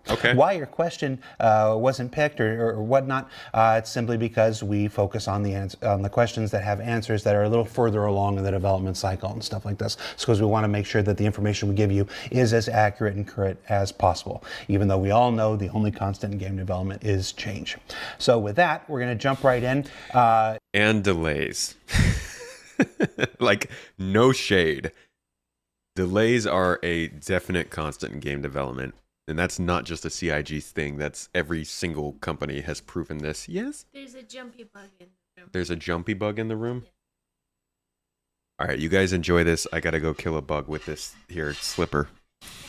okay, why your question wasn't picked or whatnot, it's simply because we focus on the questions that have answers that are a little further along in the development cycle and stuff like this. It's because we want to make sure that the information we give you is as accurate and current as possible, even though we all know the only constant in game development is change. So with that, we're going to jump right in. And delays. Like, no shade. Delays are a definite constant in game development. And that's not just a CIG thing. That's every single company has proven this. Yes? There's a jumpy bug in the room. There's a jumpy bug in the room? Yeah. All right, you guys enjoy this. I got to go kill a bug with this here slipper.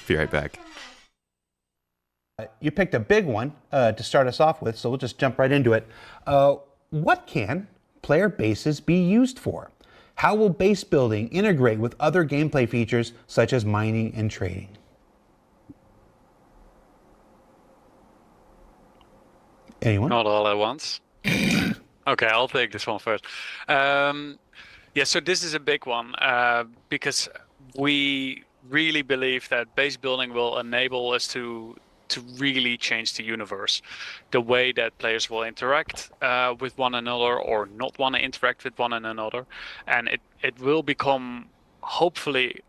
Be right back. You picked a big one to start us off with, so we'll just jump right into it. What can player bases be used for? How will base building integrate with other gameplay features such as mining and trading? Anyone? Not all at once. Okay, I'll take this one first. Yeah, so this is a big one because we really believe that base building will enable us to to really change the universe, the way that players will interact with one another or not want to interact with one another, and it will become hopefully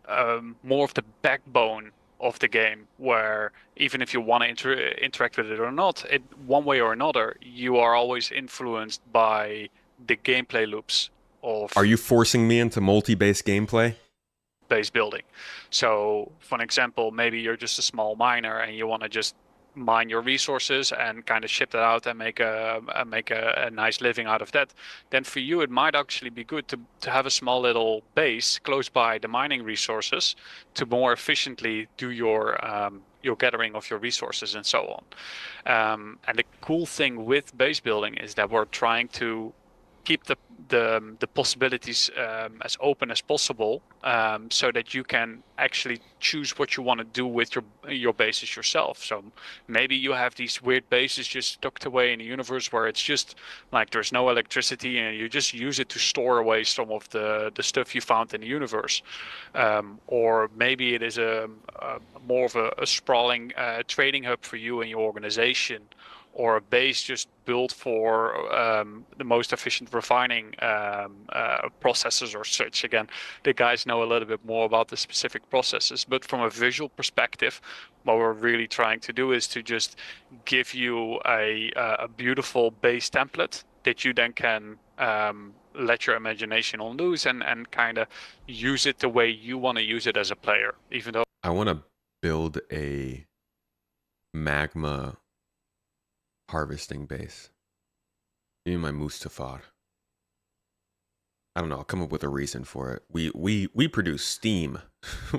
more of the backbone of the game, where even if you want to interact with it or not, one way or another, you are always influenced by the gameplay loops of. Are you forcing me into multi-base gameplay? Base building. So, for an example, maybe you're just a small miner and you want to just mine your resources and kind of ship that out and make a nice living out of that. Then for you, it might actually be good to have a small little base close by the mining resources to more efficiently do your gathering of your resources and so on. And the cool thing with base building is that we're trying to keep the possibilities as open as possible, so that you can actually choose what you want to do with your bases yourself. So maybe you have these weird bases just tucked away in the universe where it's just like there's no electricity and you just use it to store away some of the stuff you found in the universe. Or maybe it is a more of a sprawling trading hub for you and your organization, or a base just built for the most efficient refining processes or such. Again, the guys know a little bit more about the specific processes, but from a visual perspective, what we're really trying to do is to just give you a beautiful base template that you then can let your imagination on loose and kind of use it the way you want to use it as a player, even though... I want to build a magma harvesting base. Give me my Mustafar. I don't know, I'll come up with a reason for it. We produce steam.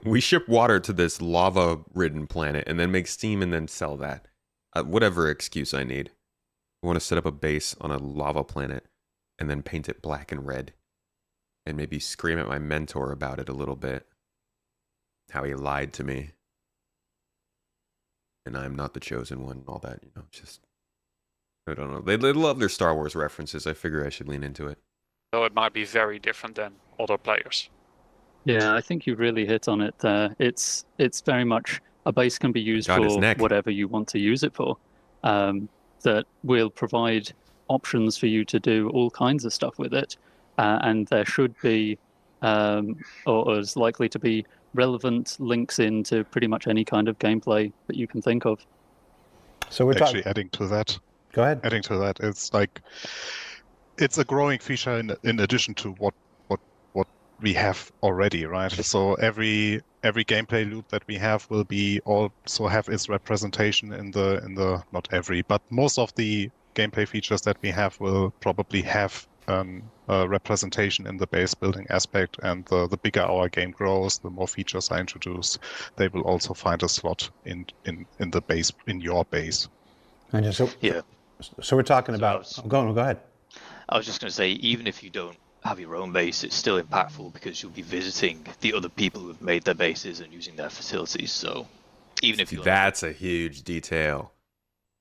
We ship water to this lava-ridden planet and then make steam and then sell that. Whatever excuse I need. I want to set up a base on a lava planet and then paint it black and red. And maybe scream at my mentor about it a little bit. How he lied to me. And I'm not the chosen one and all that, you know, just... I don't know. They love their Star Wars references. I figure I should lean into it. So it might be very different than other players. Yeah, I think you really hit on it there. It's very much a base can be used for whatever you want to use it for. That will provide options for you to do all kinds of stuff with it. And there should be, or is likely to be, relevant links into pretty much any kind of gameplay that you can think of. So we're actually adding to that. Go ahead. Adding to that, it's like it's a growing feature in addition to what we have already, right? So every gameplay loop that we have will be also have its representation in the not every, but most of the gameplay features that we have will probably have a representation in the base building aspect. And the bigger our game grows, the more features are introduced, they will also find a slot in the base, in your base. And so, yeah. So we're talking about. Go ahead. I was just going to say, even if you don't have your own base, it's still impactful because you'll be visiting the other people who have made their bases and using their facilities. So even if you... That's a huge detail.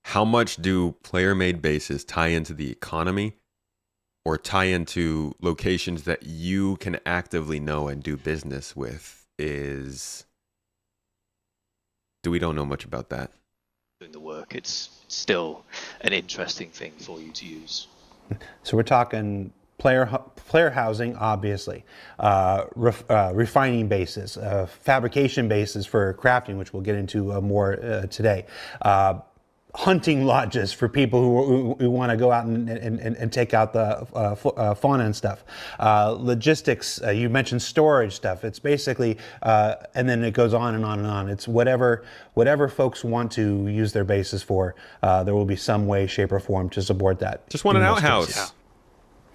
How much do player-made bases tie into the economy or tie into locations that you can actively know and do business with is... We don't know much about that. Doing the work, it's still an interesting thing for you to use. So we're talking player housing, obviously, refining bases, fabrication bases for crafting, which we'll get into more today, hunting lodges for people who want to go out and take out the fauna and stuff, logistics. You mentioned storage stuff. It's basically, and then it goes on and on and on. It's whatever folks want to use their bases for. There will be some way, shape, or form to support that. Just want an outhouse. Yeah.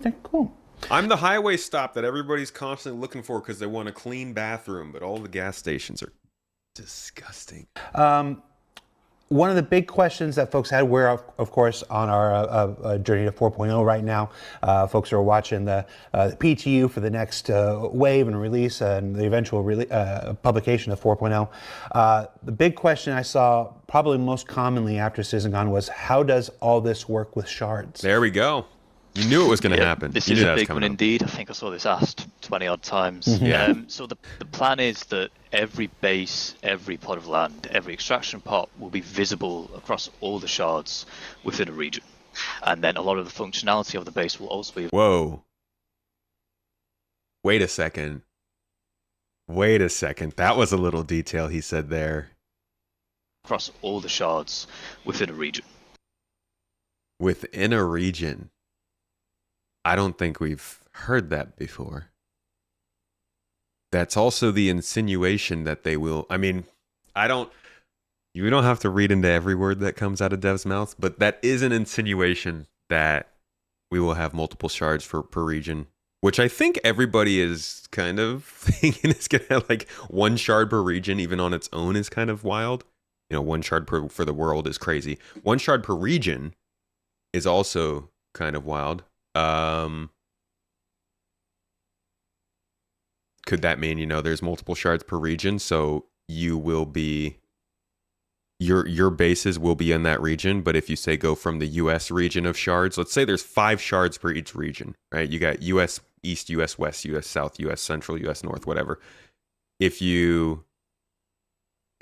Okay, cool. I'm the highway stop that everybody's constantly looking for because they want a clean bathroom, but all the gas stations are disgusting. One of the big questions that folks had, we're of course on our journey to 4.0 right now. Folks are watching the PTU for the next wave and release and the eventual publication of 4.0. The big question I saw probably most commonly after CitizenCon was, how does all this work with shards? There we go. You knew it was going to happen. This you is knew a that was big one coming up. indeed. I think I saw this asked 20 odd times. Yeah. So the plan is that every base, every plot of land, every extraction pot will be visible across all the shards within a region. And then a lot of the functionality of the base will also be... Whoa. Wait a second. Wait a second. That was a little detail he said there. across all the shards within a region. Within a region. I don't think we've heard that before. That's also the insinuation that they will... I mean, you don't have to read into every word that comes out of dev's mouth, but that is an insinuation that we will have multiple shards per region, which I think everybody is kind of thinking is going to have like one shard per region, even on its own, is kind of wild. You know, one shard for the world is crazy. One shard per region is also kind of wild. Could that mean, there's multiple shards per region, so you will be... Your bases will be in that region, but if you say go from the US region of shards, let's say there's 5 shards per each region, right? You got US East, US West, US South, US Central, US North, whatever. If you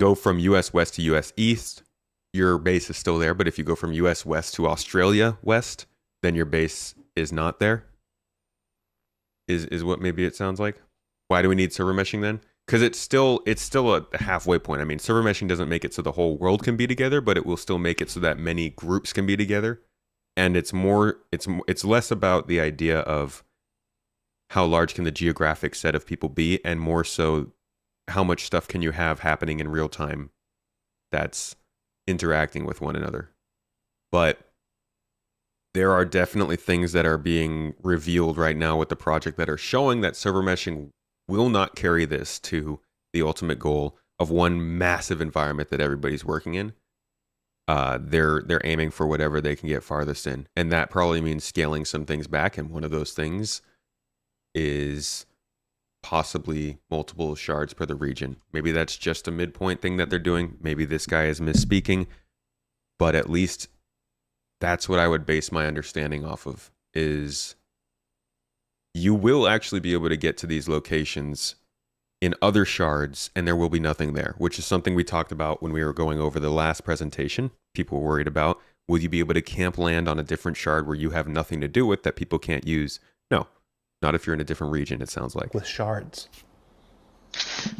go from US West to US East, your base is still there, but if you go from US West to Australia West, then your base is not there. Is what maybe it sounds like. Why do we need server meshing then? Because it's still a halfway point. I mean, server meshing doesn't make it so the whole world can be together, but it will still make it so that many groups can be together. And it's less about the idea of how large can the geographic set of people be, and more so how much stuff can you have happening in real time that's interacting with one another. But there are definitely things that are being revealed right now with the project that are showing that server meshing will not carry this to the ultimate goal of one massive environment that everybody's working in. They're aiming for whatever they can get farthest in, and that probably means scaling some things back. And one of those things is possibly multiple shards per the region. Maybe that's just a midpoint thing that they're doing. Maybe this guy is misspeaking, but at least that's what I would base my understanding off of. Is you will actually be able to get to these locations in other shards, and there will be nothing there, which is something we talked about when we were going over the last presentation. People were worried about, will you be able to camp land on a different shard where you have nothing to do with that people can't use? No, not if you're in a different region, it sounds like. With shards.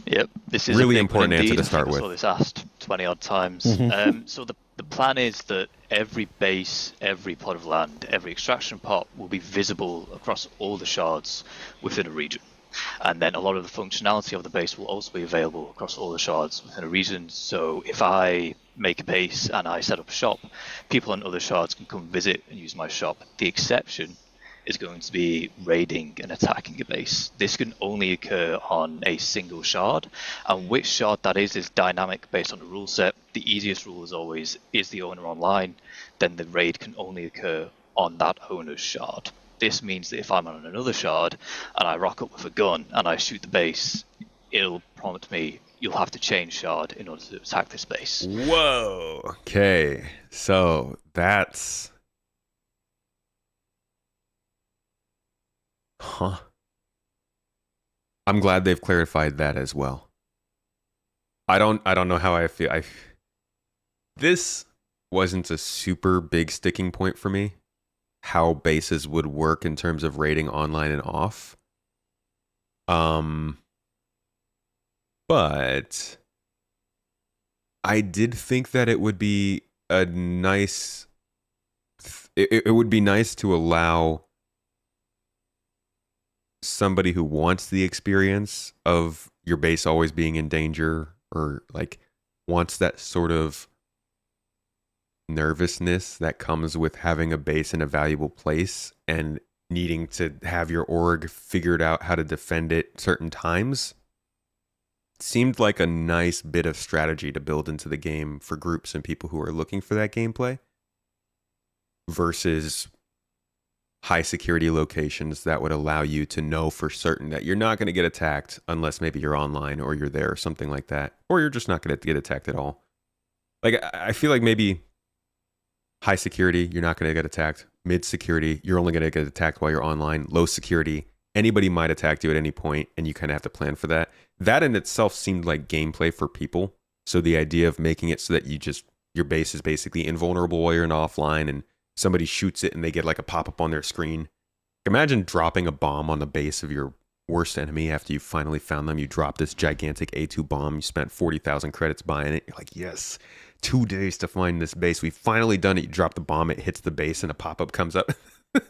Yep, this is really a big important one answer indeed. to start I with. saw this asked 20 odd times. So the plan is that every base, every plot of land, every extraction pot will be visible across all the shards within a region. And then a lot of the functionality of the base will also be available across all the shards within a region. So if I make a base and I set up a shop, people on other shards can come visit and use my shop. The exception is going to be raiding and attacking a base. This can only occur on a single shard, and which shard that is dynamic based on the rule set. The easiest rule is always, is the owner online? Then the raid can only occur on that owner's shard. This means that if I'm on another shard and I rock up with a gun and I shoot the base, it'll prompt me, you'll have to change shard in order to attack this base. Whoa. Okay, so that's... Huh. I'm glad they've clarified that as well. I don't know how I feel. This wasn't a super big sticking point for me, how bases would work in terms of rating online and off. But I did think that it would be a nice... It would be nice to allow somebody who wants the experience of your base always being in danger, or like wants that sort of nervousness that comes with having a base in a valuable place and needing to have your org figured out how to defend it certain times. Seemed like a nice bit of strategy to build into the game for groups and people who are looking for that gameplay versus high security locations that would allow you to know for certain that you're not going to get attacked unless maybe you're online or you're there or something like that, or you're just not going to get attacked at all. Like, I feel like maybe high security, you're not going to get attacked. mid security, you're only going to get attacked while you're online. Low security, anybody might attack you at any point, and you kind of have to plan for that. That in itself seemed like gameplay for people. So the idea of making it so that your base is basically invulnerable while you're in offline, and somebody shoots it and they get like a pop-up on their screen. Imagine dropping a bomb on the base of your worst enemy after you finally found them. You drop this gigantic A2 bomb. You spent 40,000 credits buying it. You're like, yes, 2 days to find this base. We've finally done it. You drop the bomb, it hits the base, and a pop-up comes up.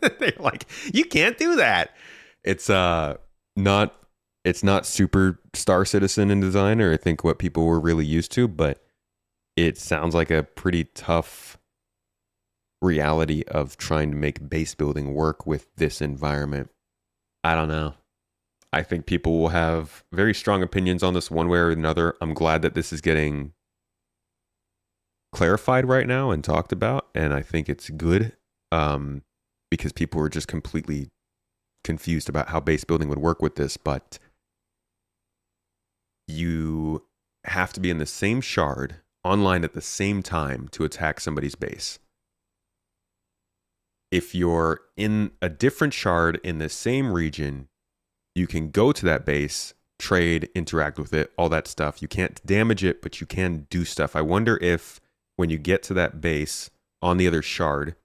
They're like, you can't do that. It's not super Star Citizen in design, or I think what people were really used to, but it sounds like a pretty tough reality of trying to make base building work with this environment. I don't know. I think people will have very strong opinions on this one way or another. I'm glad that this is getting clarified right now and talked about, and I think it's good because people were just completely confused about how base building would work with this. But you have to be in the same shard online at the same time to attack somebody's base. If you're in a different shard in the same region, you can go to that base, trade, interact with it, all that stuff. You can't damage it, but you can do stuff. I wonder if when you get to that base on the other shard,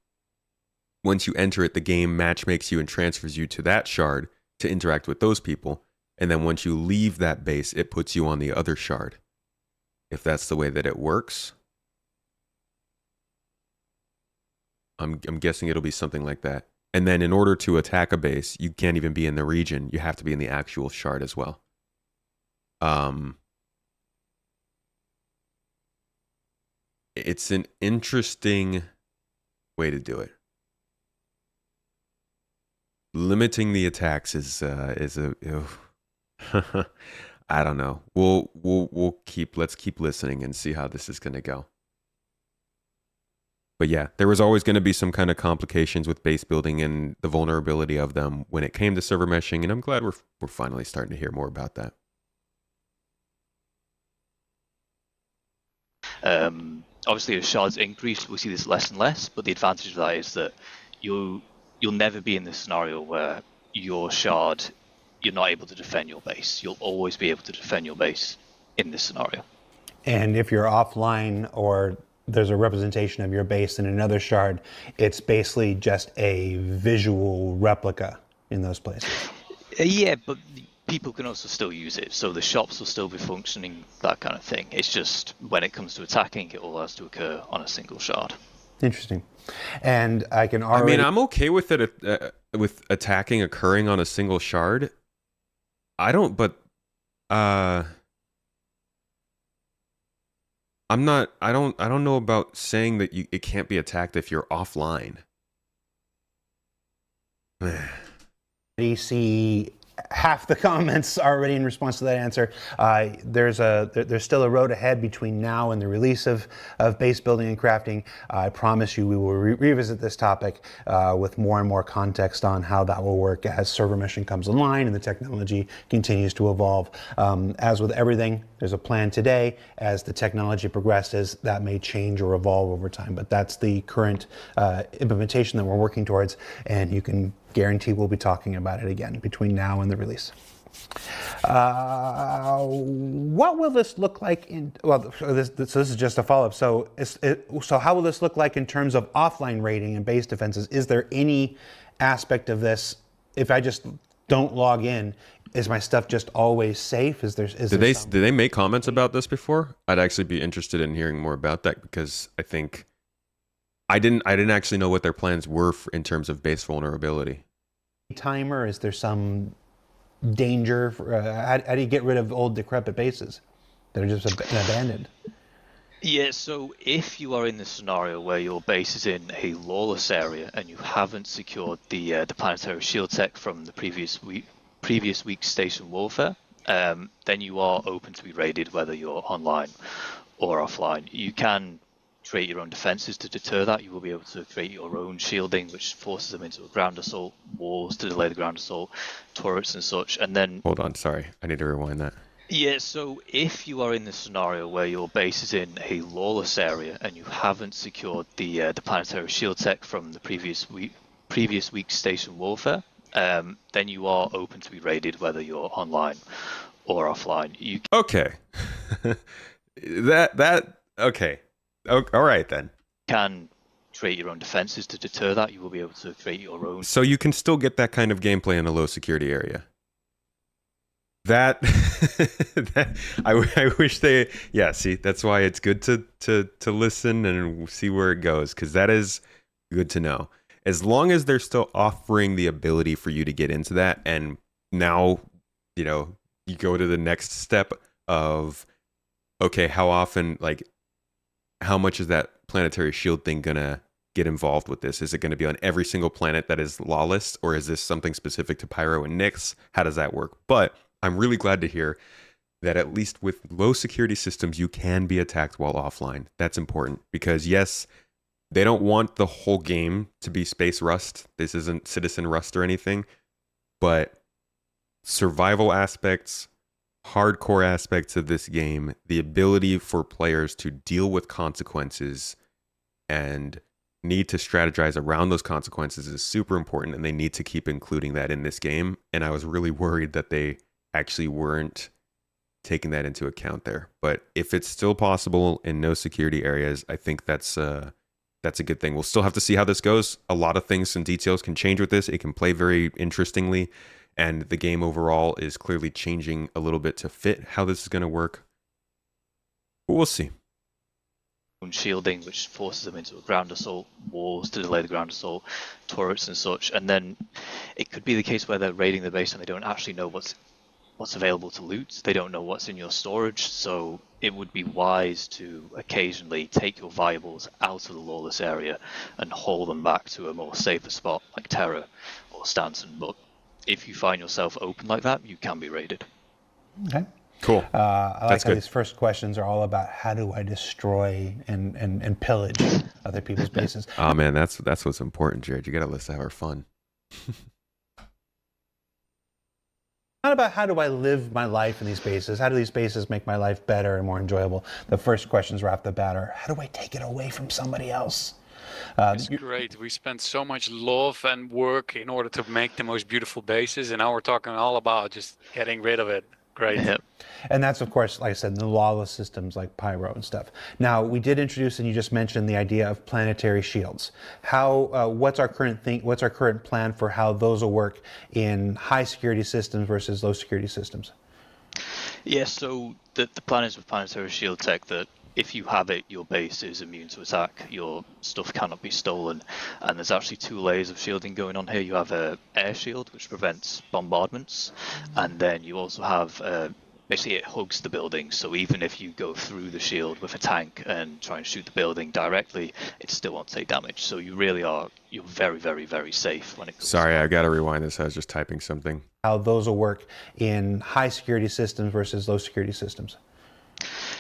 once you enter it, the game matchmakes you and transfers you to that shard to interact with those people. And then once you leave that base, it puts you on the other shard. If that's the way that it works. I'm guessing it'll be something like that. And then in order to attack a base, you can't even be in the region. You have to be in the actual shard as well. It's an interesting way to do it. Limiting the attacks is a I don't know. Let's keep listening and see how this is going to go. But yeah, there was always going to be some kind of complications with base building and the vulnerability of them when it came to server meshing, and I'm glad we're finally starting to hear more about that. Obviously, as shards increase, we see this less and less, but the advantage of that is that you'll never be in this scenario where your shard, you're not able to defend your base. You'll always be able to defend your base in this scenario. And if you're offline or there's a representation of your base in another shard, it's basically just a visual replica in those places. Yeah, but people can also still use it, so the shops will still be functioning, that kind of thing. It's just when it comes to attacking, it all has to occur on a single shard. Interesting. And I can already... I mean, I'm okay with it with attacking occurring on a single shard. I don't know about saying that it can't be attacked if you're offline. You see half the comments already in response to that answer. There's still a road ahead between now and the release of base building and crafting. I promise you we will revisit this topic with more and more context on how that will work as server meshing comes online and the technology continues to evolve. As with everything, there's a plan today. As the technology progresses, that may change or evolve over time, but that's the current implementation that we're working towards, and you can guarantee we'll be talking about it again between now and the release. What will this look like so this is just a follow-up. So how will this look like in terms of offline raiding and base defenses? Is there any aspect of this, if I just don't log in, is my stuff just always safe? Did they make comments about this before? I'd actually be interested in hearing more about that, because I think I didn't actually know what their plans were in terms of base vulnerability. Timer? Is there some danger? How do you get rid of old decrepit bases that are just abandoned? Yeah, so if you are in the scenario where your base is in a lawless area and you haven't secured the planetary shield tech from the previous week's station warfare, then you are open to be raided whether you're online or offline. You can create your own defenses to deter that. You will be able to create your own shielding, which forces them into a ground assault, walls to delay the ground assault, turrets and such, and then... Hold on, sorry. I need to rewind that. Yeah, so if you are in the scenario where your base is in a lawless area and you haven't secured the planetary shield tech from the previous previous week's Station Warfare, then you are open to be raided whether you're online or offline. Okay. Okay. All right then. Can create your own defenses to deter that. You will be able to create your own. So you can still get that kind of gameplay in a low security area. That, I wish they, yeah, see, that's why it's good to listen and see where it goes, because that is good to know. As long as they're still offering the ability for you to get into that, and now, you know, you go to the next step of, okay, how often, like, how much is that planetary shield thing gonna get involved with this? Is it gonna be on every single planet that is lawless, or is this something specific to Pyro and Nyx? How does that work? But I'm really glad to hear that at least with low security systems, you can be attacked while offline. That's important because yes, they don't want the whole game to be space rust. This isn't Citizen Rust or anything, but survival aspects, hardcore aspects of this game, the ability for players to deal with consequences and need to strategize around those consequences is super important, and they need to keep including that in this game. And I was really worried that they actually weren't taking that into account there. But if it's still possible in no security areas, I think that's a good thing. We'll still have to see how this goes. A lot of things and details can change with this. It can play very interestingly, and the game overall is clearly changing a little bit to fit how this is going to work. But we'll see. Shielding, which forces them into a ground assault, walls to delay the ground assault, turrets and such, and then it could be the case where they're raiding the base and they don't actually know what's available to loot. They don't know what's in your storage, so it would be wise to occasionally take your valuables out of the lawless area and haul them back to a more safer spot like Terra or Stanton. But if you find yourself open like that, you can be raided. Okay. Cool. I like how these first questions are all about how do I destroy and pillage other people's bases. Oh man, that's what's important, Jared. You gotta let's have our fun. Not about how do I live my life in these bases? How do these bases make my life better and more enjoyable? The first questions right off the bat are, how do I take it away from somebody else? It's great. We spent so much love and work in order to make the most beautiful bases, and now we're talking all about just getting rid of it. Great. Yeah. And that's, of course, like I said, the lawless systems like Pyro and stuff. Now, we did introduce, and you just mentioned the idea of planetary shields. How? What's our current plan for how those will work in high security systems versus low security systems? Yeah, so the plan is with planetary shield tech that if you have it, your base is immune to attack, your stuff cannot be stolen, and there's actually two layers of shielding going on here. You have a air shield, which prevents bombardments, and then you also have, basically it hugs the building, so even if you go through the shield with a tank and try and shoot the building directly, it still won't take damage, so you really are, you're very, very, very safe when it comes Sorry, I gotta rewind this, I was just typing something. How those will work in high security systems versus low security systems.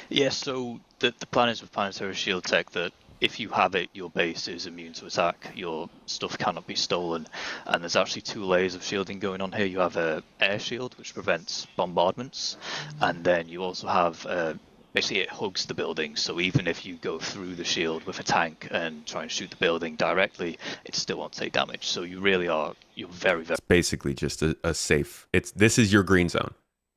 Yeah, so the plan is with planetary shield tech that if you have it, your base is immune to attack, your stuff cannot be stolen, and there's actually two layers of shielding going on here. You have a air shield, which prevents bombardments, and then you also have, basically it hugs the building, so even if you go through the shield with a tank and try and shoot the building directly, it still won't take damage, so you really are, you're very, very... It's basically just a safe, this is your green zone.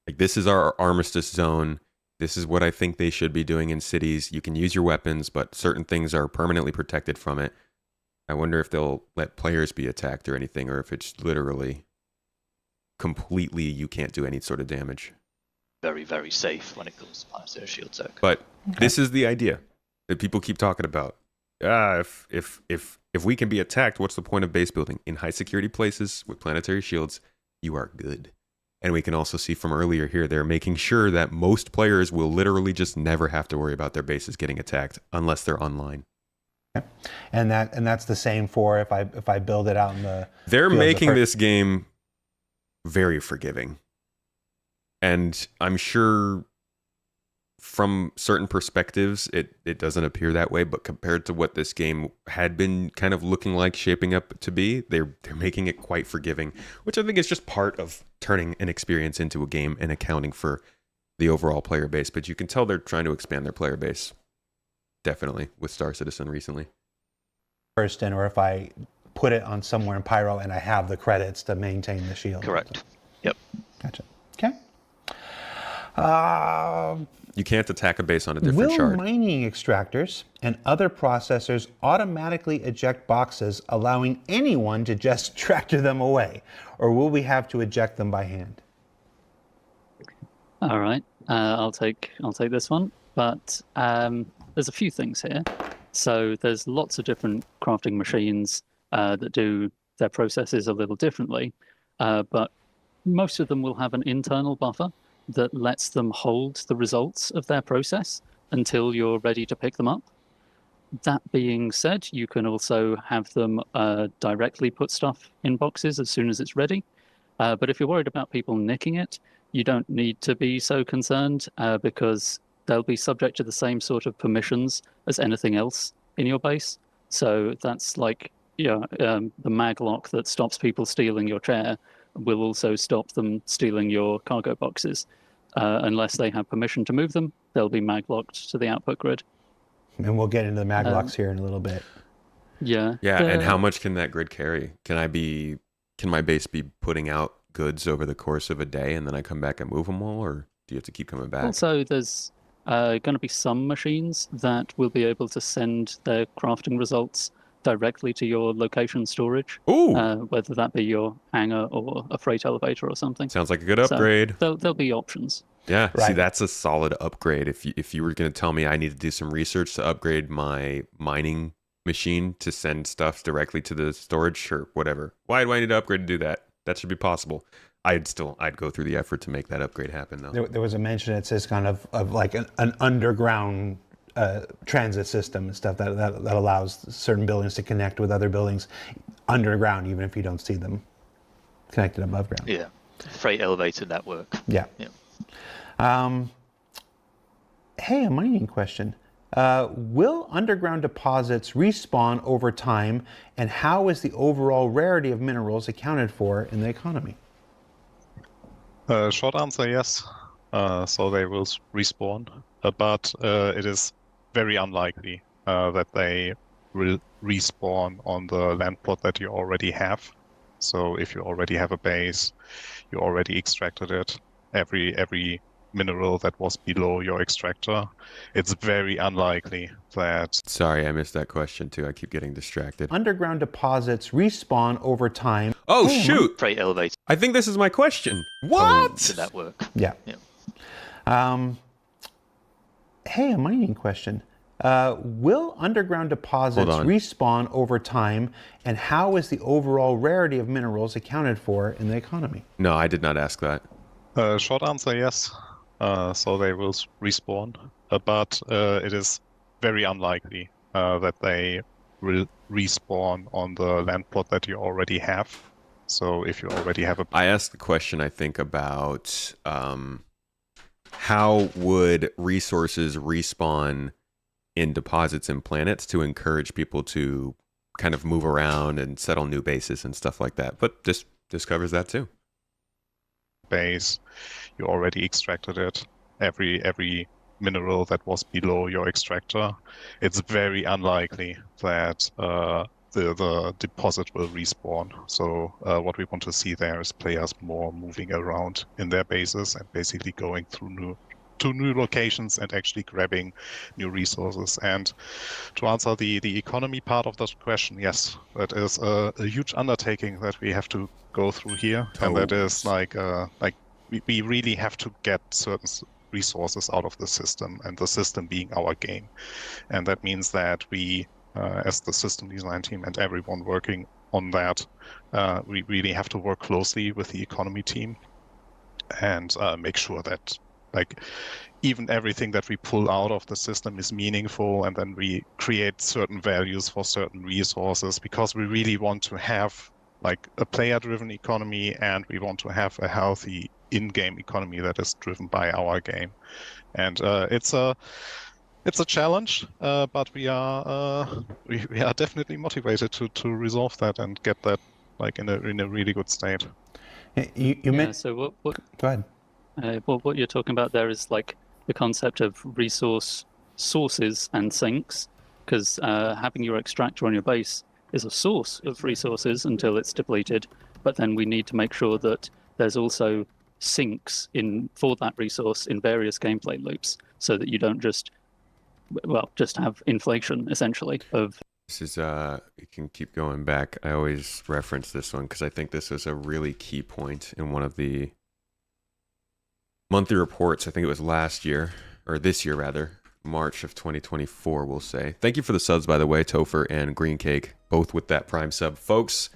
Like, this is our armistice zone. This is what I think they should be doing in cities. You can use your weapons, but certain things are permanently protected from it. I wonder if they'll let players be attacked or anything, or if it's literally completely you can't do any sort of damage. Very, very safe when it comes to planetary shield tech. But this is the idea that people keep talking about. If we can be attacked, what's the point of base building? In high security places with planetary shields, you are good. And we can also see from earlier here, they're making sure that most players will literally just never have to worry about their bases getting attacked unless they're online. Okay. And that's the same for if I build it out in the... They're making this game very forgiving. And I'm sure from certain perspectives, it doesn't appear that way, but compared to what this game had been kind of looking like, shaping up to be, they're making it quite forgiving, which I think is just part of turning an experience into a game and accounting for the overall player base. But you can tell they're trying to expand their player base, definitely, with Star Citizen recently. First in, or if I put it on somewhere in Pyro and I have the credits to maintain the shield. Correct. Yep. Gotcha. Okay. You can't attack a base on a different Will shard. mining extractors and other processors automatically eject boxes, allowing anyone to just tractor them away? Or will we have to eject them by hand? All right, I'll take this one. But there's a few things here. So there's lots of different crafting machines that do their processes a little differently, but most of them will have an internal buffer that lets them hold the results of their process until you're ready to pick them up. That being said, you can also have them directly put stuff in boxes as soon as it's ready. But if you're worried about people nicking it, you don't need to be so concerned because they'll be subject to the same sort of permissions as anything else in your base. So that's like the mag lock that stops people stealing your chair will also stop them stealing your cargo boxes. Unless they have permission to move them, they'll be mag locked to the output grid. And we'll get into the mag locks here in a little bit. Yeah. Yeah, and how much can that grid carry? Can my base be putting out goods over the course of a day and then I come back and move them all, or do you have to keep coming back? Also, there's going to be some machines that will be able to send their crafting results directly to your location storage. Ooh. Whether that be your hangar or a freight elevator or something. Sounds like a good upgrade. So there'll be options. Yeah, Right. see, that's a solid upgrade. If you were going to tell me I need to do some research to upgrade my mining machine to send stuff directly to the storage or whatever, why do I need to upgrade to do that? That should be possible. I'd go through the effort to make that upgrade happen, though. There was a mention at CitizenCon of like an underground transit system and stuff that allows certain buildings to connect with other buildings underground, even if you don't see them connected above ground. Yeah. Freight elevator network. Yeah. Hey, a mining question. Will underground deposits respawn over time, and how is the overall rarity of minerals accounted for in the economy? Short answer, yes. So they will respawn, but it is very unlikely that they will respawn on the land plot that you already have. So if you already have a base, you already extracted it, every mineral that was below your extractor, it's very unlikely that... Sorry, I missed that question too. I keep getting distracted. Underground deposits respawn over time. Oh, shoot! Freight elevator. I think this is my question. What? The network. Yeah. Hey, a mining question. Will underground deposits respawn over time, and how is the overall rarity of minerals accounted for in the economy? No, I did not ask that. Short answer, yes. So they will respawn, but it is very unlikely that they will respawn on the land plot that you already have. So if you already have a... I asked the question, I think, about how would resources respawn in deposits and planets to encourage people to kind of move around and settle new bases and stuff like that. But this covers that too. Base, you already extracted it, every mineral that was below your extractor, it's very unlikely that the deposit will respawn. So what we want to see there is players more moving around in their bases and basically going through new locations and actually grabbing new resources. And to answer the economy part of that question, yes, that is a huge undertaking that we have to go through here. And that is like we really have to get certain resources out of the system, and the system being our game. And that means that we, as the system design team and everyone working on that, we really have to work closely with the economy team and make sure that even everything that we pull out of the system is meaningful, and then we create certain values for certain resources, because we really want to have a player-driven economy, and we want to have a healthy in-game economy that is driven by our game. And it's a challenge, but we are definitely motivated to resolve that and get that in a really good state. You meant... So what? Go ahead. What you're talking about there is the concept of resource sources and sinks, because having your extractor on your base is a source of resources until it's depleted, but then we need to make sure that there's also sinks in for that resource in various gameplay loops, so that you don't just have inflation essentially of. This is you can keep going back. I always reference this one because I think this was a really key point in one of the monthly reports. I think it was last year, or this year rather, March of 2024, we'll say. Thank you for the subs, by the way, Topher and Green Cake, both with that Prime sub. Folks,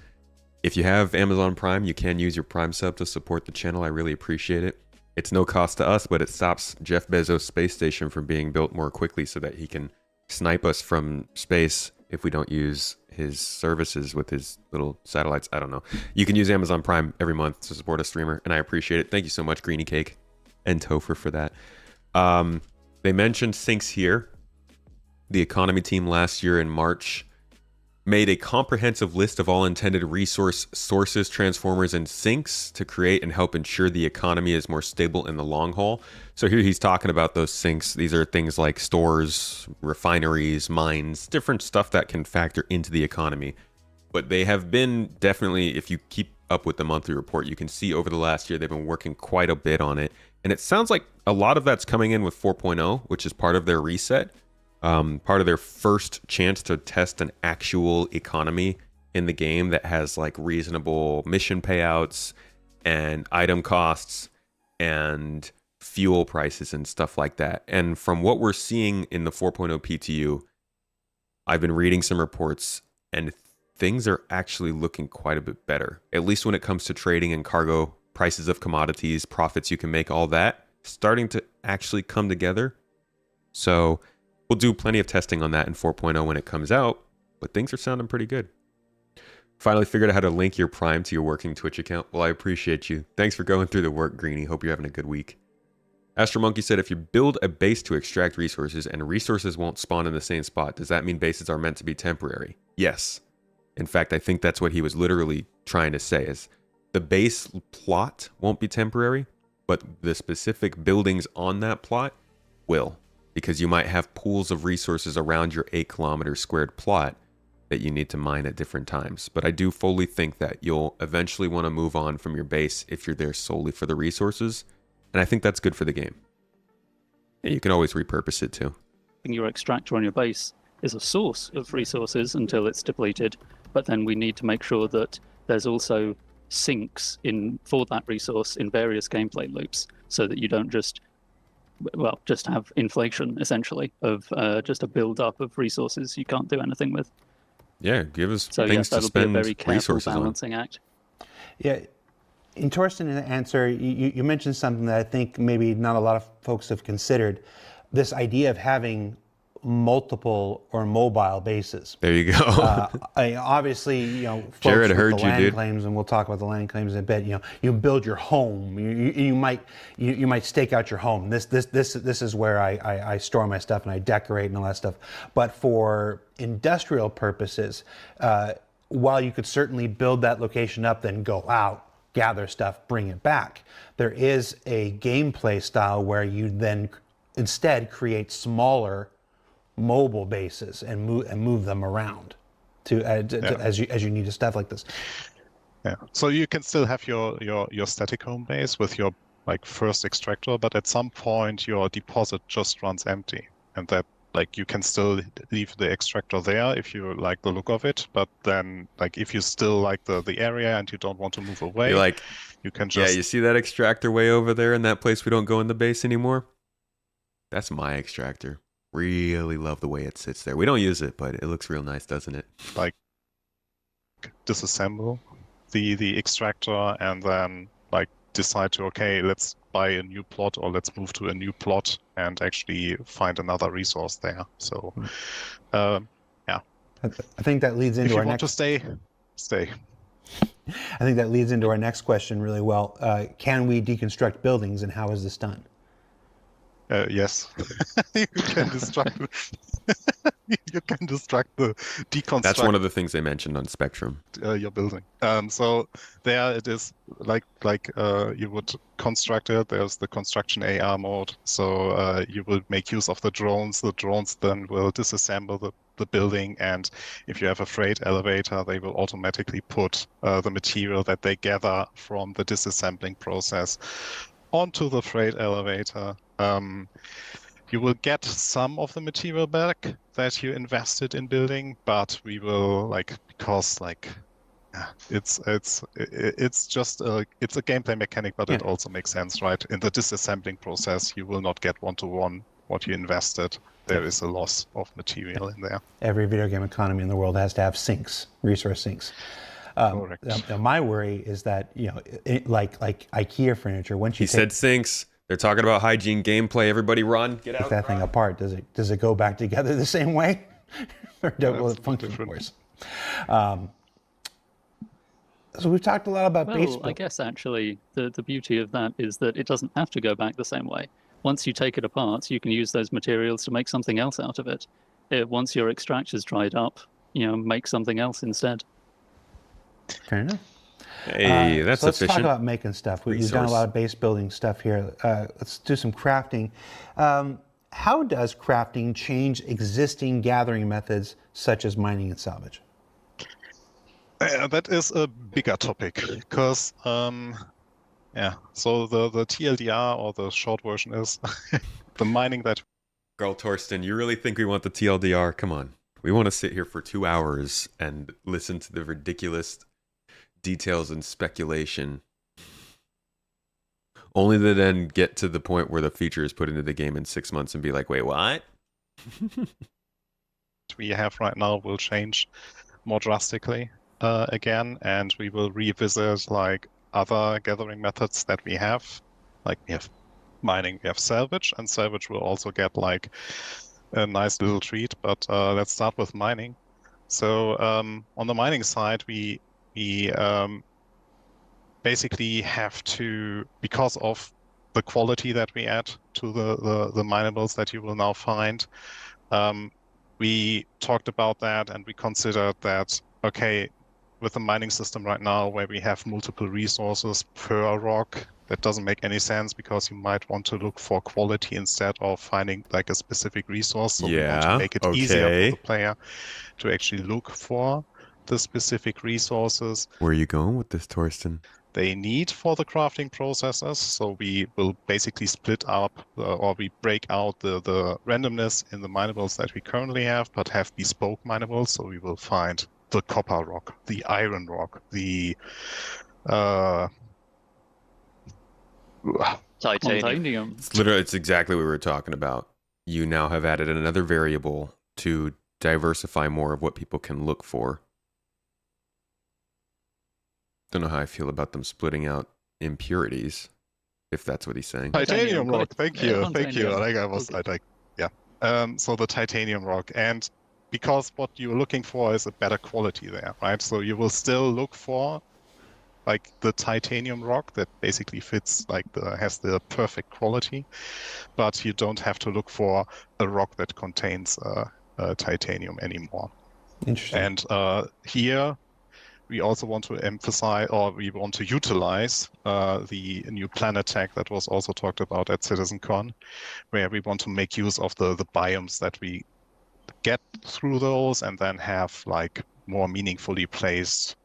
if you have Amazon Prime, you can use your Prime sub to support the channel. I really appreciate it. It's no cost to us, but it stops Jeff Bezos' space station from being built more quickly so that he can snipe us from space if we don't use his services with his little satellites. I don't know. You can use Amazon Prime every month to support a streamer, and I appreciate it. Thank you so much, Greeny Cake and Topher, for that. They mentioned sinks here. The economy team last year in March made a comprehensive list of all intended resource sources, transformers, and sinks to create and help ensure the economy is more stable in the long haul. So here he's talking about those sinks. These are things like stores, refineries, mines, different stuff that can factor into the economy. But they have been definitely, if you keep up with the monthly report, you can see over the last year they've been working quite a bit on it. And it sounds like a lot of that's coming in with 4.0, which is part of their reset. Part of their first chance to test an actual economy in the game that has like reasonable mission payouts and item costs and fuel prices and stuff like that. And from what we're seeing in the 4.0 PTU, I've been reading some reports and things are actually looking quite a bit better, at least when it comes to trading and cargo, prices of commodities, profits you can make, all that starting to actually come together. So we'll do plenty of testing on that in 4.0 when it comes out, but things are sounding pretty good. Finally figured out how to link your Prime to your working Twitch account. Well, I appreciate you. Thanks for going through the work, Greeny. Hope you're having a good week. Astro Monkey said, if you build a base to extract resources and resources won't spawn in the same spot, does that mean bases are meant to be temporary? Yes. In fact, I think that's what he was literally trying to say, is the base plot won't be temporary, but the specific buildings on that plot will. Because you might have pools of resources around your 8 kilometer squared plot that you need to mine at different times. But I do fully think that you'll eventually want to move on from your base if you're there solely for the resources. And I think that's good for the game. And you can always repurpose it too. Your extractor on your base is a source of resources until it's depleted, but then we need to make sure that there's also sinks in for that resource in various gameplay loops, so that you don't just have inflation essentially of just a build-up of resources you can't do anything with. Yeah, give us things to spend be a very careful resources balancing on. act. Yeah. In Torsten's answer, you mentioned something that I think maybe not a lot of folks have considered, this idea of having multiple or mobile bases. There you go. Obviously, folks Jared with heard the you, land dude. claims, and we'll talk about the land claims in a bit. You build your home. You might stake out your home. This is where I store my stuff and I decorate and all that stuff. But for industrial purposes, while you could certainly build that location up, then go out, gather stuff, bring it back, there is a gameplay style where you then instead create smaller mobile bases and move them around as you need to stuff like this. Yeah. So you can still have your static home base with your first extractor, but at some point your deposit just runs empty, and that you can still leave the extractor there if you like the look of it, but then if you still like the area and you don't want to move away, you can just you see that extractor way over there in that place we don't go in the base anymore? That's my extractor. Really love the way it sits there. We don't use it, but it looks real nice, doesn't it? Disassemble the extractor and then decide to, okay, let's buy a new plot or let's move to a new plot and actually find another resource there. So yeah, I think that leads into if our you want next to stay. I think that leads into our next question really well. Can we deconstruct buildings, and how is this done? Yes, you can destruct. You can destruct the deconstruct. That's one of the things they mentioned on Spectrum. Your building. So there it is, you would construct it. There's the construction AR mode. So you will make use of the drones. The drones then will disassemble the the building, and if you have a freight elevator, they will automatically put the material that they gather from the disassembling process onto the freight elevator. You will get some of the material back that you invested in building, but we will because it's just it's a gameplay mechanic, but it also makes sense, right? In the disassembling process, you will not get one-to-one what you invested. There is a loss of material in there. Every video game economy in the world has to have sinks, resource sinks. Correct. My worry is that, like IKEA furniture, once you said sinks. They're talking about hygiene gameplay. Everybody run. Get out. Take that thing apart. Does it go back together the same way? Or will it function worse? So we've talked a lot about Well, I guess actually the beauty of that is that it doesn't have to go back the same way. Once you take it apart, you can use those materials to make something else out of it. Once your extractor's dried up, make something else instead. Fair enough. Hey, that's so let's efficient. talk about making stuff. We've done a lot of base building stuff here. Let's do some crafting. How does crafting change existing gathering methods such as mining and salvage? That is a bigger topic because, so the TLDR, or the short version, is the mining that... Girl, Torsten, you really think we want the TLDR? Come on. We want to sit here for 2 hours and listen to the ridiculous details and speculation, only to then get to the point where the feature is put into the game in 6 months and be like, wait, what? we have right now will change more drastically again, and we will revisit other gathering methods that we have. Like we have mining, we have salvage, and salvage will also get a nice little treat, but let's start with mining. So on the mining side, we basically have to, because of the quality that we add to the minables that you will now find, we talked about that, and we considered that, okay, with the mining system right now where we have multiple resources per rock, that doesn't make any sense, because you might want to look for quality instead of finding a specific resource. So we want to make it easier for the player to actually look for the specific resources. Where are you going with this, Torsten? They need for the crafting processes. So we will basically split up or we break out the randomness in the minables that we currently have, but have bespoke minables. So we will find the copper rock, the iron rock, the Titanium. It's exactly what we were talking about. You now have added another variable to diversify more of what people can look for. Don't know how I feel about them splitting out impurities, if that's what he's saying. Titanium rock. Thank you. Thank you. Yeah. So the titanium rock, and because what you're looking for is a better quality there, right? So you will still look for the titanium rock that basically fits, has the perfect quality, but you don't have to look for a rock that contains titanium anymore. Interesting. And here we also want to emphasize, or we want to utilize the new planet tag that was also talked about at CitizenCon, where we want to make use of the biomes that we get through those, and then have more meaningfully placed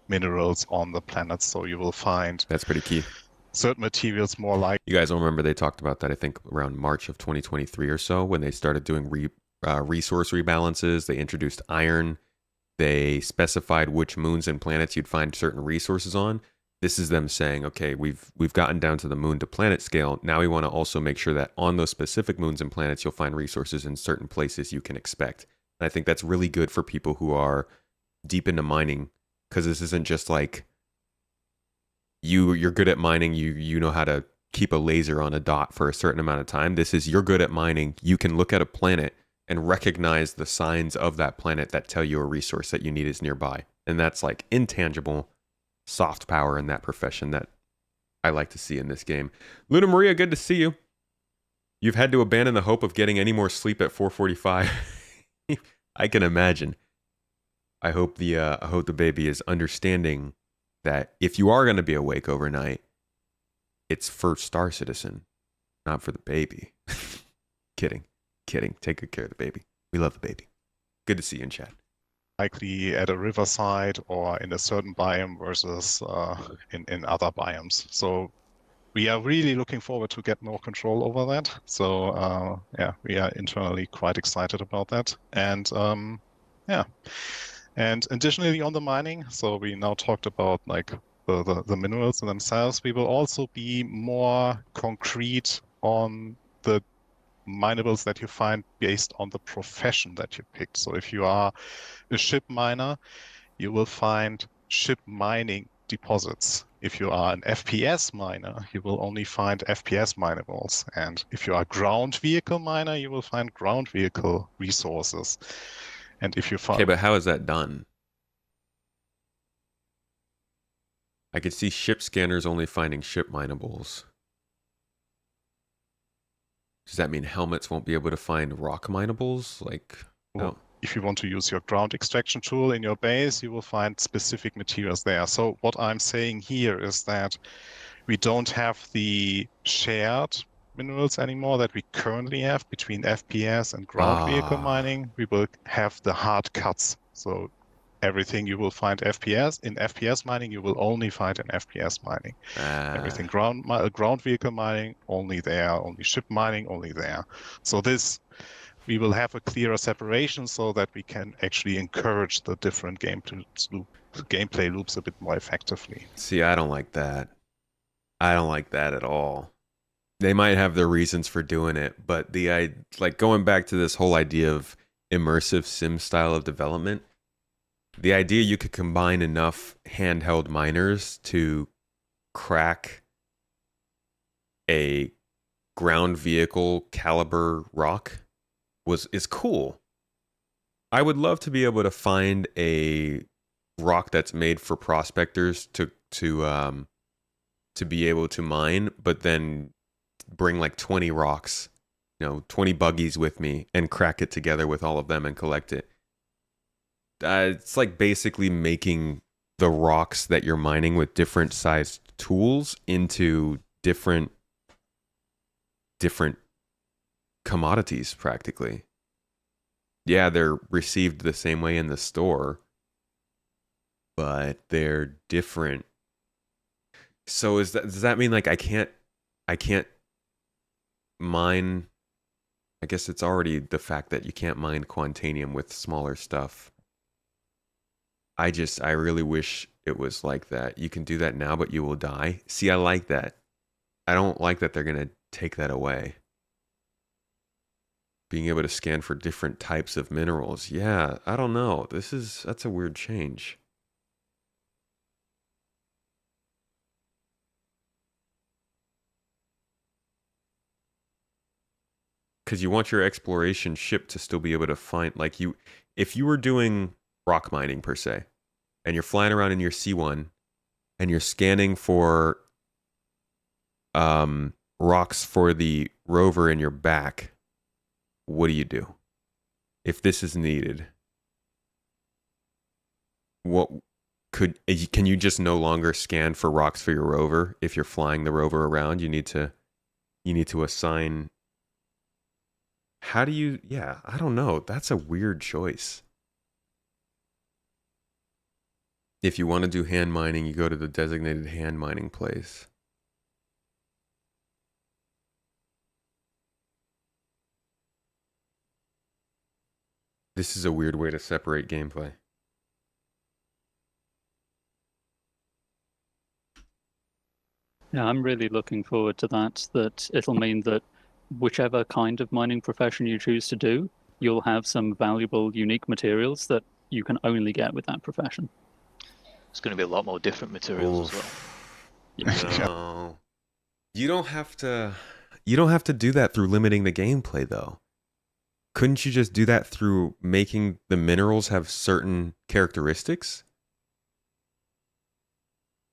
minerals on the planet. So you will find that's pretty key. Certain materials more like... You guys will remember they talked about that, I think, around March of 2023 or so, when they started doing resource rebalances. They introduced iron. They specified which moons and planets you'd find certain resources on. This is them saying, okay, we've gotten down to the moon to planet scale. Now we want to also make sure that on those specific moons and planets, you'll find resources in certain places you can expect. And I think that's really good for people who are deep into mining, because this isn't just you're good at mining, you know how to keep a laser on a dot for a certain amount of time. This is, you're good at mining, you can look at a planet and recognize the signs of that planet that tell you a resource that you need is nearby. And that's intangible soft power in that profession that I like to see in this game. Luna Maria, good to see you. You've had to abandon the hope of getting any more sleep at 4:45. I can imagine. I hope the baby is understanding that if you are going to be awake overnight, it's for Star Citizen, not for the baby. Kidding. Take good care of the baby. We love the baby. Good to see you in chat. Likely at a riverside or in a certain biome versus in other biomes. So we are really looking forward to get more control over that. So yeah, we are internally quite excited about that. And yeah, and additionally on the mining, so we now talked about like the minerals themselves. We will also be more concrete on the minables that you find based on the profession that you picked. So if you are a ship miner, you will find ship mining deposits. If you are an FPS miner, you will only find FPS minables. And if you are a ground vehicle miner, you will find ground vehicle resources. And if you find... Okay, but how is that done? I could see ship scanners only finding ship minables. Does that mean helmets won't be able to find rock minables? Like, well, if you want to use your ground extraction tool in your base, you will find specific materials there. So what I'm saying here is that we don't have the shared minerals anymore that we currently have between FPS and ground vehicle mining. We will have the hard cuts. So everything you will find FPS in FPS mining, you will only find in FPS mining. Everything ground vehicle mining, only there. Only ship mining, only there. So this, we will have a clearer separation so that we can actually encourage the different gameplay loops a bit more effectively. See, I don't like that. I don't like that at all. They might have their reasons for doing it, but like going back to this whole idea of immersive sim style of development, the idea you could combine enough handheld miners to crack a ground vehicle caliber rock is cool. I would love to be able to find a rock that's made for prospectors to be able to mine, but then bring like 20 rocks, 20 buggies with me and crack it together with all of them and collect it. It's like basically making the rocks that you're mining with different sized tools into different commodities practically. Yeah, they're received the same way in the store, but they're different. So does that mean like I can't mine? I guess it's already the fact that you can't mine Quantanium with smaller stuff. I really wish it was like that. You can do that now, but you will die. See, I like that. I don't like that they're gonna take that away. Being able to scan for different types of minerals. Yeah, I don't know. That's a weird change. Because you want your exploration ship to still be able to find, like if you were doing rock mining per se, and you're flying around in your C1, and you're scanning for rocks for the rover in your back, what do? If this is needed, can you just no longer scan for rocks for your rover? If you're flying the rover around, you need to assign. How do you? Yeah, I don't know. That's a weird choice. If you want to do hand mining, you go to the designated hand mining place. This is a weird way to separate gameplay. Yeah, I'm really looking forward to that. That it'll mean that whichever kind of mining profession you choose to do, you'll have some valuable, unique materials that you can only get with that profession. It's going to be a lot more different materials as well. No. You don't have to do that through limiting the gameplay though. Couldn't you just do that through making the minerals have certain characteristics?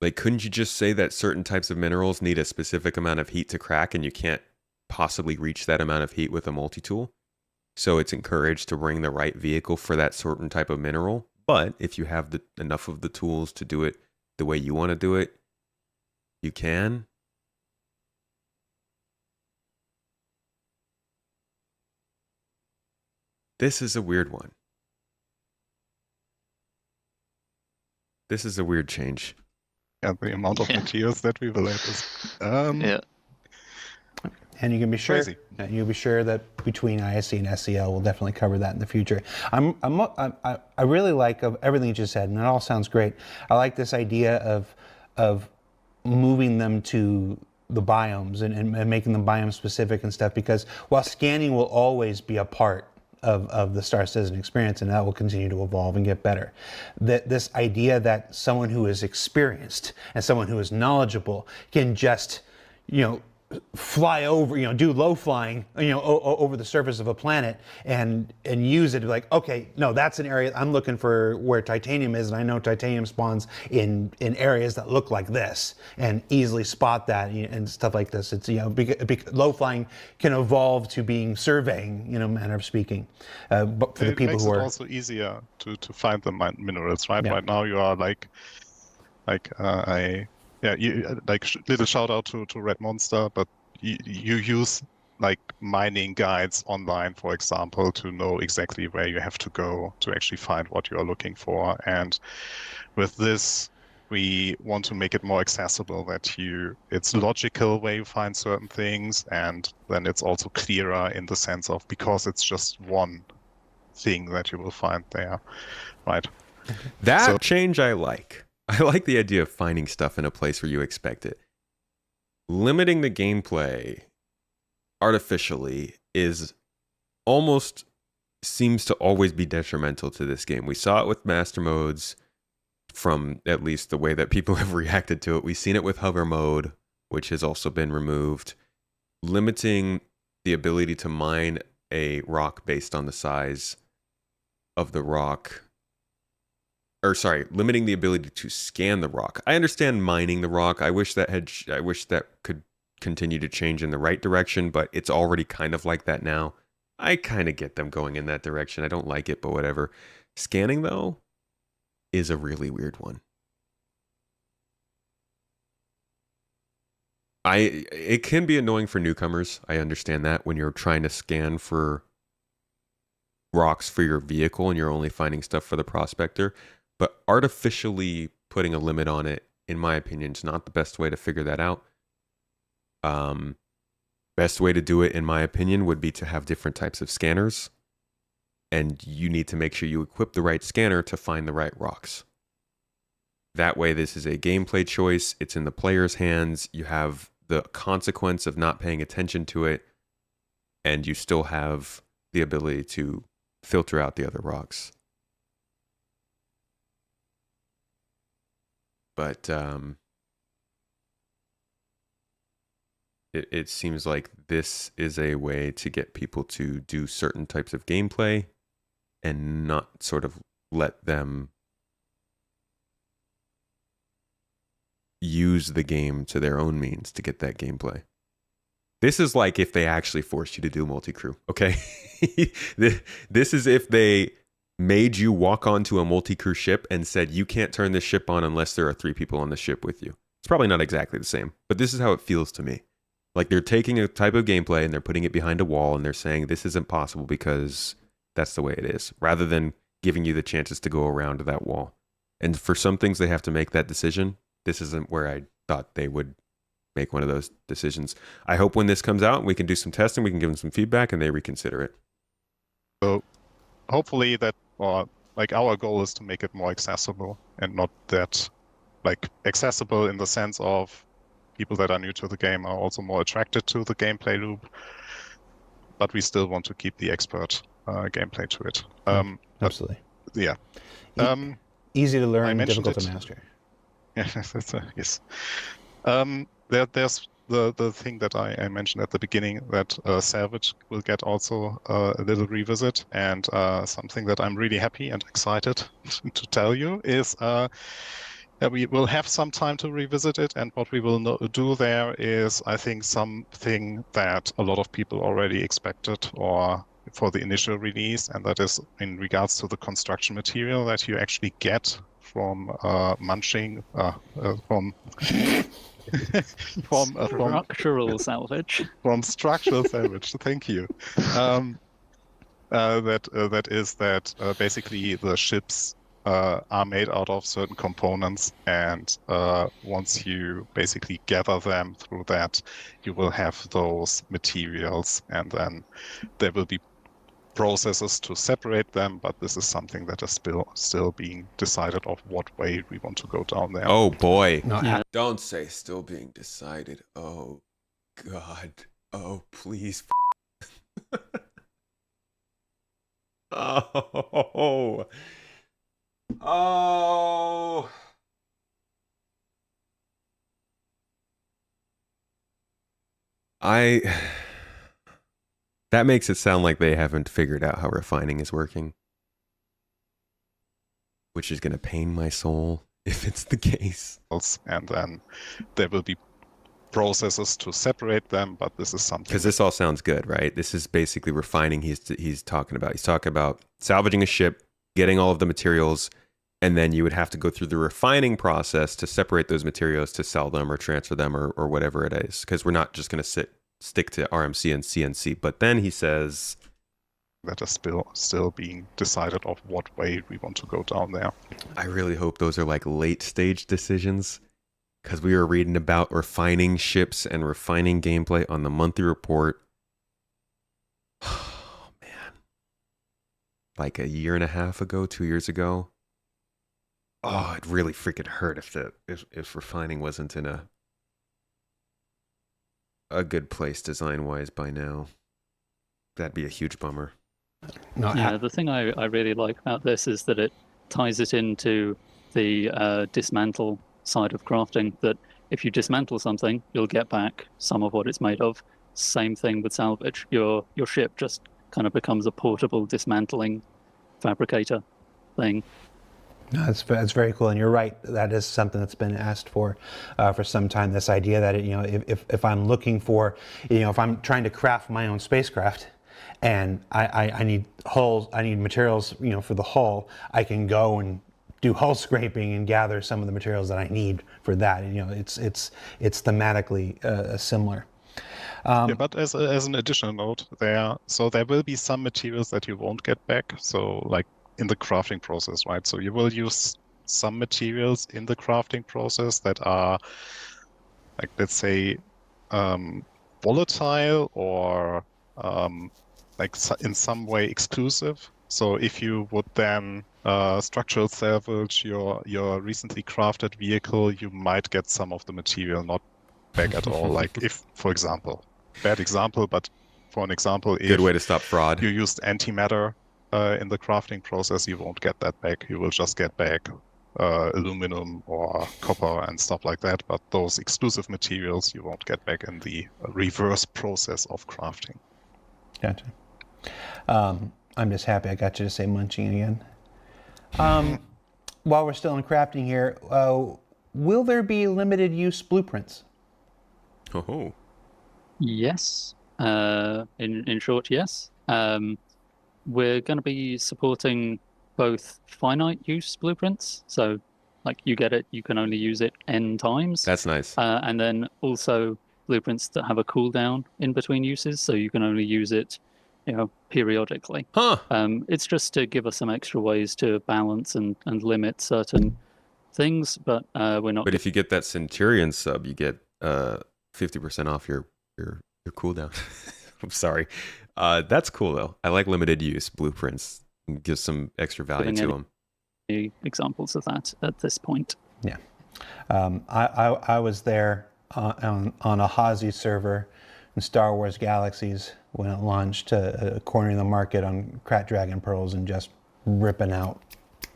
Like, couldn't you just say that certain types of minerals need a specific amount of heat to crack and you can't possibly reach that amount of heat with a multi-tool? So it's encouraged to bring the right vehicle for that certain type of mineral. But if you have enough of the tools to do it the way you want to do it, you can. This is a weird one. This is a weird change. And the amount of materials that we will have is Yeah. And you can be sure, Crazy. you'll be sure that between ISC and SCL, we'll definitely cover that in the future. I really like of everything you just said, and it all sounds great. I like this idea of moving them to the biomes and making them biome specific and stuff, because while scanning will always be a part of the Star Citizen experience, and that will continue to evolve and get better. This idea that someone who is experienced and someone who is knowledgeable can just, fly over, do low flying, over the surface of a planet and use it like, okay, no, that's an area I'm looking for where titanium is, and I know titanium spawns in areas that look like this, and easily spot that and stuff like this. It's low flying can evolve to being surveying, manner of speaking. But for the people who are, it makes it also easier to find the minerals, right? Yeah. Right now you are little shout out to Red Monster, but you use mining guides online, for example, to know exactly where you have to go to actually find what you are looking for. And with this, we want to make it more accessible, that it's logical where you find certain things, and then it's also clearer in the sense of, because it's just one thing that you will find there, right? That change I like. I like the idea of finding stuff in a place where you expect it. Limiting the gameplay artificially almost seems to always be detrimental to this game. We saw it with master modes, from at least the way that people have reacted to it. We've seen it with hover mode, which has also been removed. Limiting the ability to mine a rock based on the size of the rock. Limiting the ability to scan the rock. I understand mining the rock. I wish that could continue to change in the right direction, but it's already kind of like that now. I kind of get them going in that direction. I don't like it, but whatever. Scanning, though, is a really weird one. It can be annoying for newcomers. I understand that, when you're trying to scan for rocks for your vehicle and you're only finding stuff for the prospector. But artificially putting a limit on it, in my opinion, is not the best way to figure that out. Best way to do it, in my opinion, would be to have different types of scanners. And you need to make sure you equip the right scanner to find the right rocks. That way, this is a gameplay choice. It's in the player's hands. You have the consequence of not paying attention to it, and you still have the ability to filter out the other rocks. But it seems like this is a way to get people to do certain types of gameplay and not sort of let them use the game to their own means to get that gameplay. This is like if they actually forced you to do multi-crew, okay? This is if they made you walk onto a multi-crew ship and said, you can't turn this ship on unless there are 3 people on the ship with you. It's probably not exactly the same, but this is how it feels to me. Like they're taking a type of gameplay and they're putting it behind a wall and they're saying this isn't possible because that's the way it is, rather than giving you the chances to go around that wall. And for some things they have to make that decision. This isn't where I thought they would make one of those decisions. I hope when this comes out, we can do some testing, we can give them some feedback, and they reconsider it. So hopefully that, our goal is to make it more accessible, and not that, accessible in the sense of people that are new to the game are also more attracted to the gameplay loop, but we still want to keep the expert gameplay to it. Absolutely. Yeah. Easy to learn, difficult to master. Yeah, yes. There's the thing that I mentioned at the beginning, that Salvage will get also a little revisit, and something that I'm really happy and excited to tell you is we will have some time to revisit it, and what we will do there is, I think, something that a lot of people already expected or for the initial release, and that is in regards to the construction material that you actually get from munching from structural salvage. From structural salvage. Thank you. Basically the ships are made out of certain components, and once you basically gather them through that, you will have those materials, and then there will be processes to separate them, but this is something that is still being decided of what way we want to go down there. Oh boy. No, Yeah. Don't say still being decided. Oh God. Oh please. Oh. Oh. That makes it sound like they haven't figured out how refining is working, which is going to pain my soul if it's the case. And then there will be processes to separate them, but this is something. Because this all sounds good, right? This is basically refining. He's talking about. He's talking about salvaging a ship, getting all of the materials, and then you would have to go through the refining process to separate those materials to sell them or transfer them or whatever it is. Because we're not just going to stick to RMC and CNC. But then he says that is still being decided of what way we want to go down there. I really hope those are like late stage decisions, because we were reading about refining ships and refining gameplay on the monthly report. Oh man, like a year and a half ago, 2 years ago. Oh, it really freaking hurt if refining wasn't in a good place design wise by now. That'd be a huge bummer. No, Yeah, the thing I really like about this is that it ties it into the dismantle side of crafting, that if you dismantle something, you'll get back some of what it's made of. Same thing with salvage. Your ship just kind of becomes a portable dismantling fabricator thing. No, that's very cool, and you're right. That is something that's been asked for some time. This idea that if I'm looking for, if I'm trying to craft my own spacecraft, and I need hulls, I need materials, for the hull, I can go and do hull scraping and gather some of the materials that I need for that. And, it's thematically similar. Yeah, but as an additional note, there will be some materials that you won't get back. So like in the crafting process, right? So you will use some materials in the crafting process that are, like, let's say, volatile or in some way exclusive. So if you would then structural salvage your recently crafted vehicle, you might get some of the material not back at all. Like if, for example, bad example, but for an example, if good way to stop fraud, you used antimatter in the crafting process, you won't get that back. You will just get back aluminum or copper and stuff like that. But those exclusive materials you won't get back in the reverse process of crafting. Gotcha. I'm just happy I got you to say munching again. While we're still in crafting here, will there be limited use blueprints? Oh. Yes. In short, yes. We're going to be supporting both finite use blueprints. So, like, you get it, you can only use it N times. That's nice. And then also blueprints that have a cooldown in between uses, so you can only use it, periodically. Huh. It's just to give us some extra ways to balance and limit certain things, but we're not. But if you get that Centurion sub, you get 50% off your cooldown. I'm sorry. That's cool though. I like limited use blueprints. It gives some extra value to them. Examples of that at this point. Yeah. I was there on a Hazy server in Star Wars Galaxies when it launched, cornering the market on Krat Dragon Pearls and just ripping out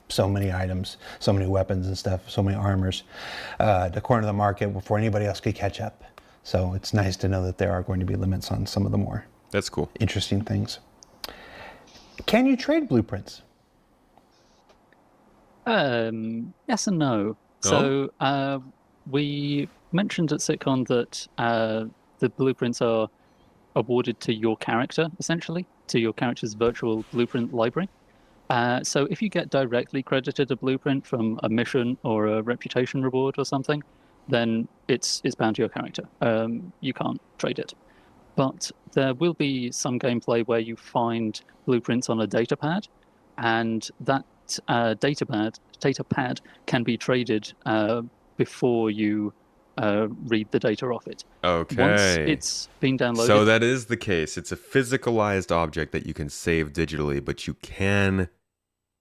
so many items, so many weapons and stuff, so many armors to corner the market before anybody else could catch up. So it's nice to know that there are going to be limits on some of the more That's cool. interesting things. Can you trade blueprints? Yes and no. So we mentioned at CitizenCon that the blueprints are awarded to your character, essentially, to your character's virtual blueprint library. So if you get directly credited a blueprint from a mission or a reputation reward or something, then it's bound to your character. You can't trade it. But there will be some gameplay where you find blueprints on a data pad, and that data pad can be traded before you read the data off it. Okay. Once it's been downloaded. So that is the case. It's a physicalized object that you can save digitally, but you can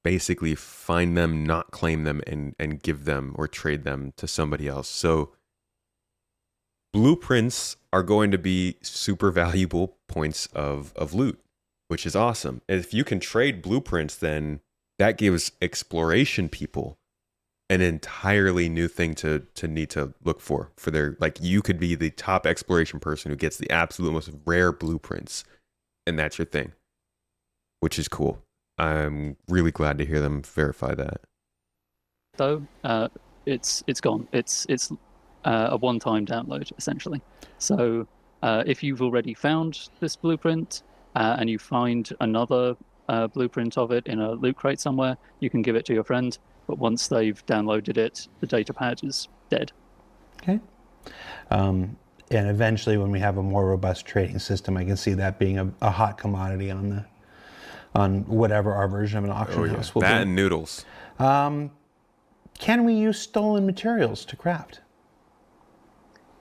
basically find them, not claim them, and give them or trade them to somebody else. So blueprints are going to be super valuable points of loot, which is awesome. And if you can trade blueprints, then that gives exploration people an entirely new thing to need to look for their, like, you could be the top exploration person who gets the absolute most rare blueprints, and that's your thing, which is cool. I'm really glad to hear them verify that. Though it's gone. It's a one-time download essentially. So if you've already found this blueprint and you find another blueprint of it in a loot crate somewhere, you can give it to your friend. But once they've downloaded it, the data pad is dead. Okay. And eventually, when we have a more robust trading system, I can see that being a hot commodity on whatever our version of an auction house will be. That and noodles. Can we use stolen materials to craft?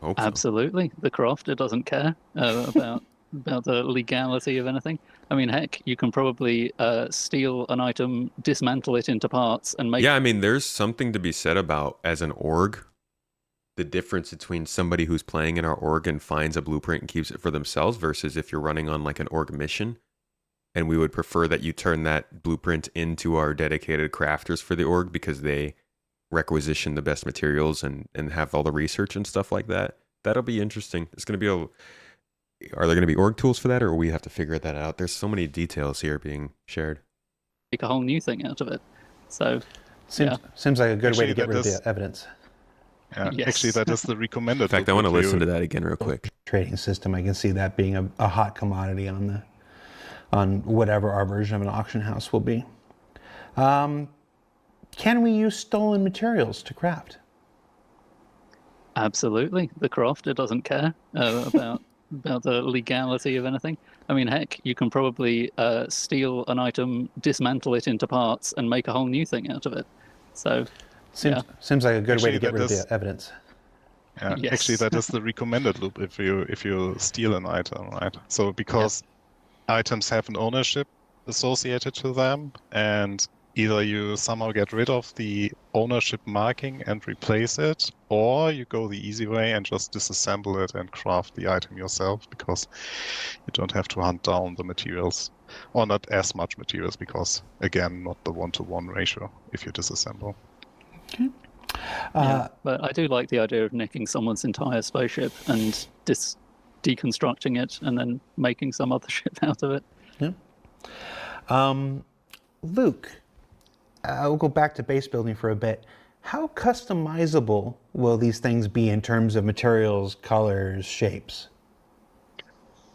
Hope so. Absolutely. The crafter doesn't care about the legality of anything. I mean, heck, you can probably steal an item, dismantle it into parts, and make... Yeah, I mean, there's something to be said about, as an org, the difference between somebody who's playing in our org and finds a blueprint and keeps it for themselves versus if you're running on like an org mission. And we would prefer that you turn that blueprint into our dedicated crafters for the org because they requisition the best materials and have all the research and stuff like that. That'll be interesting. It's going to be are there going to be org tools for that, or will we have to figure that out? There's so many details here being shared. Make a whole new thing out of it. So, seems like a good way to get rid of the evidence. Yeah, yes. Actually, that is the recommended. In fact, I want to listen to that again real quick. Trading system, I can see that being a hot commodity on whatever our version of an auction house will be. Can we use stolen materials to craft? Absolutely. The crafter doesn't care about the legality of anything. I mean, heck, you can probably steal an item, dismantle it into parts, and make a whole new thing out of it. So, seems like a good way to get rid of the evidence. Yeah, yes. Actually, that is the recommended loop if you steal an item, right? So because items have an ownership associated to them, and either you somehow get rid of the ownership marking and replace it, or you go the easy way and just disassemble it and craft the item yourself, because you don't have to hunt down the materials, or not as much materials, because again, not the 1-to-1 ratio if you disassemble. Okay. But I do like the idea of nicking someone's entire spaceship and deconstructing it and then making some other shit out of it. Yeah. Luke, we'll go back to base building for a bit. How customizable will these things be in terms of materials, colors, shapes?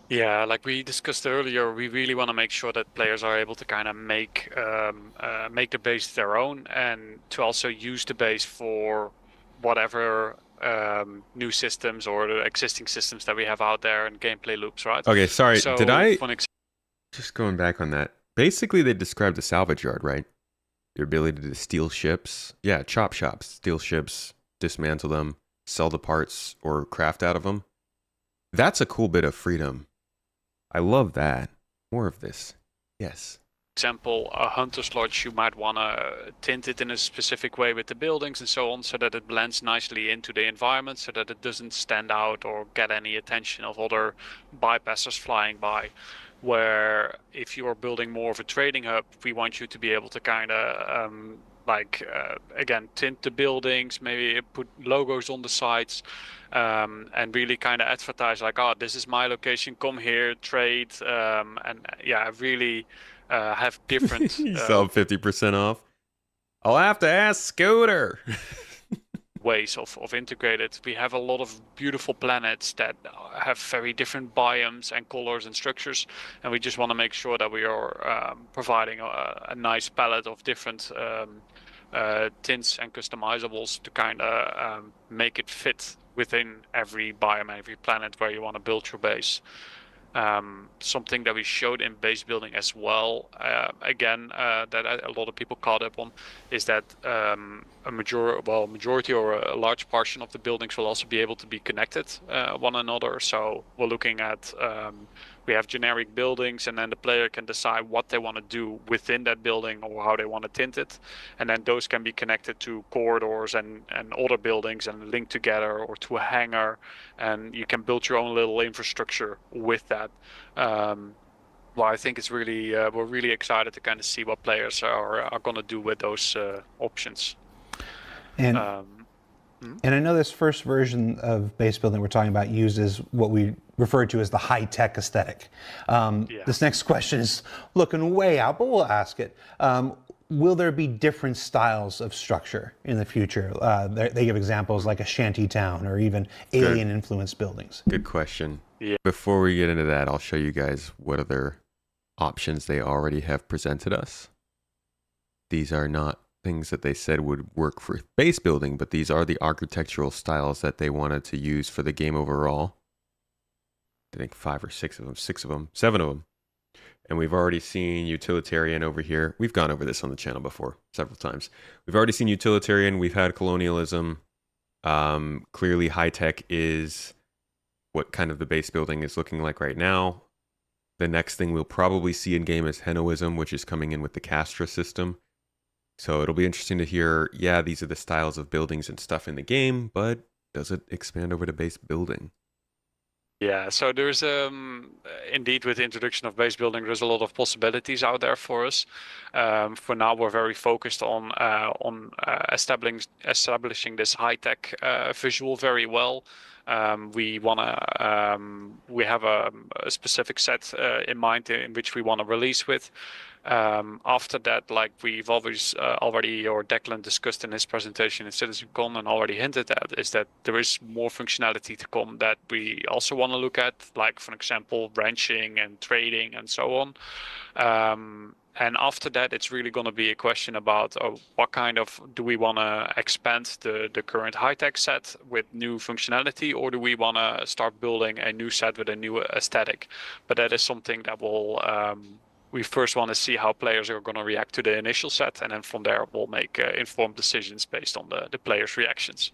Yeah, like we discussed earlier, we really want to make sure that players are able to kind of make the base their own, and to also use the base for whatever new systems or the existing systems that we have out there and gameplay loops, right? Okay, sorry, so did I... Just going back on that. Basically, they described a salvage yard, right? Your ability to steal ships. Yeah, chop shops. Steal ships, dismantle them, sell the parts, or craft out of them. That's a cool bit of freedom. I love that. More of this. Yes. Example, a hunter's lodge, you might want to tint it in a specific way with the buildings and so on, so that it blends nicely into the environment, so that it doesn't stand out or get any attention of other bypassers flying by. Where if you are building more of a trading hub, we want you to be able to kind of again, tint the buildings, maybe put logos on the sides, and really kind of advertise like, oh, this is my location, come here, trade, and really have different... You sell 50% off. I'll have to ask Scooter. ways of integrated. We have a lot of beautiful planets that have very different biomes and colors and structures, and we just want to make sure that we are providing a nice palette of different tints and customizables to kind of make it fit within every biome, every planet where you want to build your base. Something that we showed in base building as well, that a lot of people caught up on, is that a majority or a large portion of the buildings will also be able to be connected one another. So we're looking at we have generic buildings, and then the player can decide what they want to do within that building or how they want to tint it, and then those can be connected to corridors and other buildings and linked together, or to a hangar, and you can build your own little infrastructure with that. Well, I think it's really we're really excited to kind of see what players are going to do with those options. And and I know this first version of base building we're talking about uses what we refer to as the high-tech aesthetic. This next question is looking way out, but we'll ask it. Will there be different styles of structure in the future? They give examples like a shanty town or even alien-influenced buildings. Good question. Yeah. Before we get into that, I'll show you guys what other options they already have presented us. These are not things that they said would work for base building, but these are the architectural styles that they wanted to use for the game overall. I think 5 or 6 of them, 6 of them, 7 of them. And we've already seen utilitarian over here. We've gone over this on the channel before several times. We've already seen utilitarian. We've had colonialism. Clearly high-tech is what kind of the base building is looking like right now. The next thing we'll probably see in game is Henoism, which is coming in with the Castra system. So it'll be interesting to hear, yeah, these are the styles of buildings and stuff in the game, but does it expand over to base building? Yeah, so there's indeed, with the introduction of base building, there's a lot of possibilities out there for us. For now, we're very focused on establishing this high-tech visual very well. We have a specific set in mind in which we want to release with. After that, like we've always or Declan discussed in his presentation in CitizenCon and already hinted at, is that there is more functionality to come that we also want to look at, like, for example, branching and trading and so on. And after that, it's really going to be a question about what kind of, do we want to expand the current high-tech set with new functionality, or do we want to start building a new set with a new aesthetic? But that is something that will, we first want to see how players are going to react to the initial set, and then from there we'll make informed decisions based on the players' reactions.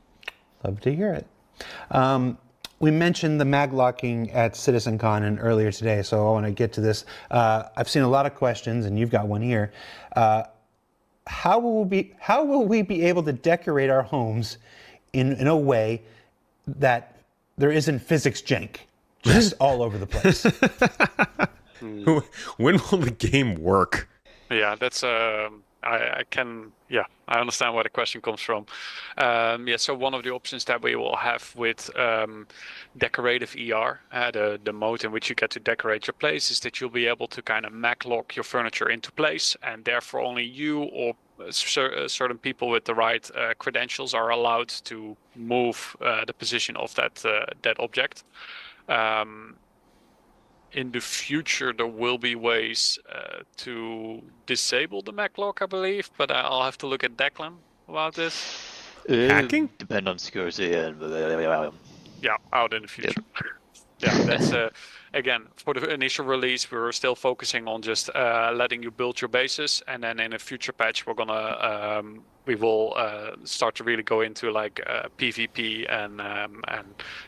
Love to hear it. We mentioned the mag locking at CitizenCon and earlier today, so I want to get to this. I've seen a lot of questions, and you've got one here. How will we be able to decorate our homes in a way that there isn't physics jank just all over the place? When will the game work? Yeah, that's I understand where the question comes from. So one of the options that we will have with decorative ER, the mode in which you get to decorate your place, is that you'll be able to kind of mag lock your furniture into place, and therefore only you or certain people with the right credentials are allowed to move the position of that object. In the future, there will be ways to disable the mag lock, I believe, but I'll have to look at Declan about this. Hacking? Depend on security. Yeah, out in the future. Yeah, that's again, for the initial release, we're still focusing on just letting you build your bases, and then in a future patch, we will start to really go into like PvP, and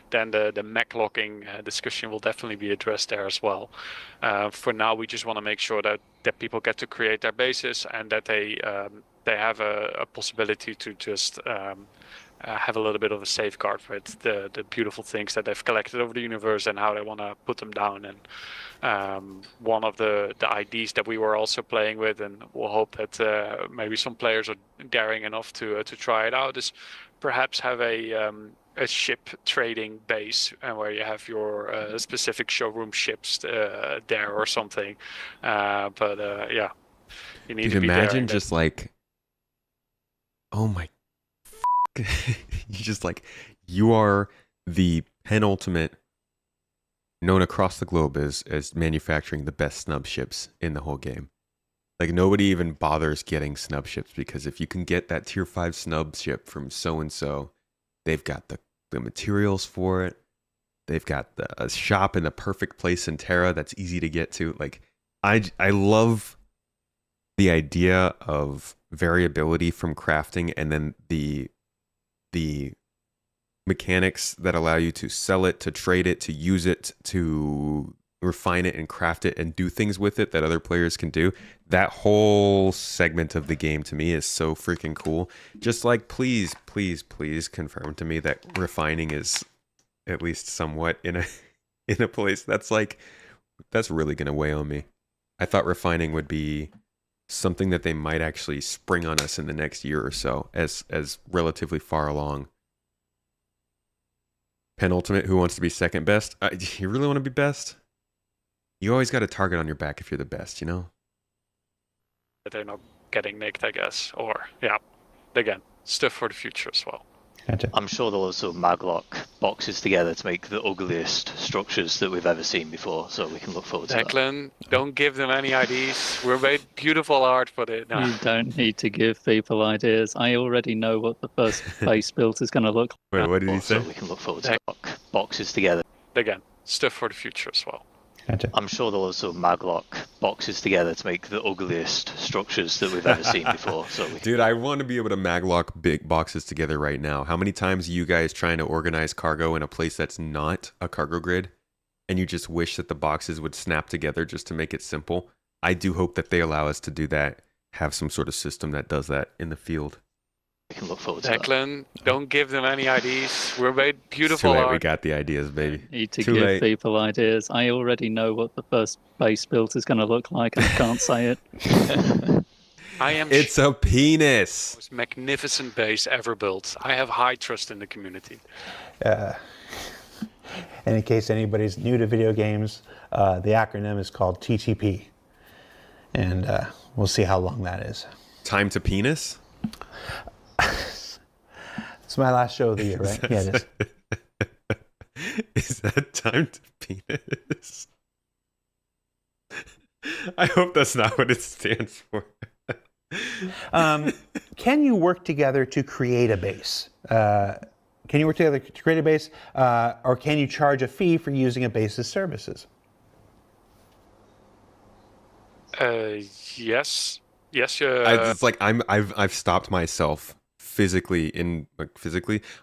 then the mag locking discussion will definitely be addressed there as well. For now, we just want to make sure that people get to create their bases, and that they have a possibility to just have a little bit of a safeguard with the beautiful things that they've collected over the universe and how they want to put them down. And one of the ideas that we were also playing with, and we'll hope that maybe some players are daring enough to try it out, is perhaps have a ship trading base, where you have your specific showroom ships there or something. Yeah, you need to be imagine there. Just like, oh my, you are the penultimate, known across the globe as manufacturing the best snub ships in the whole game. Like, nobody even bothers getting snub ships, because if you can get that tier 5 snub ship from so and so, they've got the materials for it, They've got a shop in the perfect place in Terra that's easy to get to. Like, I love the idea of variability from crafting, and then the mechanics that allow you to sell it, to trade it, to use it, to refine it and craft it and do things with it that other players can do. That whole segment of the game to me is so freaking cool. Just like, please confirm to me that refining is at least somewhat in a place that's really gonna weigh on me. I thought refining would be something that they might actually spring on us in the next year or so as relatively far along. Penultimate, who wants to be second best? You really want to be best? You always got a target on your back if you're the best, you know? They're not getting nicked, I guess. Or, yeah, again, stuff for the future as well. Gotcha. I'm sure they'll also maglock boxes together to make the ugliest structures that we've ever seen before, so we can look forward to that. Declan, don't give them any ideas. We made beautiful art for it. No. You don't need to give people ideas. I already know what the first base build is going to look like. Wait, what did he say? So we can look forward to boxes together. Again, stuff for the future as well. Gotcha. I'm sure they'll also maglock boxes together to make the ugliest structures that we've ever seen before. So Dude, I want to be able to maglock big boxes together right now. How many times are you guys trying to organize cargo in a place that's not a cargo grid, and you just wish that the boxes would snap together just to make it simple? I do hope that they allow us to do that, have some sort of system that does that in the field. we can look forward to Declan, don't give them any ideas. We made It's beautiful too late. art. We got the ideas, baby. Need to Too give late. people ideas. I already know what the first base build is going to look like, and I can't say it. I am It's a penis. most magnificent base ever built. I have high trust in the community. And in case anybody's new to video games, the acronym is called TTP. And we'll see how long that is. Time to penis? It's my last show of the year, right? Yeah, it is. Is that time to penis? I hope that's not what it stands for. Can you work together to create a base? Can you work together to create a base? Or can you charge a fee for using a base's services? Yes. Yes, It's like I've stopped myself physically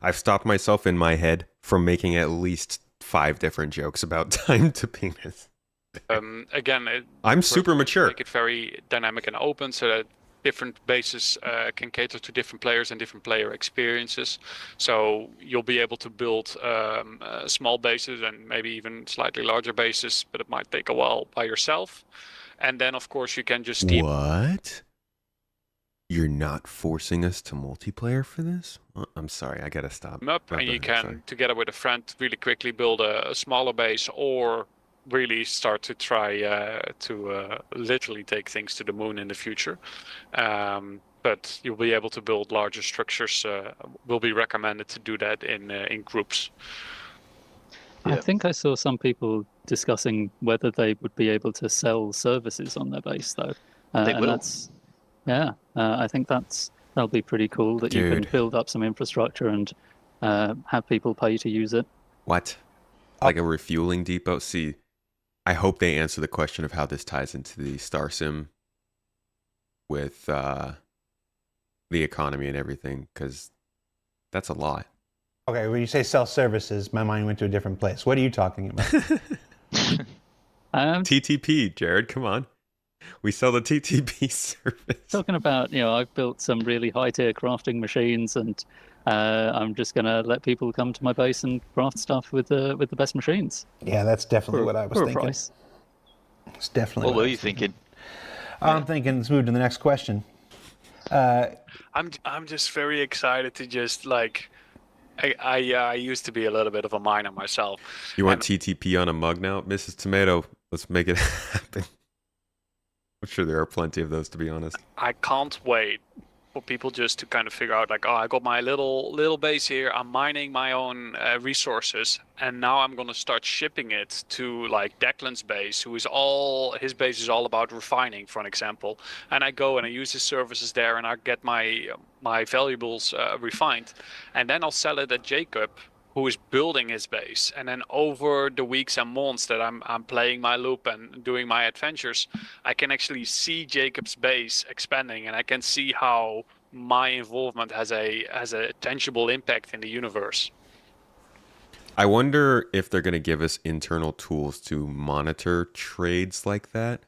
I've stopped myself in my head from making at least 5 different jokes about time to penis. again, I'm super mature. Make it very dynamic and open so that different bases can cater to different players and different player experiences. So you'll be able to build small bases and maybe even slightly larger bases, but it might take a while by yourself. And then, of course, you can just team What? You're not forcing us to multiplayer for this? I'm sorry, I gotta stop. them up, and you can, together with a friend, really quickly build a smaller base, or really start to try to literally take things to the moon in the future. But you'll be able to build larger structures. Will be recommended to do that in groups. I think I saw some people discussing whether they would be able to sell services on their base, though. They And will. I think that'll be pretty cool that you can Dude. build up some infrastructure and have people pay to use it. What? Like a refueling depot? See, I hope they answer the question of how this ties into the Star Sim with the economy and everything, because that's a lot. Okay, when you say sell services, my mind went to a different place. What are you talking about? TTP, Jared, come on. We sell the TTP service. Talking about, I've built some really high-tier crafting machines, and I'm just going to let people come to my base and craft stuff with the best machines. Yeah, that's definitely what I was for a thinking. price. It's definitely What what were I you was thinking? I'm thinking let's move to the next question. I'm just very excited to just like. I used to be a little bit of a miner myself. You want TTP on a mug now? Mrs. Tomato, let's make it happen. I'm sure there are plenty of those, to be honest. I can't wait for people just to kind of figure out like, oh, I got my little base here. I'm mining my own resources, and now I'm gonna start shipping it to like Declan's base, his base is all about refining, for an example. And I go and I use his services there, and I get my valuables refined, and then I'll sell it at Jacob who is building his base. And then over the weeks and months that I'm playing my loop and doing my adventures, I can actually see Jacob's base expanding, and I can see how my involvement has a tangible impact in the universe. I wonder if they're going to give us internal tools to monitor trades like that.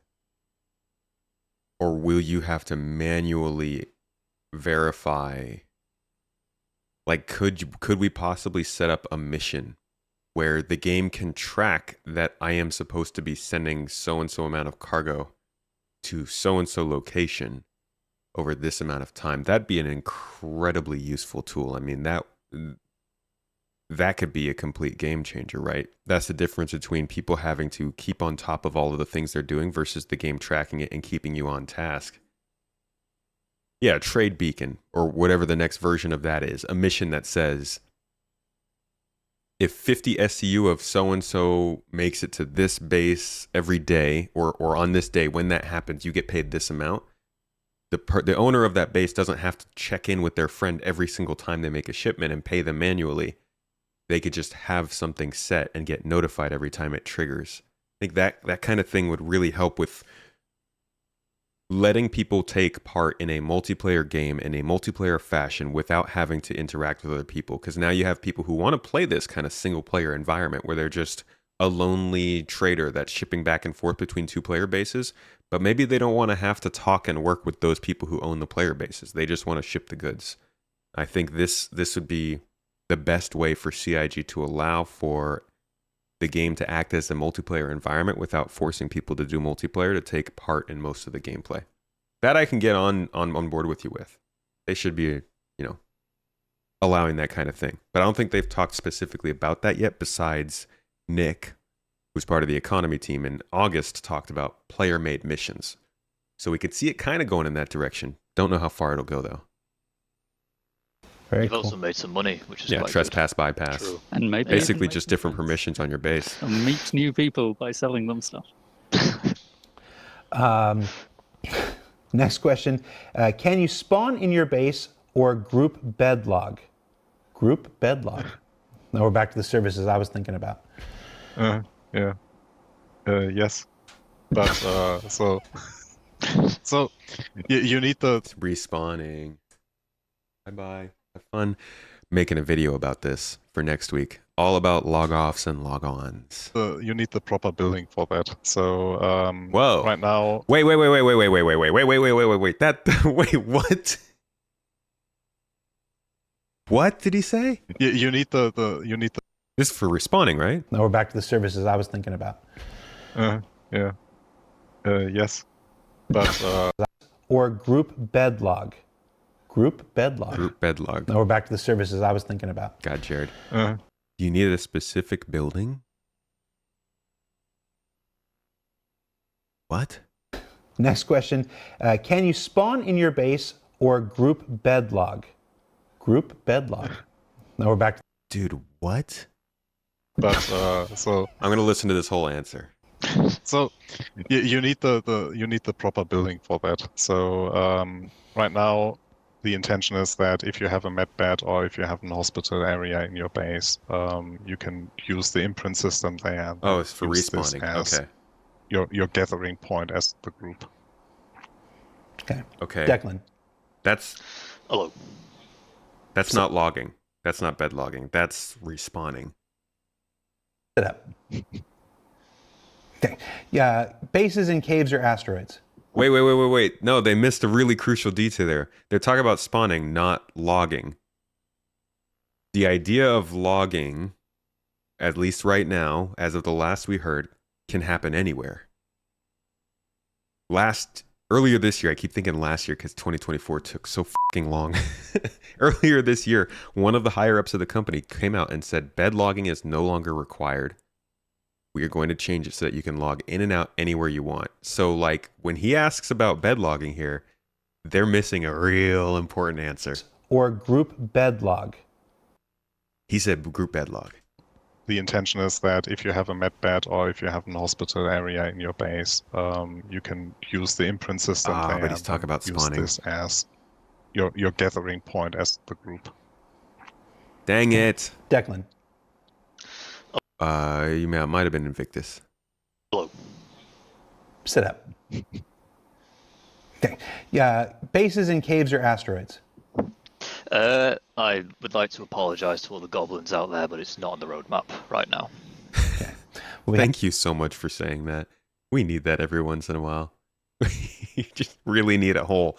Or will you have to manually verify? Like, could we possibly set up a mission where the game can track that I am supposed to be sending so-and-so amount of cargo to so-and-so location over this amount of time? That'd be an incredibly useful tool. I mean, that could be a complete game changer, right? That's the difference between people having to keep on top of all of the things they're doing versus the game tracking it and keeping you on task. Yeah, trade beacon or whatever the next version of that is. A mission that says, if 50 SCU of so-and-so makes it to this base every day or on this day, when that happens, you get paid this amount. The owner of that base doesn't have to check in with their friend every single time they make a shipment and pay them manually. They could just have something set and get notified every time it triggers. I think that kind of thing would really help with letting people take part in a multiplayer game in a multiplayer fashion without having to interact with other people. Because now you have people who want to play this kind of single player environment where they're just a lonely trader that's shipping back and forth between two player bases, but maybe they don't want to have to talk and work with those people who own the player bases. They just want to ship the goods. I think this would be the best way for CIG to allow for the game to act as a multiplayer environment without forcing people to do multiplayer to take part in most of the gameplay. That I can get on board with you with. They should be, allowing that kind of thing. But I don't think they've talked specifically about that yet, besides Nick, who's part of the economy team, in August talked about player-made missions. So we could see it kind of going in that direction. Don't know how far it'll go, though. Very cool. Also made some money, which is quite trespass, good. bypass. True. And maybe basically just different permissions on your base. And meet new people by selling them stuff. Next question. Can you spawn in your base or group bed log? Group bed log. Now we're back to the services I was thinking about. Yes. But so you need the it's respawning. Bye. Have fun making a video about this for next week. All about log-offs and log-ons. You need the proper building for that. So whoa! Right now. Wait! That wait, what? What did he say? You need the This is for respawning, right? Now we're back to the services I was thinking about. Yes. But or group bed log. Group bed log. Group bed log. Now we're back to the services I was thinking about. God, Jared. Do you need a specific building? What? Next question. Can you spawn in your base or group bed log? Group bed log. Now we're back. Dude, what? But so I'm gonna listen to this whole answer. So you need the proper building for that. So right now the intention is that if you have a med bed or if you have an hospital area in your base, you can use the imprint system there. Oh, it's for respawning. Okay. Your gathering point as the group. Okay. Declan. That's hello. That's not logging. That's not bed logging. That's respawning. Set up. Okay. Yeah. Bases in caves or asteroids. Wait. No, they missed a really crucial detail there. They're talking about spawning, not logging. The idea of logging, at least right now, as of the last we heard, can happen anywhere. Earlier this year, I keep thinking last year because 2024 took so fucking long. Earlier this year, one of the higher ups of the company came out and said bed logging is no longer required. We are going to change it so that you can log in and out anywhere you want. So, like, when he asks about bed logging here, they're missing a real important answer. Or group bed log. He said group bed log. The intention is that if you have a med bed or if you have an hospital area in your base, you can use the imprint system there. But he's talking about spawning. Use this as your gathering point as the group. Dang it. Declan. Might have been Invictus. Hello. Sit up. Okay. Yeah, bases in caves or asteroids? I would like to apologize to all the goblins out there, but it's not on the roadmap right now. Okay. Well, Thank you so much for saying that. We need that every once in a while. You just really need a whole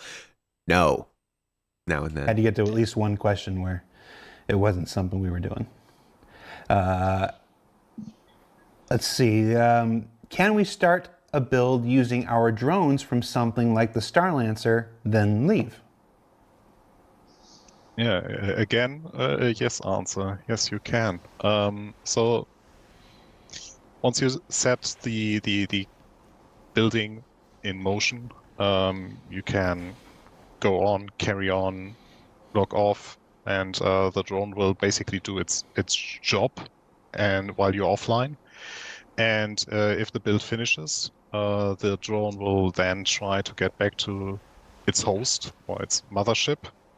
no now and then. Had to get to at least one question where it wasn't something we were doing. Let's see. Can we start a build using our drones from something like the Starlancer, then leave? Yeah, again, a yes answer. Yes, you can. So once you set the building in motion, you can go on, carry on, log off, and the drone will basically do its job, and while you're offline. And if the build finishes, the drone will then try to get back to its host or its mothership.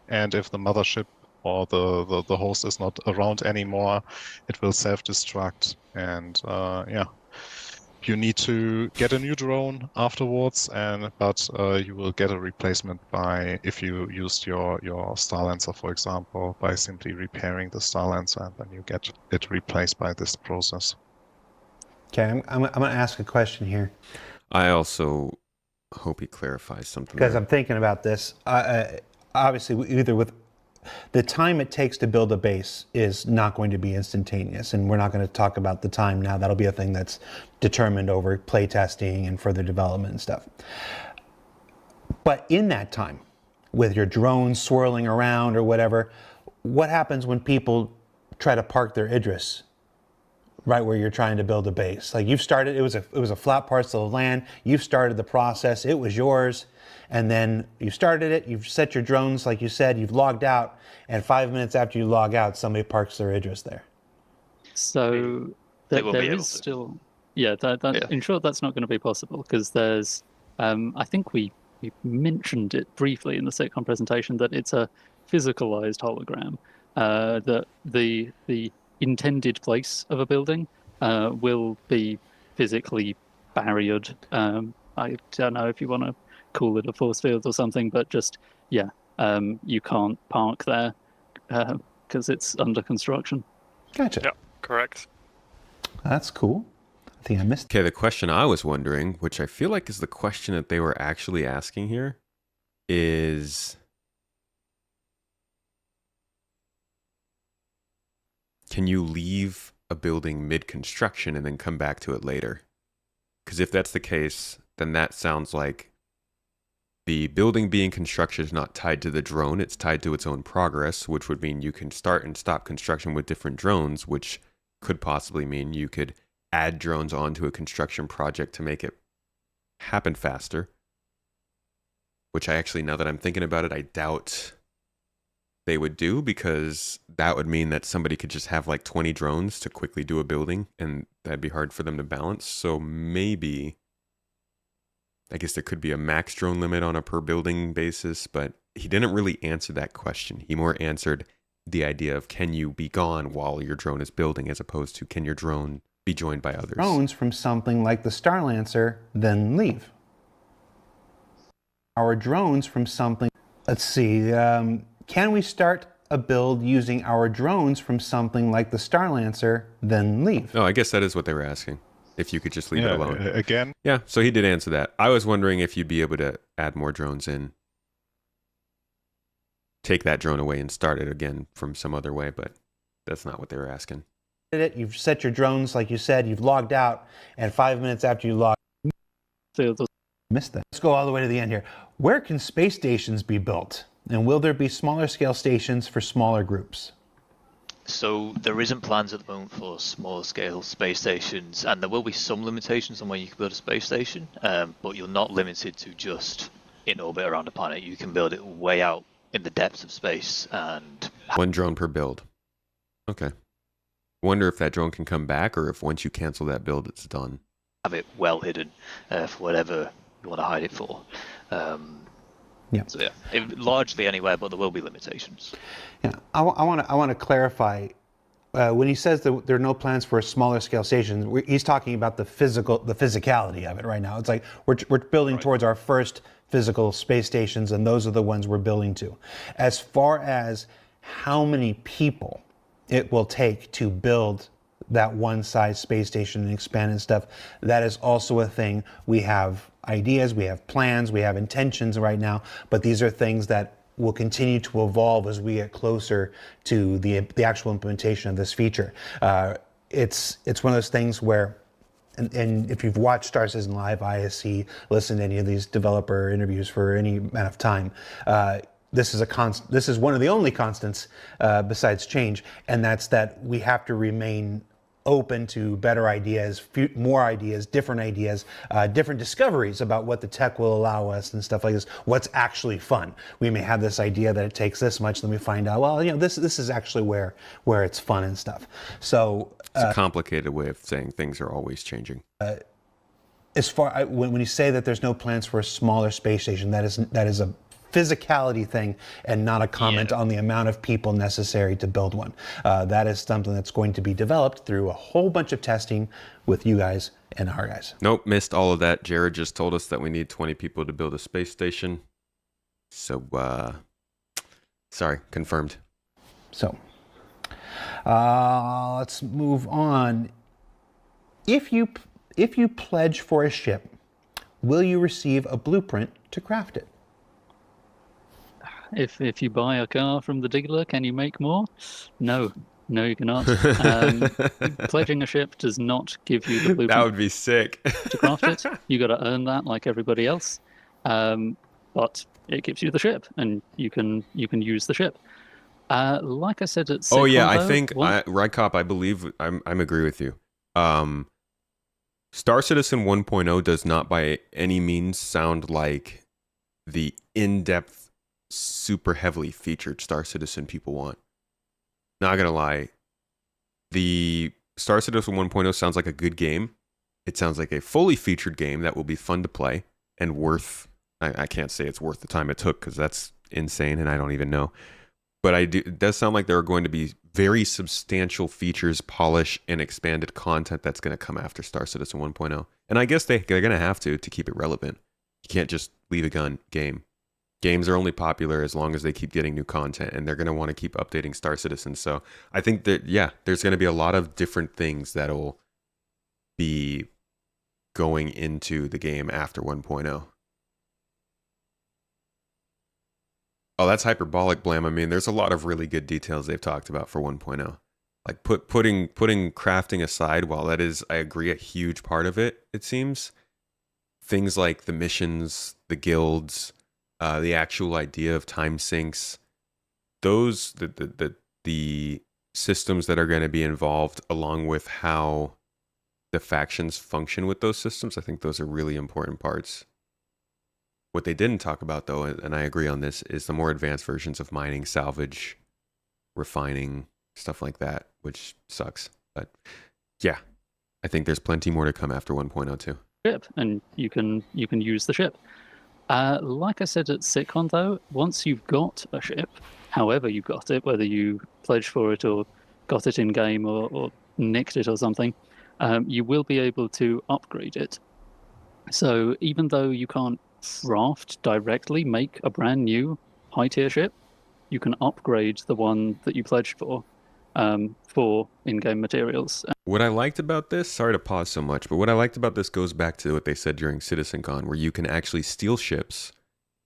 And if the mothership or the host is not around anymore, it will self-destruct. And yeah, you need to get a new drone afterwards, but you will get a replacement by, if you used your Starlancer, for example, by simply repairing the Starlancer, and then you get it replaced by this process. Okay, I'm going to ask a question here. I also hope he clarifies something. Because I'm thinking about this. Obviously, either with the time it takes to build a base is not going to be instantaneous, and we're not going to talk about the time now. That'll be a thing that's determined over play testing and further development and stuff. But in that time, with your drones swirling around or whatever, what happens when people try to park their Idris right where you're trying to build a base? Like, you've started, it was a flat parcel of land, you've started the process, it was yours, and then you started it, you've set your drones, like you said, you've logged out, and 5 minutes after you log out, somebody parks their Idris there. So there is still, in short, that's not going to be possible, because there's, I think we mentioned it briefly in the CitizenCon presentation, that it's a physicalized hologram, that the intended place of a building will be physically barriered. I don't know if you want to call it a force field or something, but just, yeah, you can't park there because it's under construction. Gotcha. Yeah, correct. That's cool. I think I missed. Okay, the question I was wondering, which I feel like is the question that they were actually asking here, is can you leave a building mid-construction and then come back to it later? Because if that's the case, then that sounds like the building being constructed is not tied to the drone, it's tied to its own progress, which would mean you can start and stop construction with different drones, which could possibly mean you could add drones onto a construction project to make it happen faster. Which I actually, now that I'm thinking about it, I doubt they would do, because that would mean that somebody could just have like 20 drones to quickly do a building, and that'd be hard for them to balance. So maybe, I guess there could be a max drone limit on a per building basis, but he didn't really answer that question. He more answered the idea of, can you be gone while your drone is building, as opposed to, can your drone be joined by others? Drones from something like the Starlancer, then leave. Our drones from something, let's see, can we start a build using our drones from something like the Starlancer, then leave? Oh, I guess that is what they were asking. If you could just leave it alone. Again? Yeah, so he did answer that. I was wondering if you'd be able to add more drones in. Take that drone away and start it again from some other way, but that's not what they were asking. You've set your drones, like you said, you've logged out, and 5 minutes after you log missed that. Let's go all the way to the end here. Where can space stations be built? And will there be smaller scale stations for smaller groups? So there isn't plans at the moment for small scale space stations, and there will be some limitations on where you can build a space station, but you're not limited to just in orbit around a planet. You can build it way out in the depths of space, and 1 drone per build. Okay. Wonder if that drone can come back, or if once you cancel that build, it's done. Have it well hidden for whatever you want to hide it for. Yeah. So yeah, largely anywhere, but there will be limitations. Yeah, I want to clarify. when he says that there are no plans for a smaller scale station, he's talking about the physicality of it right now. It's like we're building towards our first physical space stations, and those are the ones we're building to. As far as how many people it will take to build that one size space station and expand and stuff, that is also a thing. We have ideas, we have plans, we have intentions right now, but these are things that will continue to evolve as we get closer to the actual implementation of this feature. It's one of those things where, and if you've watched Star Citizen Live, ISC, listened to any of these developer interviews for any amount of time, this is one of the only constants besides change, and that's that we have to remain open to better ideas, more ideas, different discoveries about what the tech will allow us and stuff like this. What's actually fun? We may have this idea that it takes this much, then we find out, well, this is actually where it's fun and stuff. So it's a complicated way of saying things are always changing. As far when you say that there's no plans for a smaller space station, that is a physicality thing and not a comment on the amount of people necessary to build one. That is something that's going to be developed through a whole bunch of testing with you guys and our guys. Nope, missed all of that. Jared just told us that we need 20 people to build a space station. So, sorry, confirmed. So, let's move on. If you pledge for a ship, will you receive a blueprint to craft it? If you buy a car from the dealer, can you make more? No, you cannot. Pledging a ship does not give you the blueprint. That would be sick. To craft it, you got to earn that like everybody else. But it gives you the ship, and you can use the ship. Like I said at SitCon, I think Rykop, I believe I'm agree with you. Star Citizen 1.0 does not by any means sound like the in-depth, super heavily featured Star Citizen people want. Not gonna lie, the Star Citizen 1.0 sounds like a good game. It sounds like a fully featured game that will be fun to play and worth. I can't say it's worth the time it took because that's insane and I don't even know. But it does sound like there are going to be very substantial features, polish, and expanded content that's going to come after Star Citizen 1.0. And I guess they're going to have to keep it relevant. You can't just leave a game. Games are only popular as long as they keep getting new content, and they're going to want to keep updating Star Citizen. So I think that, there's going to be a lot of different things that'll be going into the game after 1.0. Oh, that's hyperbolic, Blam. I mean, there's a lot of really good details they've talked about for 1.0. Like putting crafting aside, while that is, I agree, a huge part of it, it seems. Things like the missions, the guilds, the actual idea of time sinks, those the systems that are going to be involved, along with how the factions function with those systems, I think those are really important parts. What they didn't talk about, though, and I agree on this, is the more advanced versions of mining, salvage, refining, stuff like that, which sucks. But yeah, I think there's plenty more to come after 1.0 too. Ship, and you can use the ship. Like I said at SitCon, though, once you've got a ship, however you got it, whether you pledged for it or got it in game or nicked it or something, you will be able to upgrade it. So even though you can't craft directly, make a brand new high-tier ship, you can upgrade the one that you pledged for in-game materials. What I liked about this, sorry to pause so much, but what I liked about this goes back to what they said during CitizenCon, where you can actually steal ships,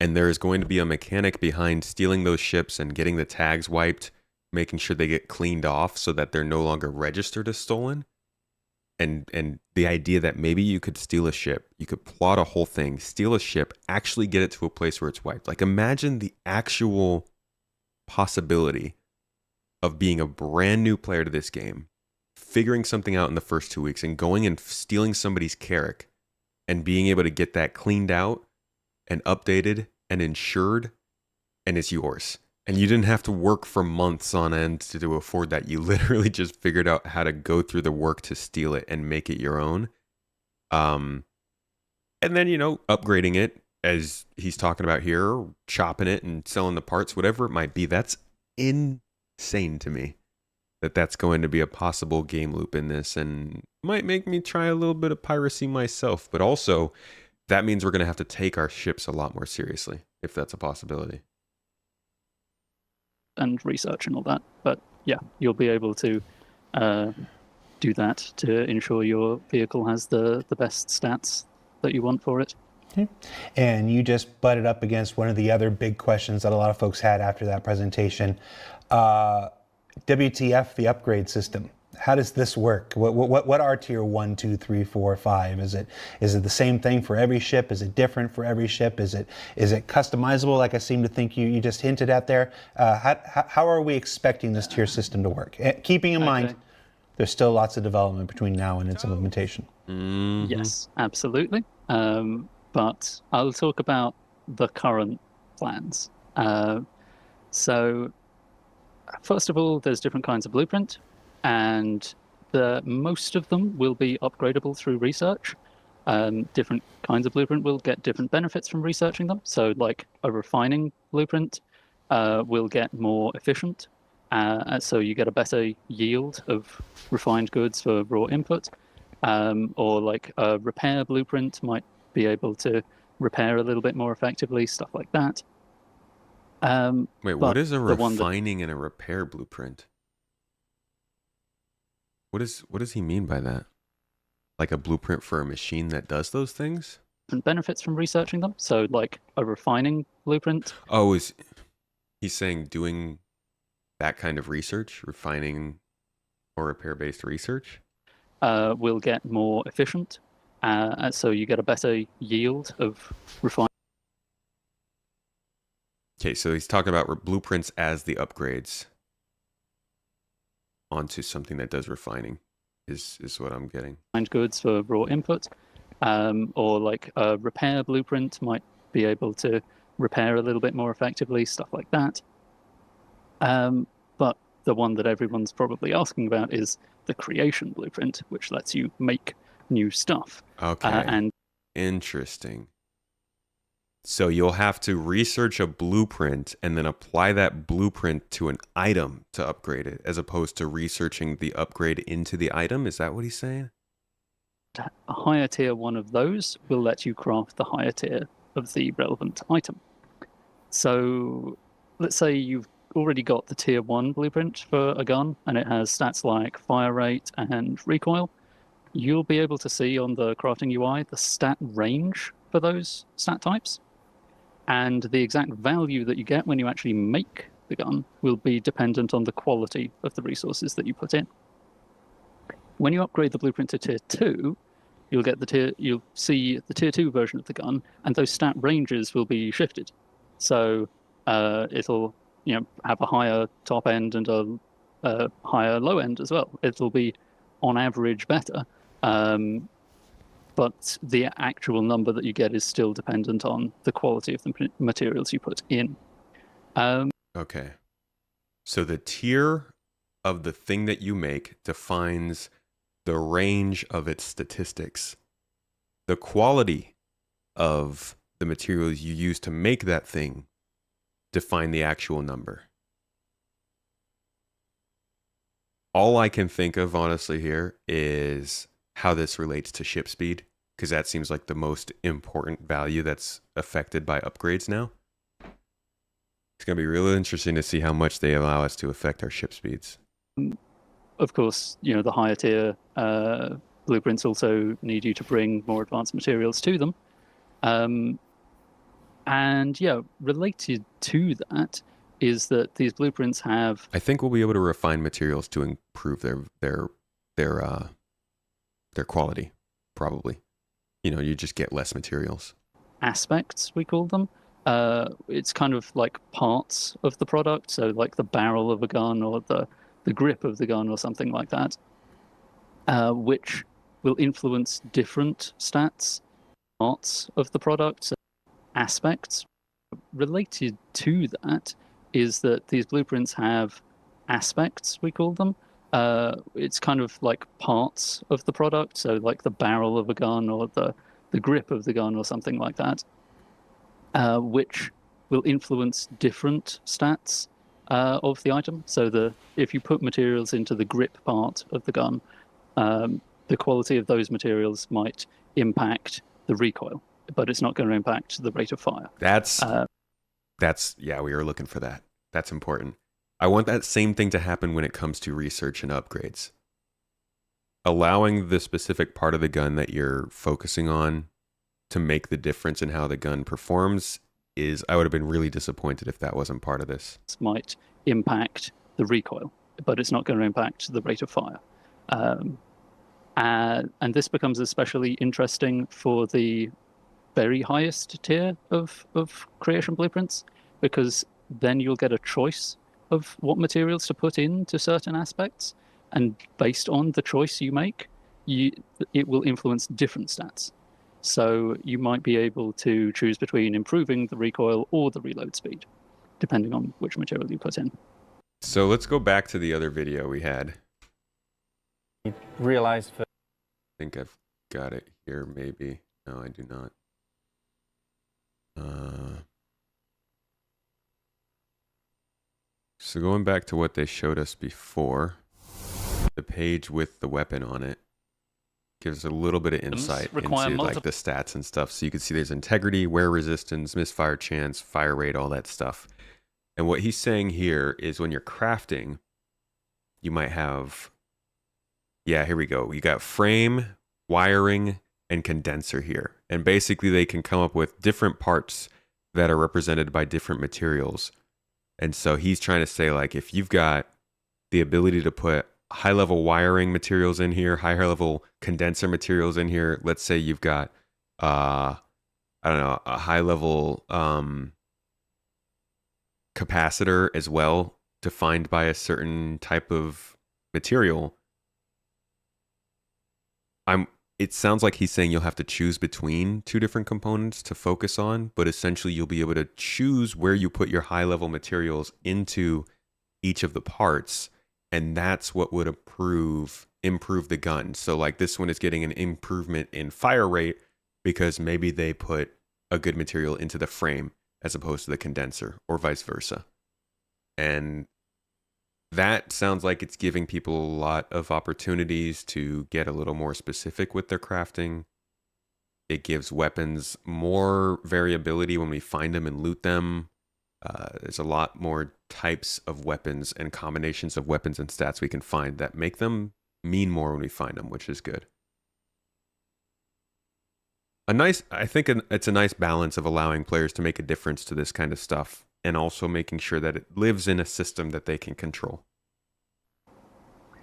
and there is going to be a mechanic behind stealing those ships and getting the tags wiped, making sure they get cleaned off so that they're no longer registered as stolen. And the idea that maybe you could steal a ship, you could plot a whole thing, steal a ship, actually get it to a place where it's wiped. Like, imagine the actual possibility of being a brand new player to this game, figuring something out in the first 2 weeks and going and stealing somebody's carrack and being able to get that cleaned out and updated and insured, and it's yours. And you didn't have to work for months on end to afford that. You literally just figured out how to go through the work to steal it and make it your own. And then, upgrading it, as he's talking about here, chopping it and selling the parts, whatever it might be. That's insane to me. that's going to be a possible game loop in this, and might make me try a little bit of piracy myself. But also, that means we're going to have to take our ships a lot more seriously, if that's a possibility. And research and all that. But yeah, you'll be able to do that to ensure your vehicle has the best stats that you want for it. Okay. And you just butted up against one of the other big questions that a lot of folks had after that presentation. WTF, the upgrade system. How does this work? What are tier 1, 2, 3, 4, 5? Is it the same thing for every ship? Is it different for every ship? Is it customizable, like I seem to think you just hinted at there? How are we expecting this tier system to work? Keeping in mind, there's still lots of development between now and its implementation. Mm-hmm. Yes, absolutely. But I'll talk about the current plans. So first of all, there's different kinds of blueprint, and most of them will be upgradable through research. Different kinds of blueprint will get different benefits from researching them. So like a refining blueprint will get more efficient. So you get a better yield of refined goods for raw input. Or like a repair blueprint might be able to repair a little bit more effectively, stuff like that. Wait, what is a refining and a repair blueprint? What does he mean by that? Like a blueprint for a machine that does those things? Different benefits from researching them. So like a refining blueprint. Oh, he's saying doing that kind of research, refining or repair-based research? Will get more efficient. So you get a better yield of refined. Okay, so he's talking about blueprints as the upgrades onto something that does refining, is what I'm getting. Goods for raw input, or like a repair blueprint might be able to repair a little bit more effectively, stuff like that. But the one that everyone's probably asking about is the creation blueprint, which lets you make new stuff. Okay, and interesting. So you'll have to research a blueprint and then apply that blueprint to an item to upgrade it, as opposed to researching the upgrade into the item. Is that what he's saying? A higher tier one of those will let you craft the higher tier of the relevant item. So let's say you've already got the tier 1 blueprint for a gun, and it has stats like fire rate and recoil. You'll be able to see on the crafting UI the stat range for those stat types. And the exact value that you get when you actually make the gun will be dependent on the quality of the resources that you put in. When you upgrade the blueprint to tier 2, you'll see the tier 2 version of the gun, and those stat ranges will be shifted. So it'll have a higher top end and a higher low end as well. It'll be on average better. But the actual number that you get is still dependent on the quality of the materials you put in. Okay. So the tier of the thing that you make defines the range of its statistics. The quality of the materials you use to make that thing define the actual number. All I can think of, honestly, here is how this relates to ship speed, because that seems like the most important value that's affected by upgrades now. It's going to be really interesting to see how much they allow us to affect our ship speeds. Of course, the higher tier blueprints also need you to bring more advanced materials to them. And yeah, related to that is that these blueprints have... I think we'll be able to refine materials to improve their quality, probably. You just get less materials. Aspects, we call them. It's kind of like parts of the product, so like the barrel of a gun or the grip of the gun or something like that, which will influence different stats, parts of the product. So aspects. Related to that is that these blueprints have aspects, we call them. It's kind of like parts of the product, so like the barrel of a gun or the grip of the gun or something like that, which will influence different stats, of the item. So if you put materials into the grip part of the gun, the quality of those materials might impact the recoil, but it's not going to impact the rate of fire. That's yeah, we were looking for that. That's important. I want that same thing to happen when it comes to research and upgrades. Allowing the specific part of the gun that you're focusing on to make the difference in how the gun performs is, I would have been really disappointed if that wasn't part of this. Might impact the recoil, but it's not going to impact the rate of fire. And this becomes especially interesting for the very highest tier of creation blueprints, because then you'll get a choice of what materials to put into certain aspects, and based on the choice you make, it will influence different stats. So you might be able to choose between improving the recoil or the reload speed, depending on which material you put in. So let's go back to the other video we had. Realized I think I've got it here, maybe. No, I do not. So going back to what they showed us before, the page with the weapon on it gives a little bit of insight into like the stats and stuff. So you can see there's integrity, wear resistance, misfire chance, fire rate, all that stuff. And what he's saying here is when you're crafting, you might have, yeah, here we go. You got frame, wiring, and condenser here. And basically they can come up with different parts that are represented by different materials. And so he's trying to say, like, if you've got the ability to put high-level wiring materials in here, higher-level condenser materials in here, let's say you've got, I don't know, a high-level capacitor as well, defined by a certain type of material, it sounds like he's saying you'll have to choose between two different components to focus on, but essentially you'll be able to choose where you put your high-level materials into each of the parts, and that's what would improve the gun. So like this one is getting an improvement in fire rate because maybe they put a good material into the frame as opposed to the condenser, or vice versa. And that sounds like it's giving people a lot of opportunities to get a little more specific with their crafting. It gives weapons more variability when we find them and loot them. There's a lot more types of weapons and combinations of weapons and stats we can find that make them mean more when we find them, which is good. I think it's a nice balance of allowing players to make a difference to this kind of stuff, and also making sure that it lives in a system that they can control.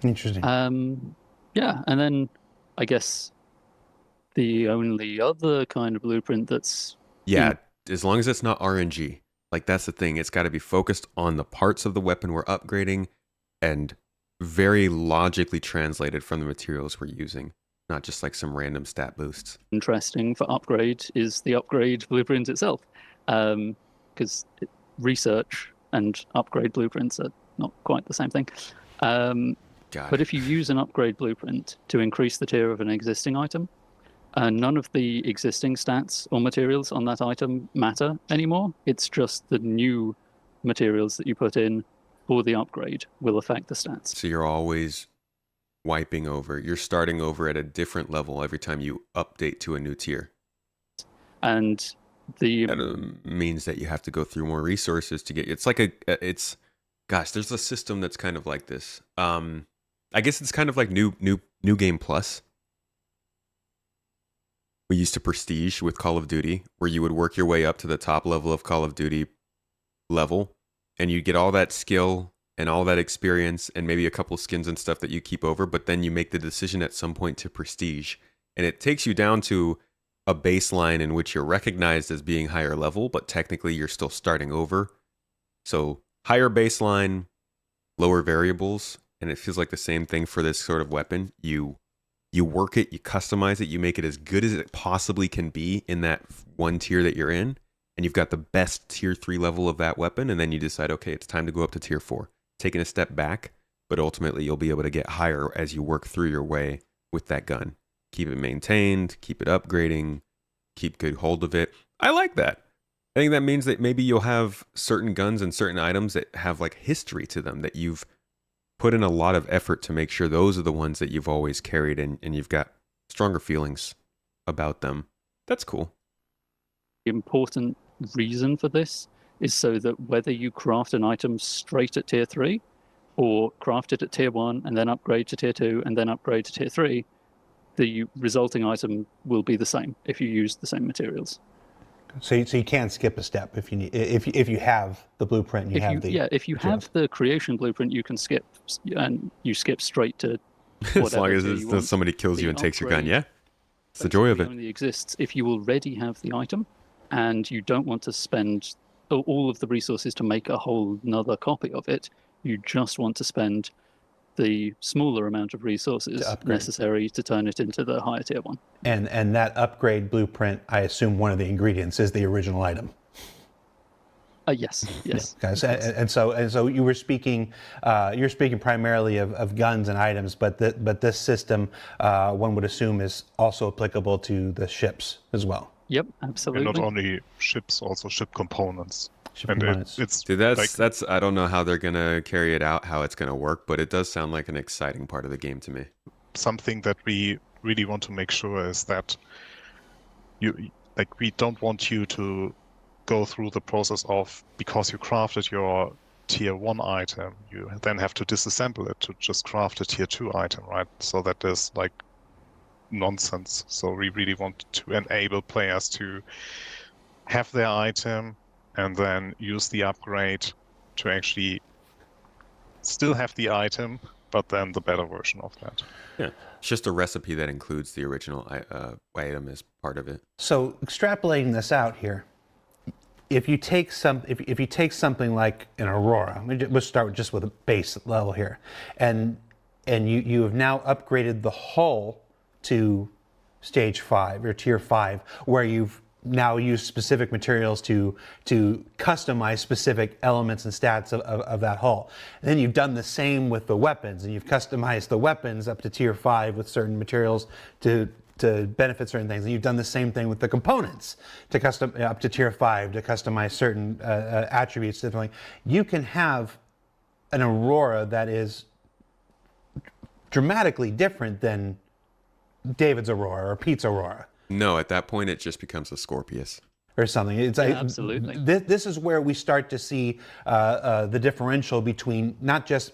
Interesting. Yeah, and then I guess the only other kind of blueprint that's... Yeah, as long as it's not RNG. Like, that's the thing. It's got to be focused on the parts of the weapon we're upgrading and very logically translated from the materials we're using, not just like some random stat boosts. Interesting for upgrade is the upgrade blueprint itself, because research and upgrade blueprints are not quite the same thing. But if you use an upgrade blueprint to increase the tier of an existing item, none of the existing stats or materials on that item matter anymore. It's just the new materials that you put in for the upgrade will affect the stats. So you're always wiping over. You're starting over at a different level every time you update to a new tier. And that means that you have to go through more resources to get. It's like gosh, there's a system that's kind of like this. I guess it's kind of like new game plus. We used to prestige with Call of Duty, where you would work your way up to the top level of Call of Duty level, and you get all that skill and all that experience and maybe a couple skins and stuff that you keep over, but then you make the decision at some point to prestige, and it takes you down to a baseline in which you're recognized as being higher level, but technically you're still starting over. So higher baseline, lower variables, and it feels like the same thing for this sort of weapon. You work it, you customize it, you make it as good as it possibly can be in that one tier that you're in, and you've got the best tier 3 level of that weapon, and then you decide, okay, it's time to go up to tier 4. Taking a step back, but ultimately you'll be able to get higher as you work through your way with that gun. Keep it maintained, keep it upgrading, keep good hold of it. I like that. I think that means that maybe you'll have certain guns and certain items that have like history to them that you've put in a lot of effort to make sure those are the ones that you've always carried and you've got stronger feelings about them. That's cool. The important reason for this is so that whether you craft an item straight at tier 3 or craft it at tier 1 and then upgrade to tier 2 and then upgrade to tier 3, the resulting item will be the same if you use the same materials. So you can skip a step if you need, if you have the blueprint and if you have the creation blueprint, you can skip, and you skip straight to whatever. As long as somebody kills you and takes your gun, yeah. It's the joy of it. Only exists if you already have the item and you don't want to spend all of the resources to make a whole another copy of it. You just want to spend the smaller amount of resources necessary to turn it into the higher tier one. And that upgrade blueprint, I assume one of the ingredients is the original item. Yes. Yeah, guys, and so you were speaking, you're speaking primarily of guns and items, but this system, one would assume, is also applicable to the ships as well. Yep, absolutely. And not only ships, also ship components. Dude, that's I don't know how they're gonna carry it out, how it's gonna work, but it does sound like an exciting part of the game to me. Something that we really want to make sure is that we don't want you to go through the process of, because you crafted your tier 1 item, you then have to disassemble it to just craft a tier 2 item, right? So that is like nonsense. So we really want to enable players to have their item and then use the upgrade to actually still have the item, but then the better version of that. Yeah, it's just a recipe that includes the original item as part of it. So extrapolating this out here, if you take something like an Aurora, let's start just with a base level here, and you have now upgraded the hull to stage 5 or tier 5, where you've now use specific materials to customize specific elements and stats of that hull. And then you've done the same with the weapons, and you've customized the weapons up to tier 5 with certain materials to benefit certain things. And you've done the same thing with the components to custom up to tier 5 to customize certain attributes differently. You can have an Aurora that is dramatically different than David's Aurora or Pete's Aurora. No, at that point it just becomes a Scorpius or something. It's like, absolutely. This is where we start to see the differential between not just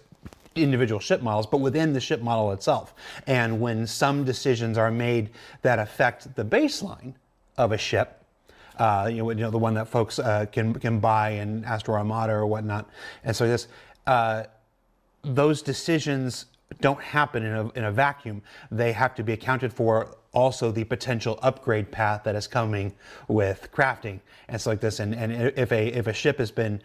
individual ship models, but within the ship model itself. And when some decisions are made that affect the baseline of a ship, the one that folks can buy in Astro Armada or whatnot, and so those decisions don't happen in a vacuum. They have to be accounted for. Also, the potential upgrade path that is coming with crafting and stuff like this. And if a ship is in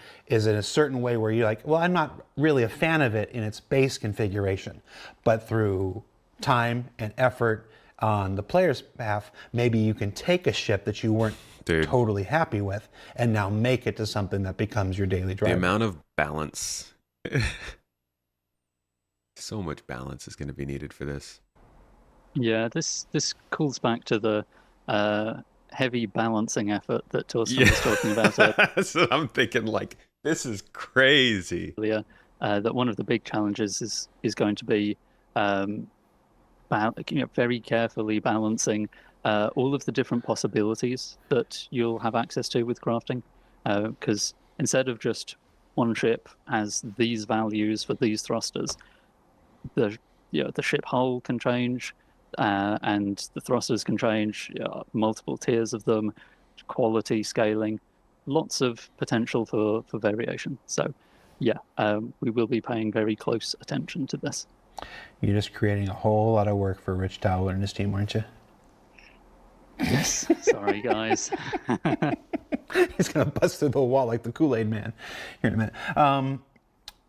a certain way where you're like, well, I'm not really a fan of it in its base configuration, but through time and effort on the player's behalf, maybe you can take a ship that you weren't totally happy with and now make it to something that becomes your daily driver. The amount of balance, so much balance is going to be needed for this. Yeah, this calls back to the heavy balancing effort that Torsten was talking about. So I'm thinking, like, this is crazy. Earlier, that one of the big challenges is going to be very carefully balancing all of the different possibilities that you'll have access to with crafting. Because instead of just one ship has these values for these thrusters, the ship hull can change. And the thrusters can change, multiple tiers of them, quality, scaling, lots of potential for variation. So, we will be paying very close attention to this. You're just creating a whole lot of work for Rich Talbot and his team, aren't you? Yes. Sorry, guys. He's going to bust through the wall like the Kool-Aid man here in a minute.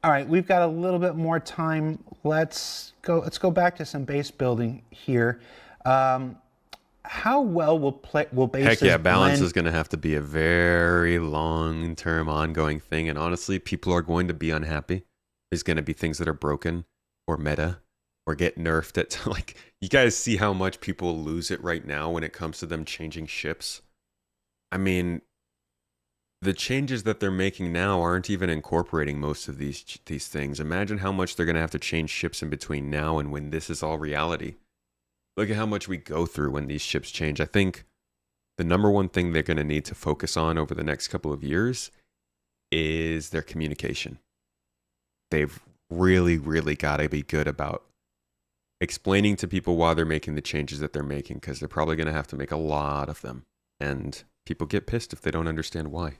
All right, we've got a little bit more time. Let's go back to some base building here. How well will bases Heck yeah, balance blend? is going to have to be a very long-term ongoing thing. And honestly, people are going to be unhappy. There's going to be things that are broken or meta or get nerfed at. Like, you guys see how much people lose it right now when it comes to them changing ships. I mean, the changes that they're making now aren't even incorporating most of these things. Imagine how much they're going to have to change ships in between now and when this is all reality. Look at how much we go through when these ships change. I think the number one thing they're going to need to focus on over the next couple of years is their communication. They've really, really got to be good about explaining to people why they're making the changes that they're making, because they're probably going to have to make a lot of them. And people get pissed if they don't understand why.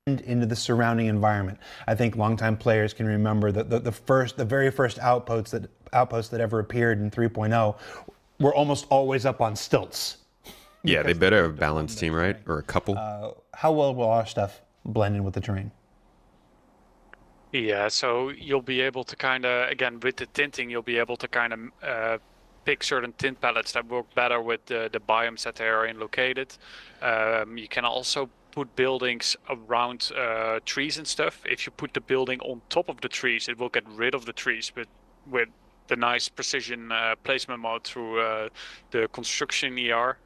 Into the surrounding environment. I think longtime players can remember that the very first outposts that ever appeared in 3.0 were almost always up on stilts. Yeah, they better have a balanced team, right? Or a couple. How well will our stuff blend in with the terrain? Yeah, so you'll be able to kind of, again, with the tinting, you'll be able to kind of pick certain tint palettes that work better with the biomes that they are in located. You can also put buildings around trees and stuff. If you put the building on top of the trees, it will get rid of the trees, but with the nice precision placement mode through the construction ER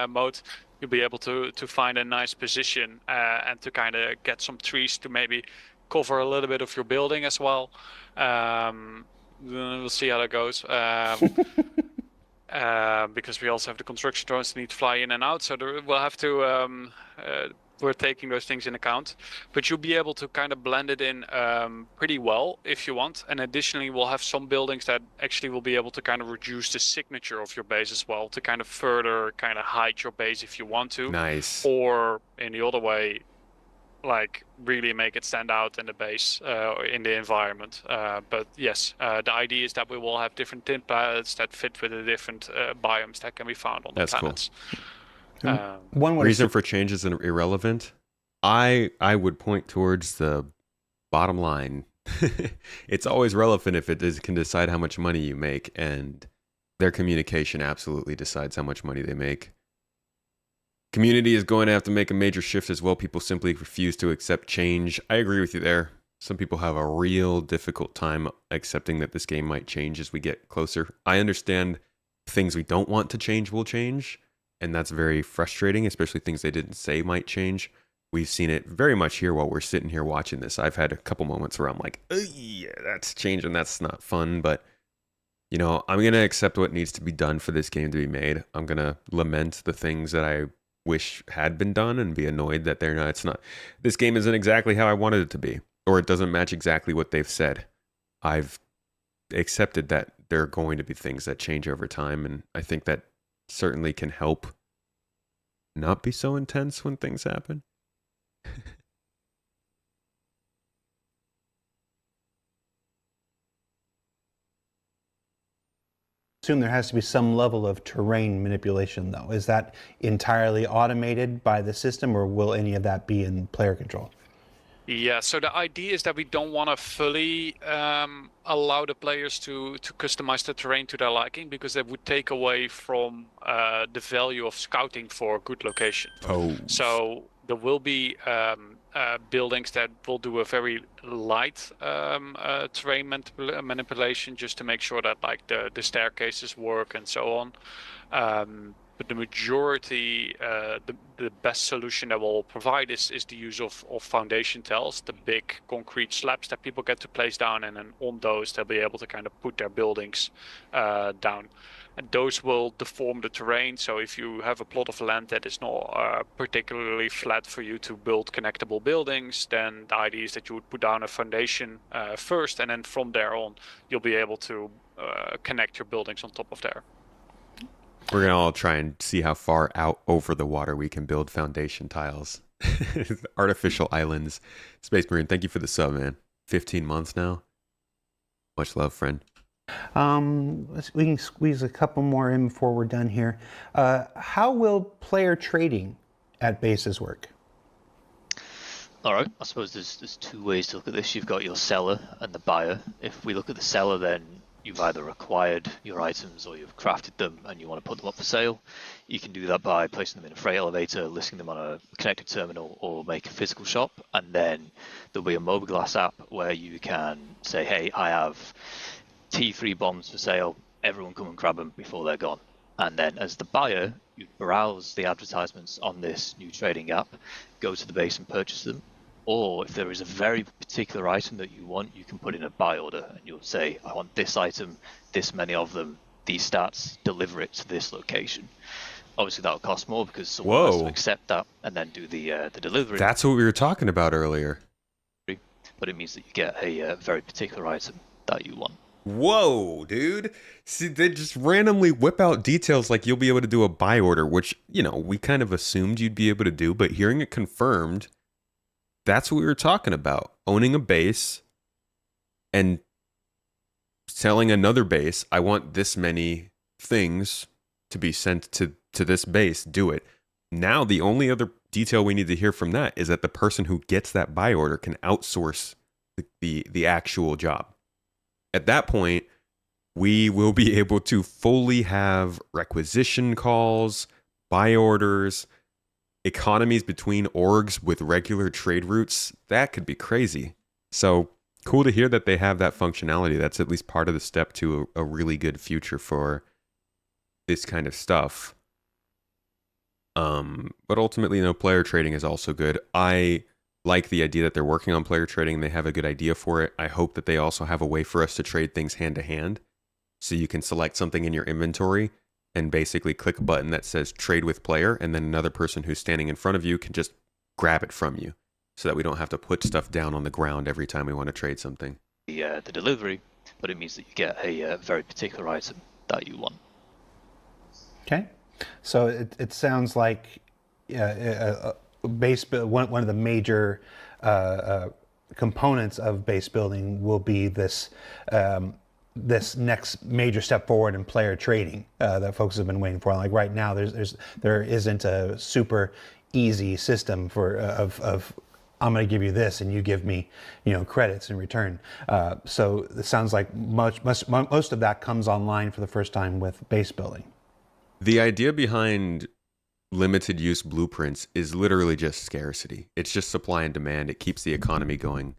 mode, you'll be able to find a nice position and to kind of get some trees to maybe cover a little bit of your building as well. We'll see how that goes. Because we also have the construction drones that need to fly in and out, so we'll have to we're taking those things in account, but you'll be able to kind of blend it in pretty well if you want. And additionally, we'll have some buildings that actually will be able to kind of reduce the signature of your base as well, to kind of further kind of hide your base if you want to. Nice. Or in the other way, like really make it stand out in the base in the environment. But yes, the idea is that we will have different tint palettes that fit with the different biomes that can be found on the planets. Cool. One reason for change is irrelevant. I would point towards the bottom line. It's always relevant if it can decide how much money you make, and their communication absolutely decides how much money they make. Community is going to have to make a major shift as well. People simply refuse to accept change. I agree with you there. Some people have a real difficult time accepting that this game might change as we get closer. I understand things we don't want to change will change, and that's very frustrating, especially things they didn't say might change. We've seen it very much here while we're sitting here watching this. I've had a couple moments where I'm like, yeah, that's changing, that's not fun, but you know, I'm going to accept what needs to be done for this game to be made. I'm going to lament the things that I wish had been done and be annoyed that they're not. It's not. This game isn't exactly how I wanted it to be, or it doesn't match exactly what they've said. I've accepted that there are going to be things that change over time, and I think that certainly can help not be so intense when things happen. Assume there has to be some level of terrain manipulation, though. Is that entirely automated by the system, or will any of that be in player control? Yeah, so the idea is that we don't want to fully allow the players to customize the terrain to their liking, because that would take away from the value of scouting for a good location. Oh. So there will be buildings that will do a very light terrain manipulation, just to make sure that like the staircases work and so on. But the majority, the best solution that we'll provide is the use of foundation tiles, the big concrete slabs that people get to place down, and then on those they'll be able to kind of put their buildings down. And those will deform the terrain, so if you have a plot of land that is not particularly flat for you to build connectable buildings, then the idea is that you would put down a foundation first, and then from there on you'll be able to connect your buildings on top of there. We're going to all try and see how far out over the water we can build foundation tiles. Artificial islands. Space Marine, thank you for the sub, man. 15 months now. Much love, friend. We can squeeze a couple more in before we're done here. How will player trading at bases work? All right, I suppose there's two ways to look at this. You've got your seller and the buyer. If we look at the seller, then you've either acquired your items or you've crafted them and you want to put them up for sale. You can do that by placing them in a freight elevator, listing them on a connected terminal, or make a physical shop. And then there'll be a mobiGlas app where you can say, hey, I have T3 bombs for sale. Everyone come and grab them before they're gone. And then as the buyer, you'd browse the advertisements on this new trading app, go to the base and purchase them. Or if there is a very particular item that you want, you can put in a buy order and you'll say, I want this item, this many of them, these stats, deliver it to this location. Obviously that'll cost more because someone has to accept that and then do the delivery. That's what we were talking about earlier. But it means that you get a very particular item that you want. Whoa, dude. See, they just randomly whip out details like you'll be able to do a buy order, which, you know, we kind of assumed you'd be able to do, but hearing it confirmed, that's what we were talking about. Owning a base and selling another base. I want this many things to be sent to this base. Do it. Now, the only other detail we need to hear from that is that the person who gets that buy order can outsource the actual job. At that point, we will be able to fully have requisition calls, buy orders, economies between orgs with regular trade routes. That could be crazy. So cool to hear that they have that functionality. That's at least part of the step to a really good future for this kind of stuff. But ultimately, you know, player trading is also good. I like the idea that they're working on player trading. They have a good idea for it. I hope that they also have a way for us to trade things hand to hand. So you can select something in your inventory and basically click a button that says trade with player, and then another person who's standing in front of you can just grab it from you, so that we don't have to put stuff down on the ground every time we want to trade something. The delivery, but it means that you get a very particular item that you want. Okay, so it sounds like one of the major components of base building will be this this next major step forward in player trading that folks have been waiting for. Like right now, there isn't a super easy system for of I'm going to give you this and you give me, you know, credits in return. So it sounds like most of that comes online for the first time with base building. The idea behind limited use blueprints is literally just scarcity. It's just supply and demand. It keeps the economy going,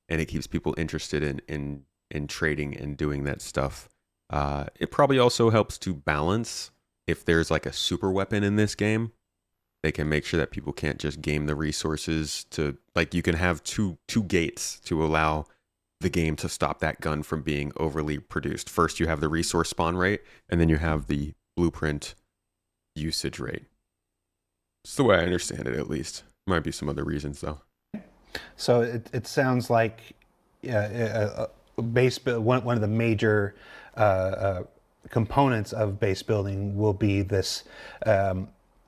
and it keeps people interested in trading and doing that stuff. It probably also helps to balance. If there's like a super weapon in this game, they can make sure that people can't just game the resources to, like, you can have two gates to allow the game to stop that gun from being overly produced. First, you have the resource spawn rate, and then you have the blueprint usage rate. It's the way I understand it, at least. Might be some other reasons, though. So it sounds like one of the major components of base building will be this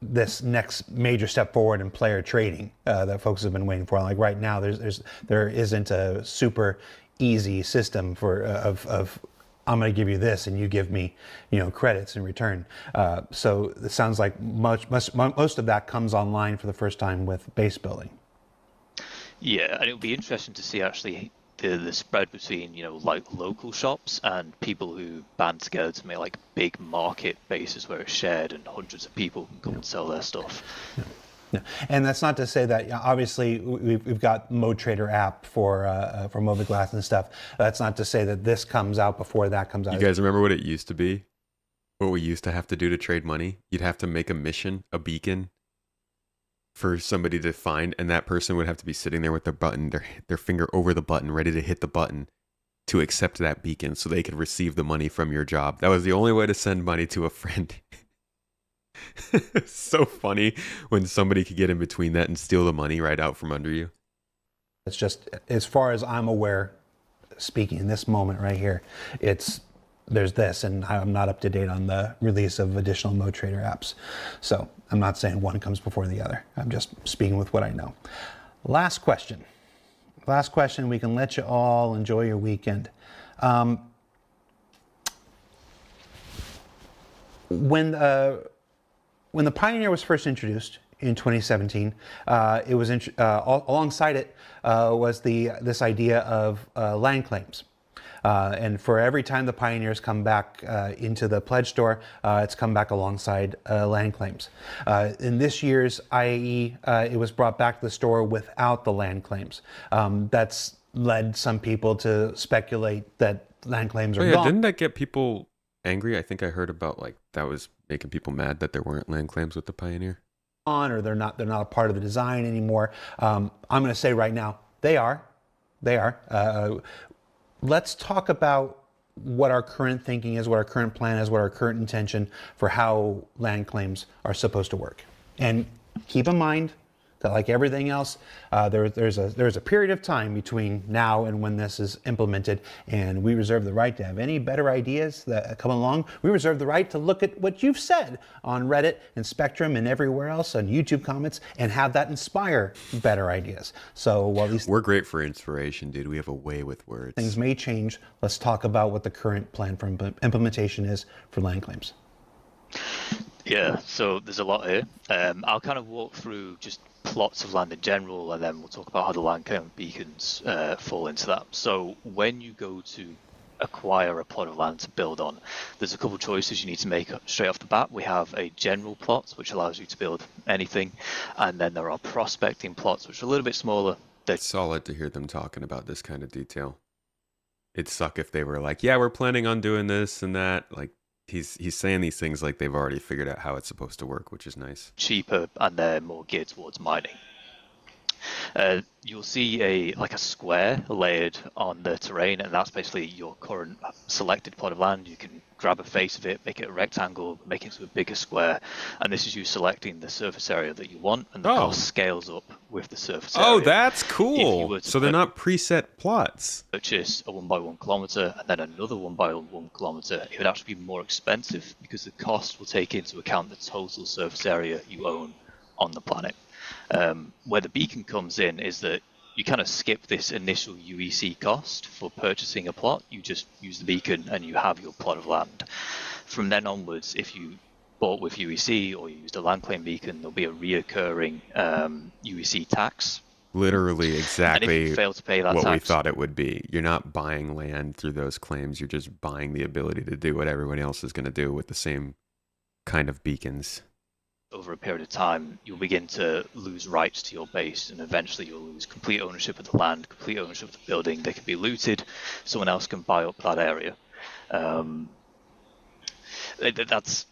this next major step forward in player trading that folks have been waiting for. Like right now, there isn't a super easy system for of I'm going to give you this and you give me, you know, credits in return. So it sounds like most of that comes online for the first time with base building. Yeah, and it'll be interesting to see actually the spread between, you know, like local shops and people who band together to make like big market bases where it's shared and hundreds of people can come and sell their stuff. Yeah. And that's not to say that, obviously we've got Mode Trader app for Moviglass and stuff. That's not to say that this comes out before that comes out. You guys remember what it used to be? What we used to have to do to trade money? You'd have to make a mission, a beacon, for somebody to find, and that person would have to be sitting there with their button, their finger over the button, ready to hit the button to accept that beacon so they could receive the money from your job. That was the only way to send money to a friend. It's so funny when somebody could get in between that and steal the money right out from under you. It's just, as far as I'm aware, speaking in this moment right here, there's this, and I'm not up to date on the release of additional Mode Trader apps. So I'm not saying one comes before the other. I'm just speaking with what I know. Last question. Last question. We can let you all enjoy your weekend. When the Pioneer was first introduced in 2017, it was alongside it was this idea of land claims. And for every time the Pioneers come back into the pledge store, it's come back alongside land claims. In this year's IAE, it was brought back to the store without the land claims. That's led some people to speculate that land claims are gone. Didn't that get people angry. I think I heard about like that was making people mad that there weren't land claims with the Pioneer. Or they're not a part of the design anymore. I'm going to say right now they are. Let's talk about what our current thinking is, what our current plan is, what our current intention for how land claims are supposed to work. And keep in mind that, like everything else, there's a period of time between now and when this is implemented, and we reserve the right to have any better ideas that come along. We reserve the right to look at what you've said on Reddit and Spectrum and everywhere else on YouTube comments and have that inspire better ideas. So while these We're great for inspiration, dude. We have a way with words. things may change, let's talk about what the current plan for implementation is for land claims. Yeah, so there's a lot here. I'll kind of walk through just plots of land in general, and then we'll talk about how the land claim beacons fall into that. So when you go to acquire a plot of land to build on, there's a couple of choices you need to make straight off the bat. We have a general plot, which allows you to build anything, and then there are prospecting plots, which are a little bit smaller. It's solid to hear them talking about this kind of detail. It'd suck if they were like, yeah, we're planning on doing this and that. Like, he's saying these things like they've already figured out how it's supposed to work, which is nice. Cheaper, and they're more geared towards mining. You'll see a square layered on the terrain, and that's basically your current selected plot of land. You can grab a face of it, make it a rectangle, make it into a bigger square, and this is you selecting the surface area that you want, and the cost scales up with the surface area. Oh, that's cool. So they're not preset plots. Purchase a 1 by 1 kilometer and then another 1 by 1 kilometer, it would actually be more expensive because the cost will take into account the total surface area you own on the planet. Where the beacon comes in is that you kind of skip this initial UEC cost for purchasing a plot. You just use the beacon and you have your plot of land. From then onwards, if you bought with UEC or you used a land claim beacon, there'll be a reoccurring UEC tax. Literally exactly And if you fail to pay that what we tax, thought it would be. You're not buying land through those claims. You're just buying the ability to do what everybody else is going to do with the same kind of beacons. over a period of time, you'll begin to lose rights to your base, and eventually you'll lose complete ownership of the land, complete ownership of the building. They can be looted. Someone else can buy up that area. That's,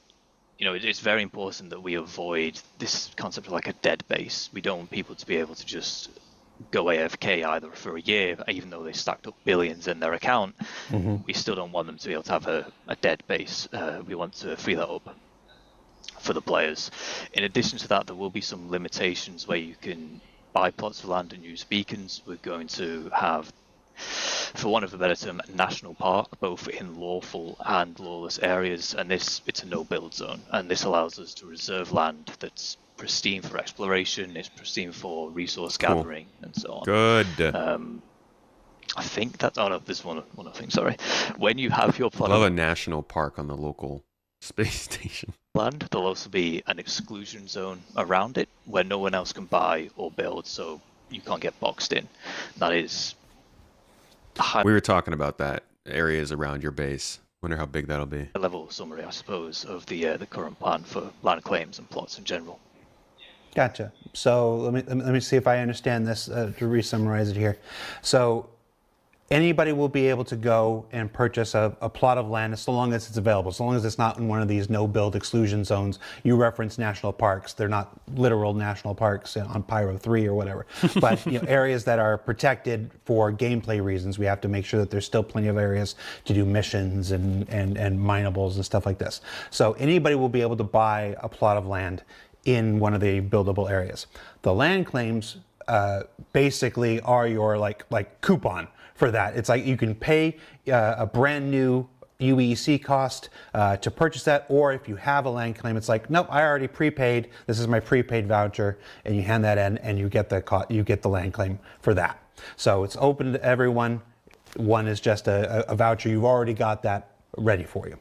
you know, it's very important that we avoid this concept of like a dead base. We don't want people to be able to just go AFK either for a year, even though they stacked up billions in their account. Mm-hmm. We still don't want them to be able to have a dead base. We want to free that up for the players. In addition to that, there will be some limitations where you can buy plots of land and use beacons. We're going to have, for want of a better term, a national park, both in lawful and lawless areas, and it's a no-build zone, and this allows us to reserve land that's pristine for exploration, it's pristine for resource gathering, and so on. Good. I think that's, oh no, there's one other thing, sorry. When you have your plot I love a national park on the local space station. Land, there'll also be an exclusion zone around it where no one else can buy or build, so you can't get boxed in. That is high. We were talking about that, areas around your base. Wonder how big that'll be. A level summary, I suppose, of the current plan for land claims and plots in general. Gotcha. So let me see if I understand this to re-summarize it here. So anybody will be able to go and purchase a plot of land so long as it's available, so long as it's not in one of these no-build exclusion zones. You reference national parks. They're not literal national parks on Pyro 3 or whatever, but you know, areas that are protected for gameplay reasons. We have to make sure that there's still plenty of areas to do missions and minables and stuff like this. So anybody will be able to buy a plot of land in one of the buildable areas. The land claims basically are your like coupon for that. It's like you can pay a brand new UEC cost to purchase that, or if you have a land claim, it's like, nope, I already prepaid. This is my prepaid voucher, and you hand that in, and you get the land claim for that. So it's open to everyone. One is just a voucher. You've already got that ready for you.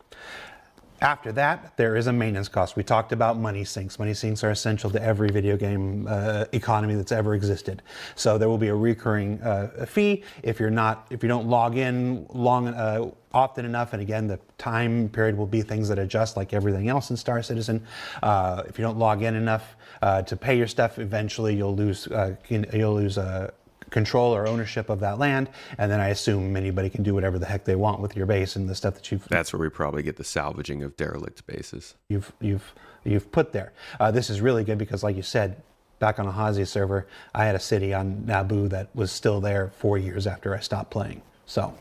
After that, there is a maintenance cost. We talked about money sinks. Money sinks are essential to every video game economy that's ever existed. So there will be a recurring fee if you don't log in often enough. And again, the time period will be things that adjust like everything else in Star Citizen. If you don't log in enough to pay your stuff, eventually you'll lose control or ownership of that land, and then I assume anybody can do whatever the heck they want with your base and the stuff that That's where we probably get the salvaging of derelict bases. You've put there. This is really good because, like you said, back on a Hazi server, I had a city on Naboo that was still there 4 years after I stopped playing. So,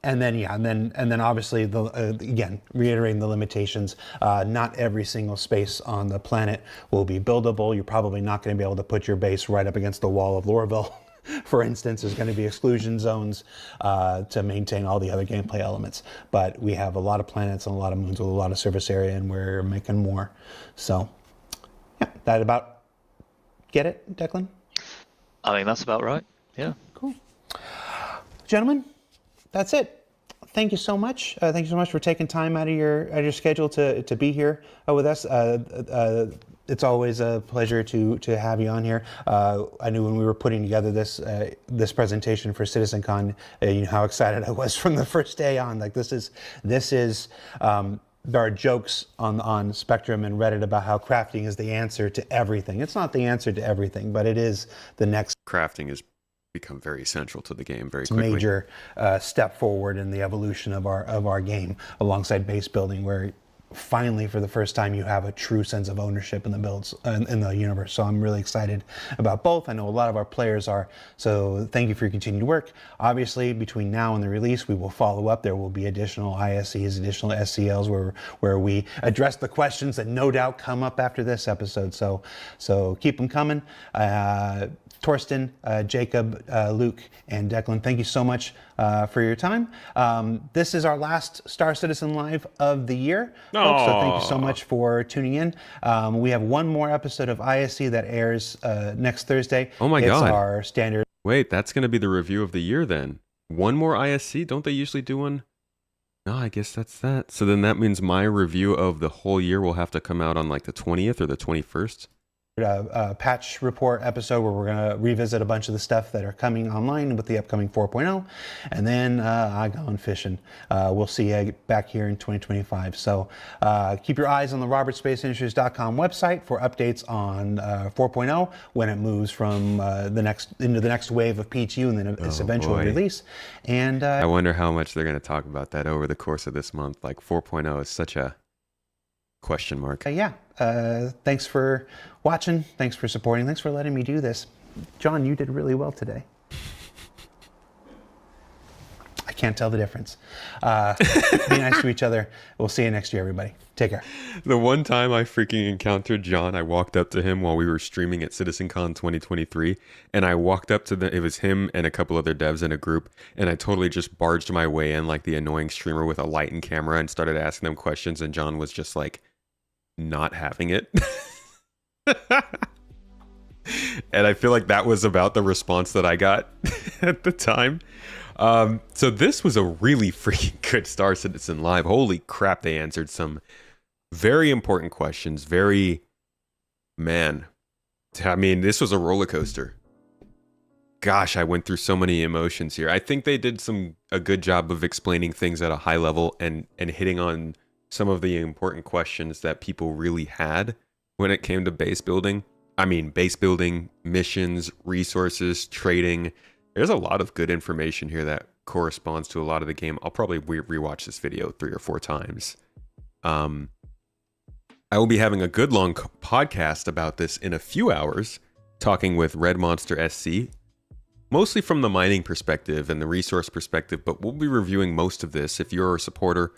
and then obviously again, reiterating the limitations, not every single space on the planet will be buildable. You're probably not going to be able to put your base right up against the wall of Lorville. For instance, there's going to be exclusion zones to maintain all the other gameplay elements. But we have a lot of planets and a lot of moons with a lot of surface area, and we're making more. So, yeah, that about get it, Declan? I think that's about right. Yeah. Cool. Gentlemen, that's it. Thank you so much. Thank you so much for taking time out of your schedule to be here with us. It's always a pleasure to have you on here. I knew when we were putting together this presentation for CitizenCon, you know how excited I was from the first day on. Like this is there are jokes on Spectrum and Reddit about how crafting is the answer to everything. It's not the answer to everything, but it is the next. Crafting has become very central to the game very quickly. Major step forward in the evolution of our game, alongside base building, where finally, for the first time, you have a true sense of ownership in the builds in the universe. So I'm really excited about both. I know a lot of our players are. So thank you for your continued work. Obviously, between now and the release, we will follow up. There will be additional ISEs, additional SCLs, where we address the questions that no doubt come up after this episode. So keep them coming. Torsten, Jacob, Luke, and Declan, thank you so much for your time. This is our last Star Citizen Live of the year, folks, so thank you so much for tuning in. We have one more episode of ISE that airs next Thursday. Oh my God. It's our standard. Wait, that's going to be the review of the year then. One more ISC? Don't they usually do one? No, I guess that's that. So then that means my review of the whole year will have to come out on like the 20th or the 21st. Patch report episode where we're going to revisit a bunch of the stuff that are coming online with the upcoming 4.0, and then I gone fishing. We'll see you back here in 2025. So keep your eyes on the robertsspaceindustries.com website for updates on 4.0 when it moves from the next wave of PTU and then its eventual release. And I wonder how much they're going to talk about that over the course of this month. Like 4.0 is such a question mark. Thanks for watching. Thanks for supporting. Thanks for letting me do this. John, you did really well today. I can't tell the difference. Be nice to each other. We'll see you next year, everybody. Take care. The one time I freaking encountered John, I walked up to him while we were streaming at CitizenCon 2023, and I walked up to it was him and a couple other devs in a group, and I totally just barged my way in like the annoying streamer with a light and camera and started asking them questions, and John was just like, not having it. And I feel like that was about the response that I got at the time. So this was a really freaking good Star Citizen Live. Holy crap, they answered some very important questions. I mean, this was a roller coaster. Gosh, I went through so many emotions here. I think they did a good job of explaining things at a high level and hitting on some of the important questions that people really had when it came to base building. I mean, base building, missions, resources, trading. There's a lot of good information here that corresponds to a lot of the game. I'll probably rewatch this video 3 or 4 times. I will be having a good long podcast about this in a few hours, talking with Red Monster SC, mostly from the mining perspective and the resource perspective, but we'll be reviewing most of this. If you're a supporter,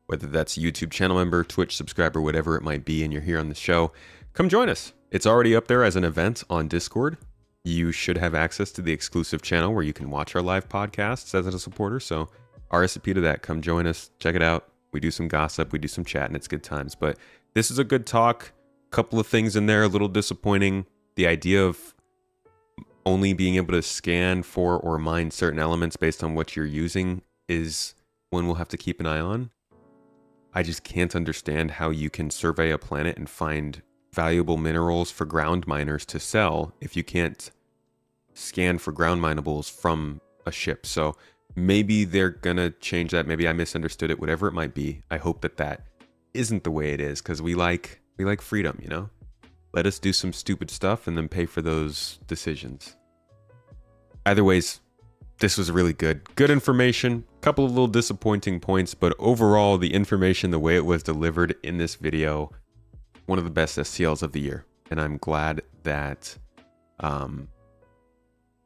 whether that's YouTube channel member, Twitch subscriber, whatever it might be, and you're here on the show, come join us. It's already up there as an event on Discord. You should have access to the exclusive channel where you can watch our live podcasts as a supporter. So RSVP to that. Come join us. Check it out. We do some gossip. We do some chat, and it's good times. But this is a good talk. Couple of things in there, a little disappointing. The idea of only being able to scan for or mine certain elements based on what you're using is one we'll have to keep an eye on. I just can't understand how you can survey a planet and find valuable minerals for ground miners to sell if you can't scan for ground minables from a ship. So maybe they're gonna change that. Maybe I misunderstood it. Whatever it might be, I hope that isn't the way it is, because we like freedom, you know? Let us do some stupid stuff and then pay for those decisions. Either ways, this was really good. Good information, couple of little disappointing points, but overall, the information, the way it was delivered in this video, one of the best SCLs of the year. And I'm glad that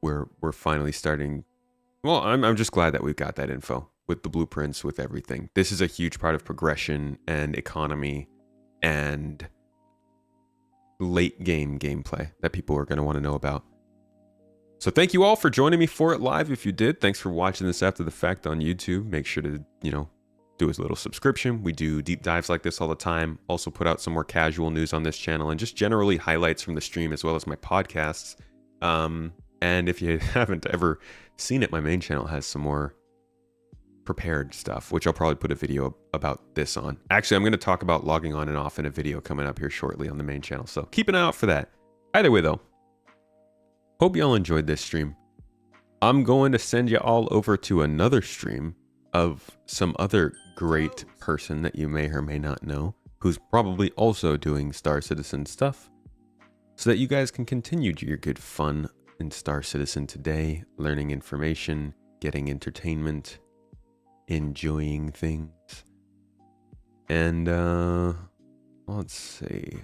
we're finally starting. Well, I'm just glad that we've got that info with the blueprints, with everything. This is a huge part of progression and economy and late game gameplay that people are going to want to know about. So thank you all for joining me for it live. If you did, thanks for watching this after the fact on YouTube. Make sure to, do a little subscription. We do deep dives like this all the time. Also put out some more casual news on this channel and just generally highlights from the stream as well as my podcasts. And if you haven't ever seen it, my main channel has some more prepared stuff, which I'll probably put a video about this on. Actually, I'm going to talk about logging on and off in a video coming up here shortly on the main channel. So keep an eye out for that. Either way, though, hope y'all enjoyed this stream. I'm going to send you all over to another stream of some other great person that you may or may not know, who's probably also doing Star Citizen stuff, so that you guys can continue your good fun in Star Citizen today, learning information, getting entertainment, enjoying things. And let's see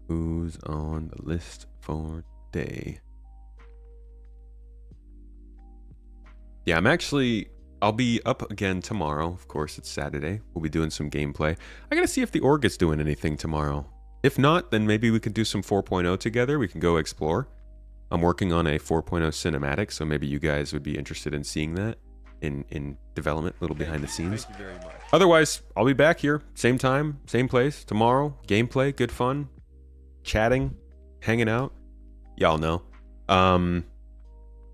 who's on the list for today. Yeah, I'll be up again tomorrow. Of course, it's Saturday. We'll be doing some gameplay. I gotta see if the org is doing anything tomorrow. If not, then maybe we could do some 4.0 together. We can go explore. I'm working on a 4.0 cinematic, so maybe you guys would be interested in seeing that in development, a little behind the scenes. Thank you very much. Otherwise, I'll be back here, same time, same place, tomorrow. Gameplay, good fun, chatting, hanging out. Y'all know.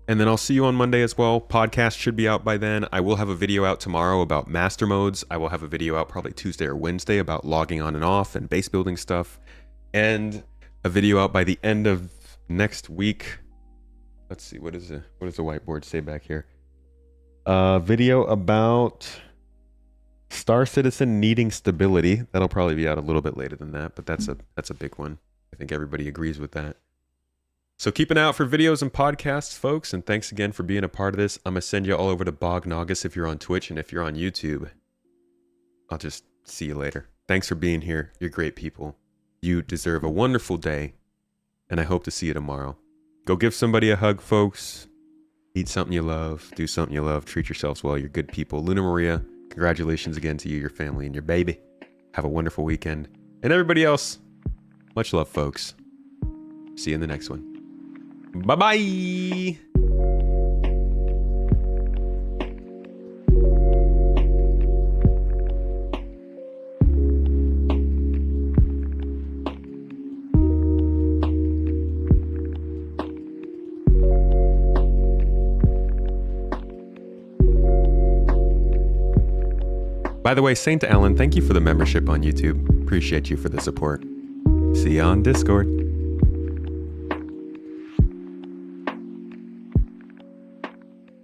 And then I'll see you on Monday as well. Podcast should be out by then. I will have a video out tomorrow about master modes. I will have a video out probably Tuesday or Wednesday about logging on and off and base building stuff. And a video out by the end of next week. Let's see, what does the whiteboard say back here? Video about Star Citizen needing stability. That'll probably be out a little bit later than that, but that's a big one. I think everybody agrees with that. So keep an eye out for videos and podcasts, folks, and thanks again for being a part of this. I'm going to send you all over to Bognogus if you're on Twitch, and if you're on YouTube, I'll just see you later. Thanks for being here. You're great people. You deserve a wonderful day, and I hope to see you tomorrow. Go give somebody a hug, folks. Eat something you love. Do something you love. Treat yourselves well. You're good people. Luna Maria, congratulations again to you, your family, and your baby. Have a wonderful weekend. And everybody else, much love, folks. See you in the next one. Bye-bye! By the way, Saint Ellen, thank you for the membership on YouTube. Appreciate you for the support. See you on Discord.